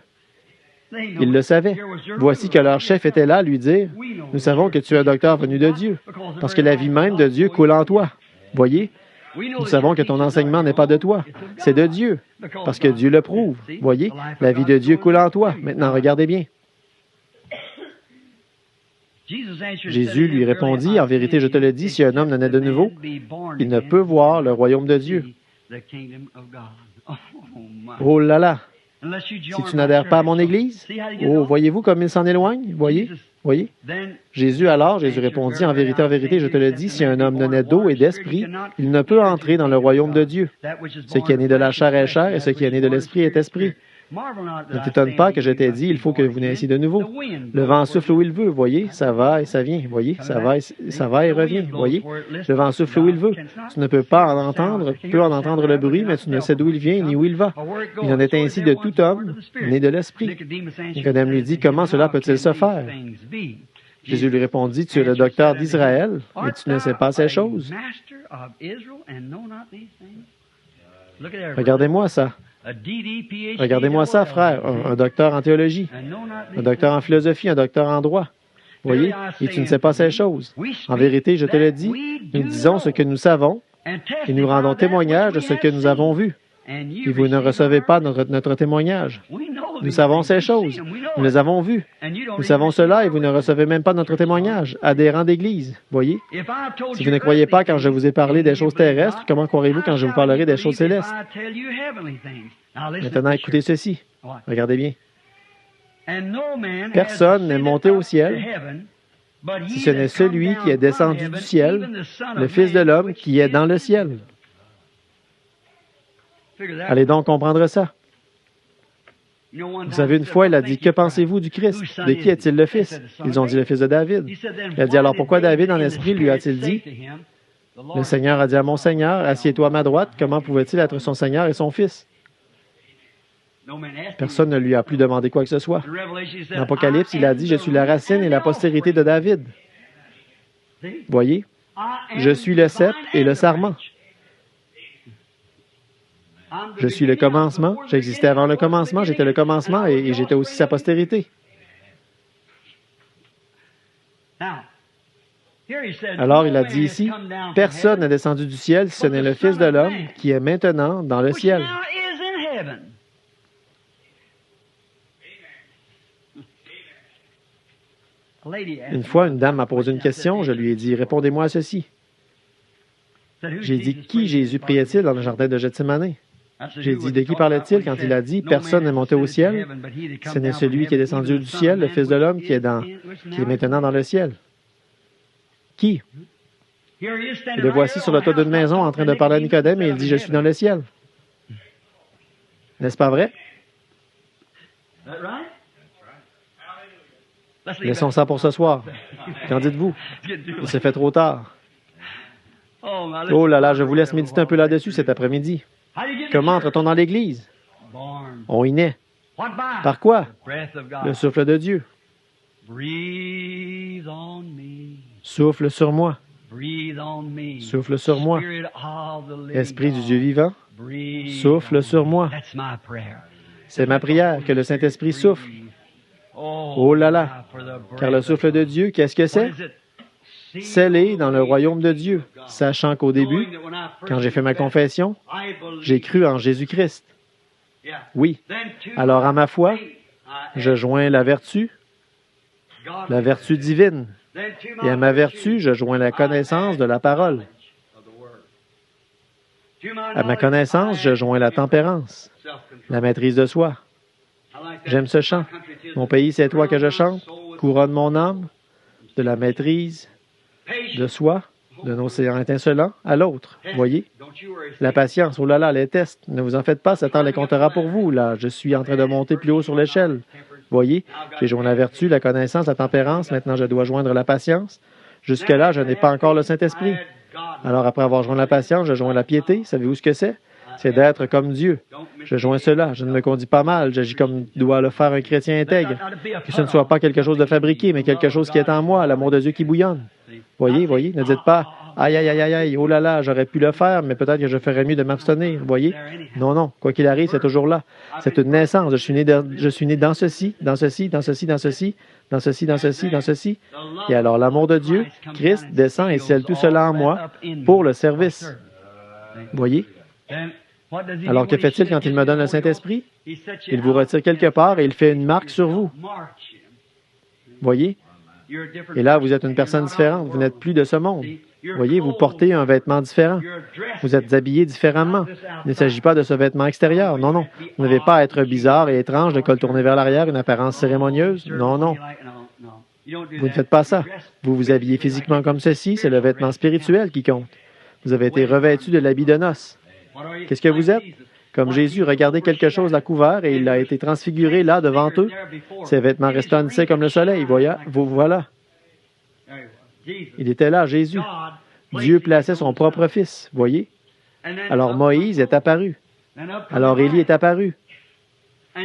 Ils le savaient. Voici que leur chef était là à lui dire, « Nous savons que tu es un docteur venu de Dieu, parce que la vie même de Dieu coule en toi. » Voyez? Nous savons que ton enseignement n'est pas de toi, c'est de Dieu, parce que Dieu le prouve. Voyez, la vie de Dieu coule en toi. Maintenant, regardez bien. Jésus lui répondit, « En vérité, je te le dis, si un homme ne naît de nouveau, il ne peut voir le royaume de Dieu. » Oh là là! Si tu n'adhères pas à mon Église, oh, voyez-vous comme il s'en éloigne? Voyez? Voyez? Jésus répondit, en vérité, je te le dis, si un homme ne naît d'eau et d'esprit, il ne peut entrer dans le royaume de Dieu. Ce qui est né de la chair est chair, et ce qui est né de l'esprit est esprit. Ne t'étonne pas que je t'ai dit, il faut que vous naissiez de nouveau. Le vent souffle où il veut, voyez, ça va et ça vient, voyez, ça va et revient, voyez. Le vent souffle où il veut. Tu ne peux pas en entendre, tu peux en entendre le bruit, mais tu ne sais d'où il vient ni où il va. Il en est ainsi de tout homme né de l'esprit. Nicodème lui dit, comment cela peut-il se faire? Jésus lui répondit, tu es le docteur d'Israël et tu ne sais pas ces choses. Regardez-moi ça. Regardez-moi ça, frère, un docteur en théologie, un docteur en philosophie, un docteur en droit. Voyez, et tu ne sais pas ces choses. En vérité, je te le dis, nous disons ce que nous savons et nous rendons témoignage de ce que nous avons vu. Et vous ne recevez pas notre témoignage. Nous savons ces choses. Nous les avons vues. Nous savons cela et vous ne recevez même pas notre témoignage. Adhérents d'Église, voyez. Si vous ne croyez pas quand je vous ai parlé des choses terrestres, comment croirez-vous quand je vous parlerai des choses célestes? Maintenant, écoutez ceci. Regardez bien. Personne n'est monté au ciel si ce n'est celui qui est descendu du ciel, le Fils de l'homme qui est dans le ciel. Allez donc comprendre ça. Vous savez, une fois, il a dit, « Que pensez-vous du Christ? De qui est-il le fils? » Ils ont dit, « Le fils de David. » Il a dit, « Alors pourquoi David, en esprit, lui a-t-il dit? » Le Seigneur a dit à mon Seigneur, « Assieds-toi à ma droite. » Comment pouvait-il être son Seigneur et son fils? Personne ne lui a plus demandé quoi que ce soit. Dans l'Apocalypse, il a dit, « Je suis la racine et la postérité de David. » Voyez? Je suis le cep et le sarment. Je suis le commencement. J'existais avant le commencement. J'étais le commencement et j'étais aussi sa postérité. Alors, il a dit ici, « Personne n'est descendu du ciel si ce n'est le Fils de l'homme qui est maintenant dans le ciel. » Une fois, une dame m'a posé une question. Je lui ai dit, « Répondez-moi à ceci. » J'ai dit, « Qui Jésus priait-il dans le jardin de Gethsémani? » J'ai dit, « De qui parlait-il quand il a dit, personne n'est monté au ciel? Ce n'est celui qui est descendu du ciel, le Fils de l'homme qui est maintenant dans le ciel. » Qui? Et le voici sur le toit d'une maison en train de parler à Nicodème et il dit, « Je suis dans le ciel. » N'est-ce pas vrai? Laissons ça pour ce soir. Qu'en dites-vous? Il s'est fait trop tard. Oh là là, je vous laisse méditer un peu là-dessus cet après-midi. Comment entre-t-on dans l'Église? On y naît. Par quoi? Le souffle de Dieu. Souffle sur moi. Souffle sur moi. Esprit du Dieu vivant, souffle sur moi. C'est ma prière, que le Saint-Esprit souffle. Oh là là! Car le souffle de Dieu, qu'est-ce que c'est? Scellé dans le royaume de Dieu, sachant qu'au début, quand j'ai fait ma confession, j'ai cru en Jésus-Christ. Oui. Alors à ma foi, je joins la vertu divine. Et à ma vertu, je joins la connaissance de la parole. À ma connaissance, je joins la tempérance, la maîtrise de soi. J'aime ce chant. Mon pays, c'est toi que je chante. Couronne mon âme de la maîtrise de soi, d'un océan étincelant à l'autre. Voyez? La patience, oh là là, les tests. Ne vous en faites pas, Satan les comptera pour vous. Là, je suis en train de monter plus haut sur l'échelle. Voyez? J'ai joint la vertu, la connaissance, la tempérance. Maintenant, je dois joindre la patience. Jusque-là, je n'ai pas encore le Saint-Esprit. Alors, après avoir joint la patience, je joins la piété. Savez-vous ce que c'est? C'est d'être comme Dieu. Je joins cela. Je ne me conduis pas mal. J'agis comme doit le faire un chrétien intègre. Que ce ne soit pas quelque chose de fabriqué, mais quelque chose qui est en moi, l'amour de Dieu qui bouillonne. Voyez, voyez. Ne dites pas, aïe, aïe, aïe, aïe, aïe, oh là là, j'aurais pu le faire, mais peut-être que je ferais mieux de m'abstenir. Voyez? Non, non. Quoi qu'il arrive, c'est toujours là. C'est une naissance. Je suis né dans ceci, dans ceci, dans ceci, dans ceci, dans ceci, dans ceci, dans ceci. Et alors, l'amour de Dieu, Christ, descend et scelle tout cela en moi pour le service. Voyez? Alors, que fait-il quand il me donne le Saint-Esprit? Il vous retire quelque part et il fait une marque sur vous. Voyez? Et là, vous êtes une personne différente. Vous n'êtes plus de ce monde. Voyez, vous portez un vêtement différent. Vous êtes habillé différemment. Il ne s'agit pas de ce vêtement extérieur. Non, non. Vous n'avez pas à être bizarre et étrange, le col tourné vers l'arrière, une apparence cérémonieuse. Non, non. Vous ne faites pas ça. Vous vous habillez physiquement comme ceci. C'est le vêtement spirituel qui compte. Vous avez été revêtu de l'habit de noces. Qu'est-ce que vous êtes? Comme Jésus, regardez quelque chose à couvert et il a été transfiguré là devant eux. Ses vêtements resplendissaient comme le soleil. Vous voilà. Il était là, Jésus. Dieu plaçait son propre fils, voyez? Alors Moïse est apparu. Alors Élie est apparu.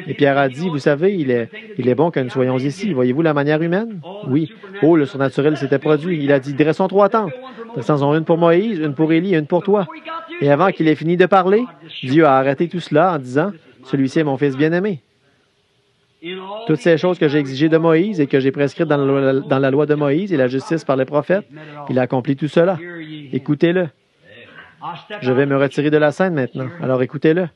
Et Pierre a dit, vous savez, il est bon que nous soyons ici. Voyez-vous la manière humaine? Oui. Oh, le surnaturel s'était produit. Il a dit, dressons 3 tentes. Dressons une pour Moïse, une pour Élie et une pour toi. Et avant qu'il ait fini de parler, Dieu a arrêté tout cela en disant, celui-ci est mon fils bien-aimé. Toutes ces choses que j'ai exigées de Moïse et que j'ai prescrites dans la loi de Moïse et la justice par les prophètes, il a accompli tout cela. Écoutez-le. Je vais me retirer de la scène maintenant. Alors écoutez-le.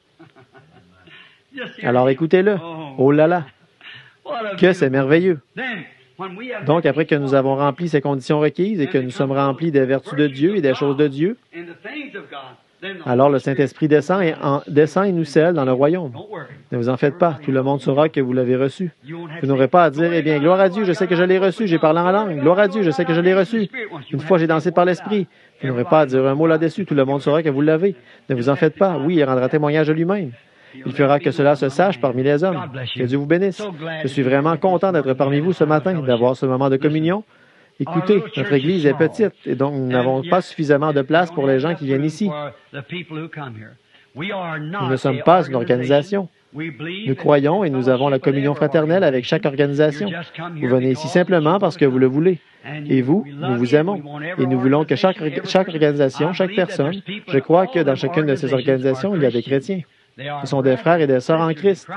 Alors écoutez-le. Oh là là. Que c'est merveilleux. Donc, après que nous avons rempli ces conditions requises et que nous sommes remplis des vertus de Dieu et des choses de Dieu, alors le Saint-Esprit descend et nous scelle dans le royaume. Ne vous en faites pas, tout le monde saura que vous l'avez reçu. Vous n'aurez pas à dire, eh bien, gloire à Dieu, je sais que je l'ai reçu, j'ai parlé en langue. Gloire à Dieu, je sais que je l'ai reçu. Une fois, j'ai dansé par l'Esprit. Vous n'aurez pas à dire un mot là-dessus, tout le monde saura que vous l'avez. Ne vous en faites pas. Oui, il rendra témoignage de lui-même. Il fera que cela se sache parmi les hommes. Que Dieu vous bénisse. Je suis vraiment content d'être parmi vous ce matin, d'avoir ce moment de communion. Écoutez, notre Église est petite et donc nous n'avons pas suffisamment de place pour les gens qui viennent ici. Nous ne sommes pas une organisation. Nous croyons et nous avons la communion fraternelle avec chaque organisation. Vous venez ici simplement parce que vous le voulez. Et vous, nous vous aimons. Et nous voulons que chaque organisation, chaque personne, je crois que dans chacune de ces organisations, il y a des chrétiens. Ce sont des frères et des sœurs en Christ.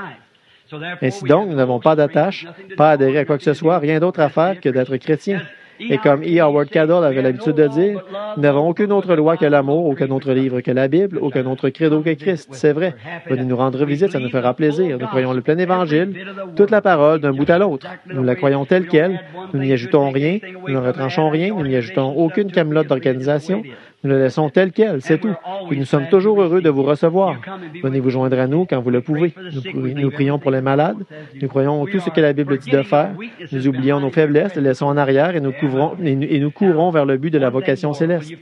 Ainsi donc, nous n'avons pas d'attache, pas adhérer à quoi que ce soit, rien d'autre à faire que d'être chrétiens. Et comme E. Howard Caddell avait l'habitude de dire, nous n'avons aucune autre loi que l'amour, aucun autre livre que la Bible, aucun autre credo que Christ. C'est vrai. Venez nous rendre visite, ça nous fera plaisir. Nous croyons le plein évangile, toute la parole d'un bout à l'autre. Nous la croyons telle qu'elle. Nous n'y ajoutons rien, nous ne retranchons rien, nous n'y ajoutons aucune camelote d'organisation. Nous la laissons telle qu'elle, c'est tout. Et nous sommes toujours heureux de vous recevoir. Venez vous joindre à nous quand vous le pouvez. Nous prions pour les malades. Nous croyons tout ce que la Bible dit de faire. Nous oublions nos faiblesses, les laissons en arrière et nous courons vers le but de la vocation céleste.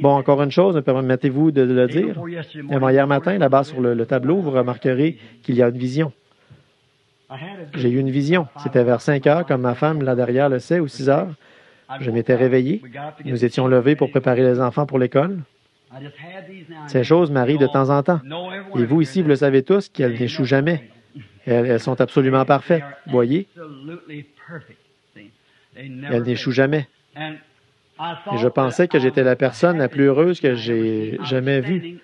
Bon, encore une chose, permettez-vous de le dire. Hier matin, là-bas sur le tableau, vous remarquerez qu'il y a une vision. J'ai eu une vision. C'était vers 5 heures, comme ma femme là derrière le sait, ou 6 heures. Je m'étais réveillé. Nous étions levés pour préparer les enfants pour l'école. Ces choses m'arrivent de temps en temps. Et vous ici, vous le savez tous, qu'elles n'échouent jamais. Elles sont absolument parfaites. Voyez? Elles n'échouent jamais. Et je pensais que j'étais la personne la plus heureuse que j'ai jamais vue.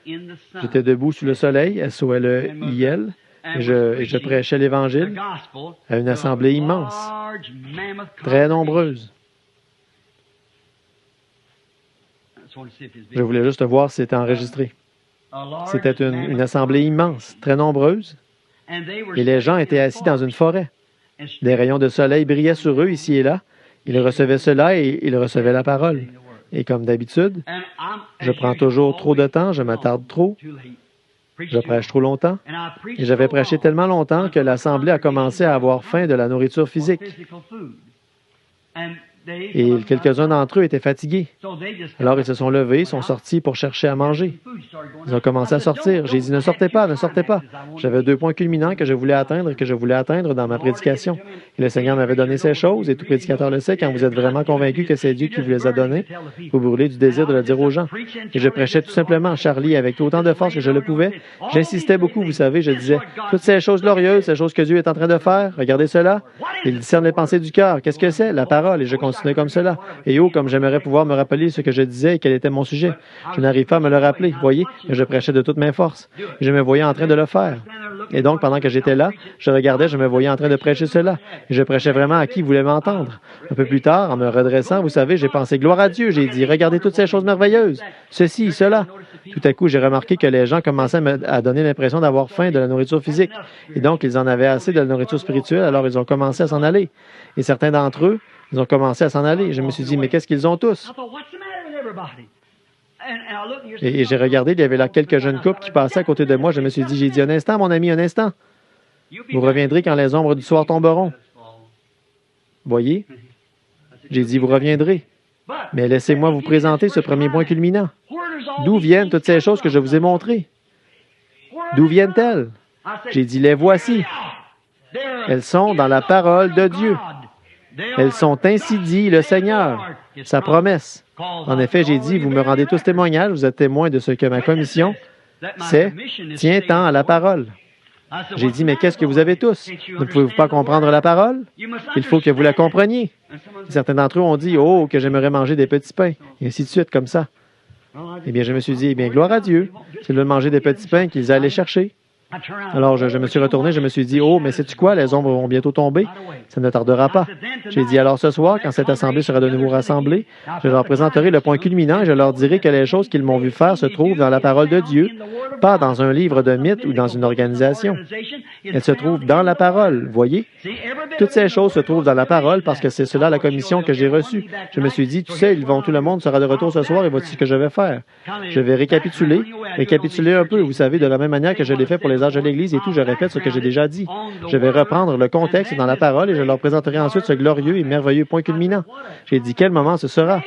J'étais debout sous le soleil, SOLEIL, et je prêchais l'Évangile à une assemblée immense, très nombreuse. Je voulais juste voir si c'était enregistré. C'était une assemblée immense, très nombreuse, et les gens étaient assis dans une forêt. Des rayons de soleil brillaient sur eux ici et là. Ils recevaient cela et ils recevaient la parole. Et comme d'habitude, je prends toujours trop de temps, je m'attarde trop, je prêche trop longtemps, et j'avais prêché tellement longtemps que l'assemblée a commencé à avoir faim de la nourriture physique. Et quelques-uns d'entre eux étaient fatigués. Alors ils se sont levés, sont sortis pour chercher à manger. Ils ont commencé à sortir. J'ai dit, ne sortez pas, ne sortez pas. J'avais 2 points culminants que je voulais atteindre dans ma prédication. Et le Seigneur m'avait donné ces choses, et tout prédicateur le sait, quand vous êtes vraiment convaincu que c'est Dieu qui vous les a données, vous brûlez du désir de le dire aux gens. Et je prêchais tout simplement, Charlie, avec autant de force que je le pouvais. J'insistais beaucoup, vous savez, je disais, toutes ces choses glorieuses, ces choses que Dieu est en train de faire, regardez cela. Il discerne les pensées du cœur. Qu'est-ce que c'est? La parole. Et je continuais comme cela. Et comme j'aimerais pouvoir me rappeler ce que je disais et quel était mon sujet. Je n'arrive pas à me le rappeler, voyez, mais je prêchais de toutes mes forces. Et je me voyais en train de le faire. Et donc, pendant que j'étais là, je regardais, je me voyais en train de prêcher cela. Et je prêchais vraiment à qui voulait m'entendre. Un peu plus tard, en me redressant, vous savez, j'ai pensé, gloire à Dieu. J'ai dit, regardez toutes ces choses merveilleuses. Ceci, cela. Tout à coup, j'ai remarqué que les gens commençaient à donner l'impression d'avoir faim de la nourriture physique. Et donc, ils en avaient assez de la nourriture spirituelle, alors ils ont commencé à s'en aller. Et certains d'entre eux, ils ont commencé à s'en aller. Je me suis dit, mais qu'est-ce qu'ils ont tous? Et j'ai regardé, il y avait là quelques jeunes couples qui passaient à côté de moi. Je me suis dit, j'ai dit, un instant, mon ami, un instant. Vous reviendrez quand les ombres du soir tomberont. Voyez? J'ai dit, vous reviendrez. Mais laissez-moi vous présenter ce premier point culminant. D'où viennent toutes ces choses que je vous ai montrées? D'où viennent-elles? J'ai dit, les voici. Elles sont dans la parole de Dieu. Elles sont ainsi dit le Seigneur, sa promesse. En effet, j'ai dit, vous me rendez tous témoignage, vous êtes témoins de ce que ma commission, c'est, tiens-t'en à la parole. J'ai dit, mais qu'est-ce que vous avez tous? Ne pouvez-vous pas comprendre la parole? Il faut que vous la compreniez. Certains d'entre eux ont dit, oh, que j'aimerais manger des petits pains, et ainsi de suite, comme ça. Eh bien, je me suis dit, eh bien, gloire à Dieu, s'ils veulent manger des petits pains, qu'ils aillent les chercher. Alors, je me suis retourné, je me suis dit, oh, mais sais-tu quoi, les ombres vont bientôt tomber, ça ne tardera pas. J'ai dit, alors ce soir, quand cette assemblée sera de nouveau rassemblée, je leur présenterai le point culminant et je leur dirai que les choses qu'ils m'ont vu faire se trouvent dans la parole de Dieu, pas dans un livre de mythes ou dans une organisation. Elles se trouvent dans la parole, voyez? Toutes ces choses se trouvent dans la parole parce que c'est cela la commission que j'ai reçue. Je me suis dit, tu sais, tout le monde sera de retour ce soir et voici ce que je vais faire. Je vais récapituler un peu, vous savez, de la même manière que je l'ai fait pour les âges de l'Église et tout, je répète ce que j'ai déjà dit. Je vais reprendre le contexte dans la parole et je leur présenterai ensuite ce glorieux et merveilleux point culminant. J'ai dit, quel moment ce sera?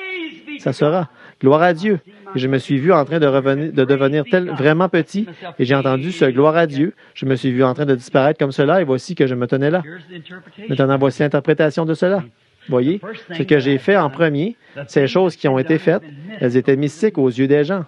Ça sera. Gloire à Dieu. Et je me suis vu en train de devenir vraiment petit, et j'ai entendu ce gloire à Dieu. Je me suis vu en train de disparaître comme cela, et voici que je me tenais là. Maintenant, voici l'interprétation de cela. Voyez, ce que j'ai fait en premier, ces choses qui ont été faites, elles étaient mystiques aux yeux des gens,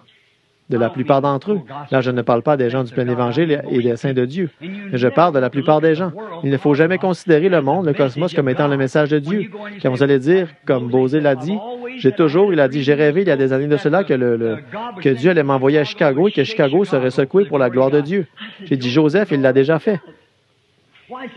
de la plupart d'entre eux. Là, je ne parle pas des gens du plein évangile et des saints de Dieu, mais je parle de la plupart des gens. Il ne faut jamais considérer le monde, le cosmos, comme étant le message de Dieu. Quand vous allez dire, comme Bosé l'a dit, il a dit, j'ai rêvé il y a des années de cela que Dieu allait m'envoyer à Chicago et que Chicago serait secoué pour la gloire de Dieu. J'ai dit, Joseph, il l'a déjà fait.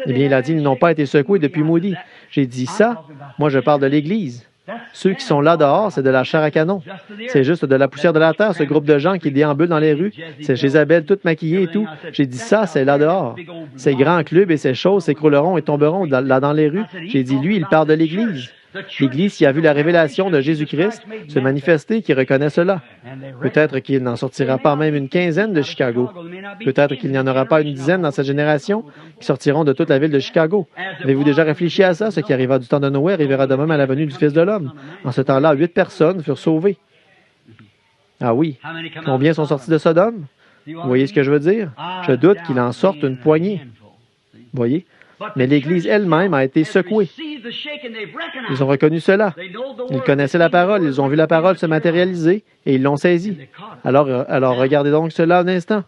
Eh bien, il a dit, ils n'ont pas été secoués depuis Moody. J'ai dit ça, moi je parle de l'Église. Ceux qui sont là dehors, c'est de la chair à canon. C'est juste de la poussière de la terre, ce groupe de gens qui déambulent dans les rues. C'est Jézabel toute maquillée et tout. J'ai dit ça, c'est là dehors. Ces grands clubs et ces choses s'écrouleront et tomberont là dans les rues. J'ai dit, lui, il parle de l'Église. L'Église qui a vu la révélation de Jésus-Christ se manifester, qui reconnaît cela. Peut-être qu'il n'en sortira pas même une quinzaine de Chicago. Peut-être qu'il n'y en aura pas une dizaine dans cette génération qui sortiront de toute la ville de Chicago. Avez-vous déjà réfléchi à ça? Ce qui arriva du temps de Noé arrivera de même à la venue du Fils de l'homme. En ce temps-là, 8 personnes furent sauvées. Ah oui. Combien sont sortis de Sodome? Vous voyez ce que je veux dire? Je doute qu'il en sorte une poignée. Voyez? Mais l'Église elle-même a été secouée. Ils ont reconnu cela. Ils connaissaient la parole, ils ont vu la parole se matérialiser et ils l'ont saisie. Alors regardez donc cela un instant.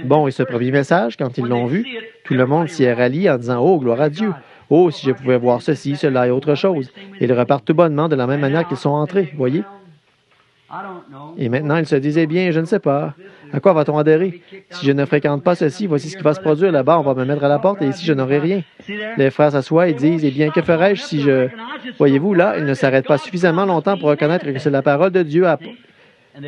Bon, et ce premier message, quand ils l'ont vu, tout le monde s'y est rallié en disant « Oh, gloire à Dieu! Oh, si je pouvais voir ceci, cela et autre chose. » Et ils repartent tout bonnement de la même manière qu'ils sont entrés, voyez? Et maintenant, ils se disaient, bien, je ne sais pas. À quoi va-t-on adhérer? Si je ne fréquente pas ceci, voici ce qui va se produire là-bas, on va me mettre à la porte et ici, je n'aurai rien. Les frères s'assoient et disent, eh bien, que ferais-je si je... Voyez-vous, là, ils ne s'arrêtent pas suffisamment longtemps pour reconnaître que c'est la parole de Dieu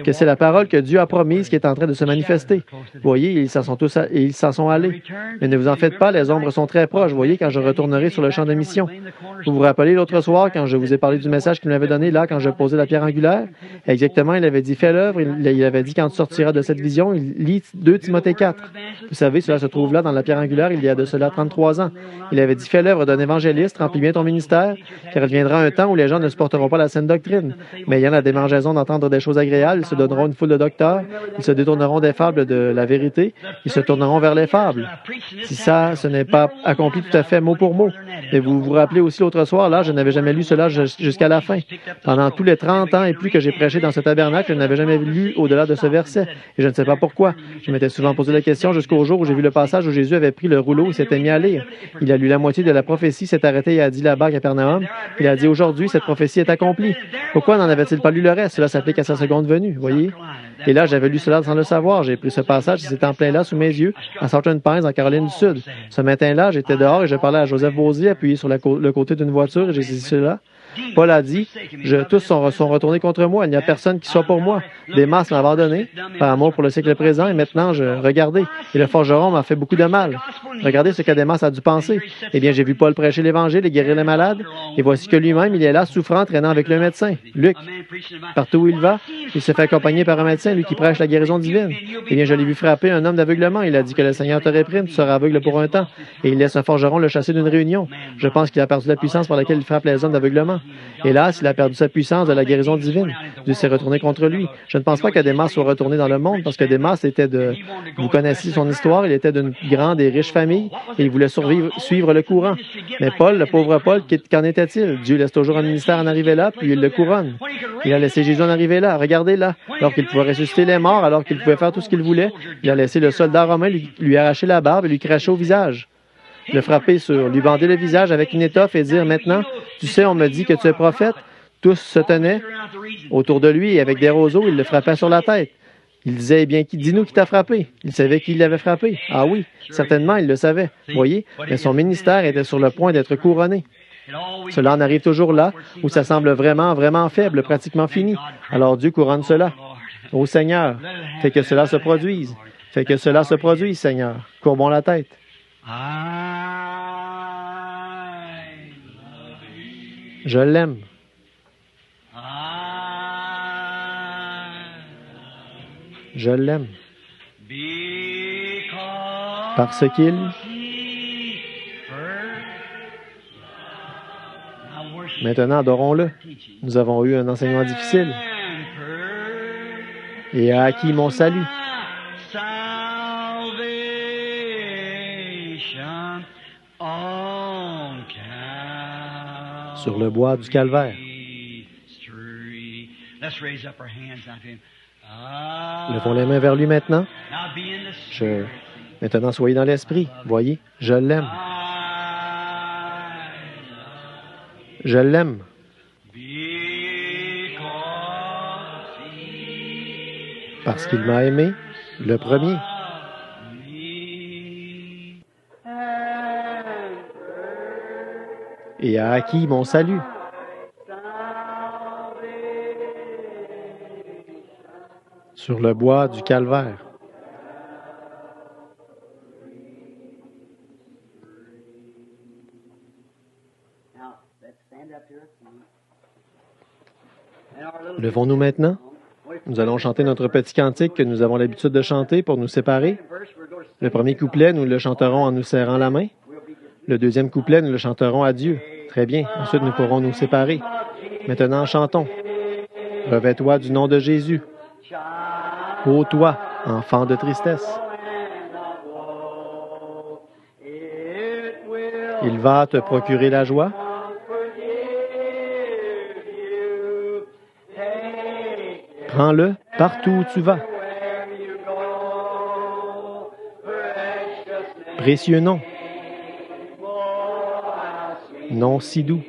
que c'est la parole que Dieu a promise qui est en train de se manifester. Vous voyez, ils s'en sont allés. Mais ne vous en faites pas, les ombres sont très proches. Vous voyez, quand je retournerai sur le champ de mission. Vous vous rappelez l'autre soir, quand je vous ai parlé du message qu'il m'avait donné là, quand je posais la pierre angulaire? Exactement, il avait dit, fais l'œuvre. Il avait dit, quand tu sortiras de cette vision, il lit 2 Timothée 4. Vous savez, cela se trouve là, dans la pierre angulaire, il y a de cela 33 ans. Il avait dit, fais l'œuvre d'un évangéliste, remplis bien ton ministère, car il viendra un temps où les gens ne supporteront pas la saine doctrine. Mais ayant la démangeaison d'entendre des choses agréables, ils se donneront une foule de docteurs, ils se détourneront des fables de la vérité, ils se tourneront vers les fables. Si ça, ce n'est pas accompli tout à fait mot pour mot. Et vous vous rappelez aussi l'autre soir, là, je n'avais jamais lu cela jusqu'à la fin. Pendant tous les 30 ans et plus que j'ai prêché dans ce tabernacle, je n'avais jamais lu au-delà de ce verset. Et je ne sais pas pourquoi. Je m'étais souvent posé la question jusqu'au jour où j'ai vu le passage où Jésus avait pris le rouleau et s'était mis à lire. Il a lu la moitié de la prophétie, s'est arrêté et a dit là-bas à Capernaum. Il a dit, aujourd'hui, cette prophétie est accomplie. Pourquoi n'en avait-il pas lu le reste? Cela s'applique à sa seconde venue, voyez? Et là, j'avais lu cela sans le savoir. J'ai pris ce passage, c'était en plein là, sous mes yeux, à Sargent Pines, en Caroline du Sud. Ce matin-là, j'étais dehors et je parlais à Joseph Bosier, appuyé sur le côté d'une voiture, et j'ai dit cela. Paul a dit, tous sont retournés contre moi, il n'y a personne qui soit pour moi. Démas m'a abandonné, par amour pour le siècle présent, et maintenant, regardez, et le forgeron m'a fait beaucoup de mal. Regardez ce que Démas a dû penser. Eh bien, j'ai vu Paul prêcher l'Évangile et guérir les malades, et voici que lui-même, il est là, souffrant, traînant avec le médecin, Luc. Partout où il va, il se fait accompagner par un médecin, lui qui prêche la guérison divine. Eh bien, je l'ai vu frapper un homme d'aveuglement. Il a dit que le Seigneur te réprime, tu seras aveugle pour un temps. Et il laisse un forgeron le chasser d'une réunion. Je pense qu'il a perdu la puissance par laquelle il frappe les hommes d'aveuglement. Hélas, il a perdu sa puissance de la guérison divine. Dieu s'est retourné contre lui. Je ne pense pas que Démas soit retourné dans le monde, parce que Démas était vous connaissez son histoire, il était d'une grande et riche famille, et il voulait suivre le courant. Mais Paul, le pauvre Paul, qu'en était-il? Dieu laisse toujours un ministère en arriver là, puis il le couronne. Il a laissé Jésus en arriver là. Regardez là. Alors qu'il pouvait ressusciter les morts, alors qu'il pouvait faire tout ce qu'il voulait, il a laissé le soldat romain lui arracher la barbe et lui cracher au visage. Le frapper lui bander le visage avec une étoffe et dire, maintenant, tu sais, on me dit que tu es prophète. Tous se tenaient autour de lui et avec des roseaux, il le frappait sur la tête. Il disait, eh bien, dis-nous qui t'a frappé. Il savait qui l'avait frappé. Ah oui, certainement, il le savait. Voyez, mais son ministère était sur le point d'être couronné. Cela en arrive toujours là, où ça semble vraiment, vraiment faible, pratiquement fini. Alors Dieu couronne cela. Ô Seigneur, fais que cela se produise. Fais que cela se produise, Seigneur. Courbons la tête. Je l'aime. Je l'aime. Parce qu'il... Maintenant, adorons-le. Nous avons eu un enseignement difficile et a acquis mon salut. Sur le bois du calvaire. Levons les mains vers lui maintenant. Maintenant, soyez dans l'esprit. Voyez, je l'aime. Je l'aime. Parce qu'il m'a aimé, le premier. Et a acquis mon salut. Sur le bois du calvaire. Levons-nous maintenant. Nous allons chanter notre petit cantique que nous avons l'habitude de chanter pour nous séparer. Le premier couplet, nous le chanterons en nous serrant la main. Le deuxième couplet, nous le chanterons à Dieu. Très bien. Ensuite, nous pourrons nous séparer. Maintenant, chantons. Revêt-toi du nom de Jésus. Ô toi, enfant de tristesse. Il va te procurer la joie. Prends-le partout où tu vas. Précieux nom. Nom si doux.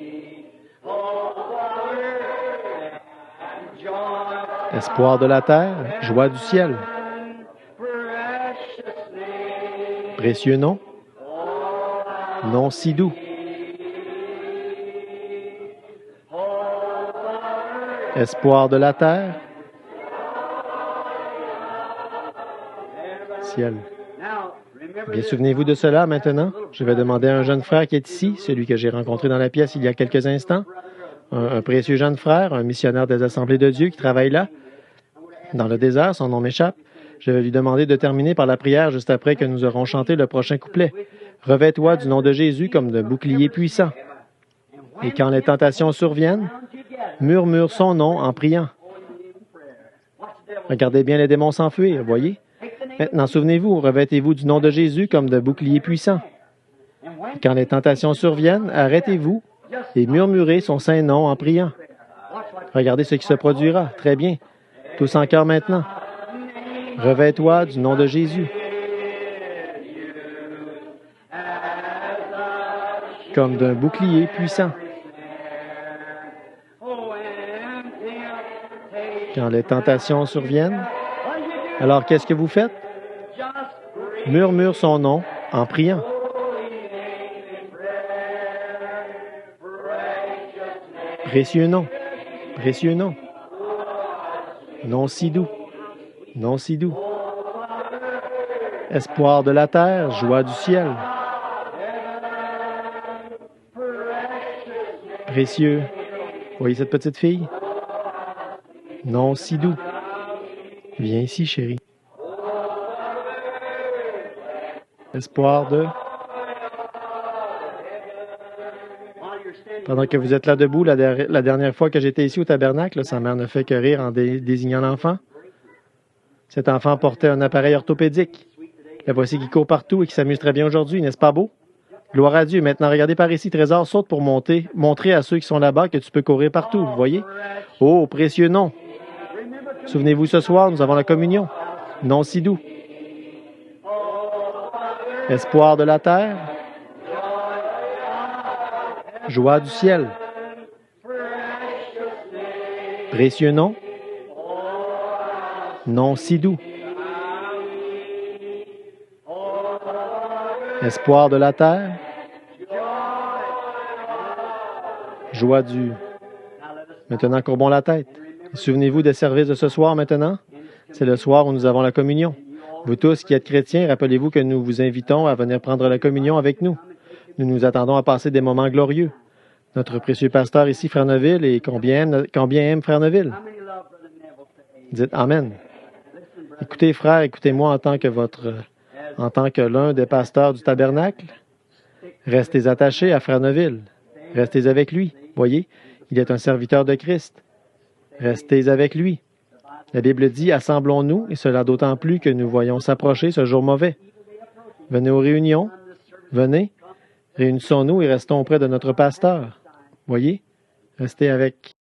Espoir de la terre, joie du ciel. Précieux nom. Nom si doux. Espoir de la terre. Ciel. Bien, souvenez-vous de cela maintenant. Je vais demander à un jeune frère qui est ici, celui que j'ai rencontré dans la pièce il y a quelques instants, un précieux jeune frère, un missionnaire des Assemblées de Dieu qui travaille là, dans le désert, son nom m'échappe. Je vais lui demander de terminer par la prière juste après que nous aurons chanté le prochain couplet. Revêt-toi du nom de Jésus comme d'un bouclier puissant. Et quand les tentations surviennent, murmure son nom en priant. Regardez bien les démons s'enfuir, voyez? Maintenant, souvenez-vous, revêtez-vous du nom de Jésus comme de bouclier puissant. Quand les tentations surviennent, arrêtez-vous et murmurez son saint nom en priant. Regardez ce qui se produira. Très bien. Tous en cœur maintenant. Revêt-toi du nom de Jésus. Comme d'un bouclier puissant. Quand les tentations surviennent, alors qu'est-ce que vous faites? Murmure son nom en priant. Précieux nom, précieux nom. Nom si doux, nom si doux. Espoir de la terre, joie du ciel. Précieux. Voyez cette petite fille? Nom si doux. Viens ici, chérie. Espoir de... Pendant que vous êtes là debout, la dernière fois que j'étais ici au tabernacle, sa mère ne fait que rire en désignant l'enfant. Cet enfant portait un appareil orthopédique. La voici qui court partout et qui s'amuse très bien aujourd'hui, n'est-ce pas beau? Gloire à Dieu. Maintenant, regardez par ici, Trésor, saute pour montrer à ceux qui sont là-bas que tu peux courir partout, vous voyez? Oh, précieux nom! Souvenez-vous, ce soir, nous avons la communion. Nom si doux. Espoir de la terre. Joie du ciel. Précieux nom. Nom si doux. Espoir de la terre. Joie du... Maintenant, courbons la tête. Souvenez-vous des services de ce soir maintenant. C'est le soir où nous avons la communion. Vous tous qui êtes chrétiens, rappelez-vous que nous vous invitons à venir prendre la communion avec nous. Nous nous attendons à passer des moments glorieux. Notre précieux pasteur ici, Frère Neville, et combien aime Frère Neville? Dites Amen. Écoutez, frère, écoutez-moi en tant que l'un des pasteurs du tabernacle. Restez attachés à Frère Neville. Restez avec lui. Voyez, il est un serviteur de Christ. Restez avec lui. La Bible dit, assemblons-nous, et cela d'autant plus que nous voyons s'approcher ce jour mauvais. Venez aux réunions, venez, réunissons-nous et restons auprès de notre pasteur. Voyez, restez avec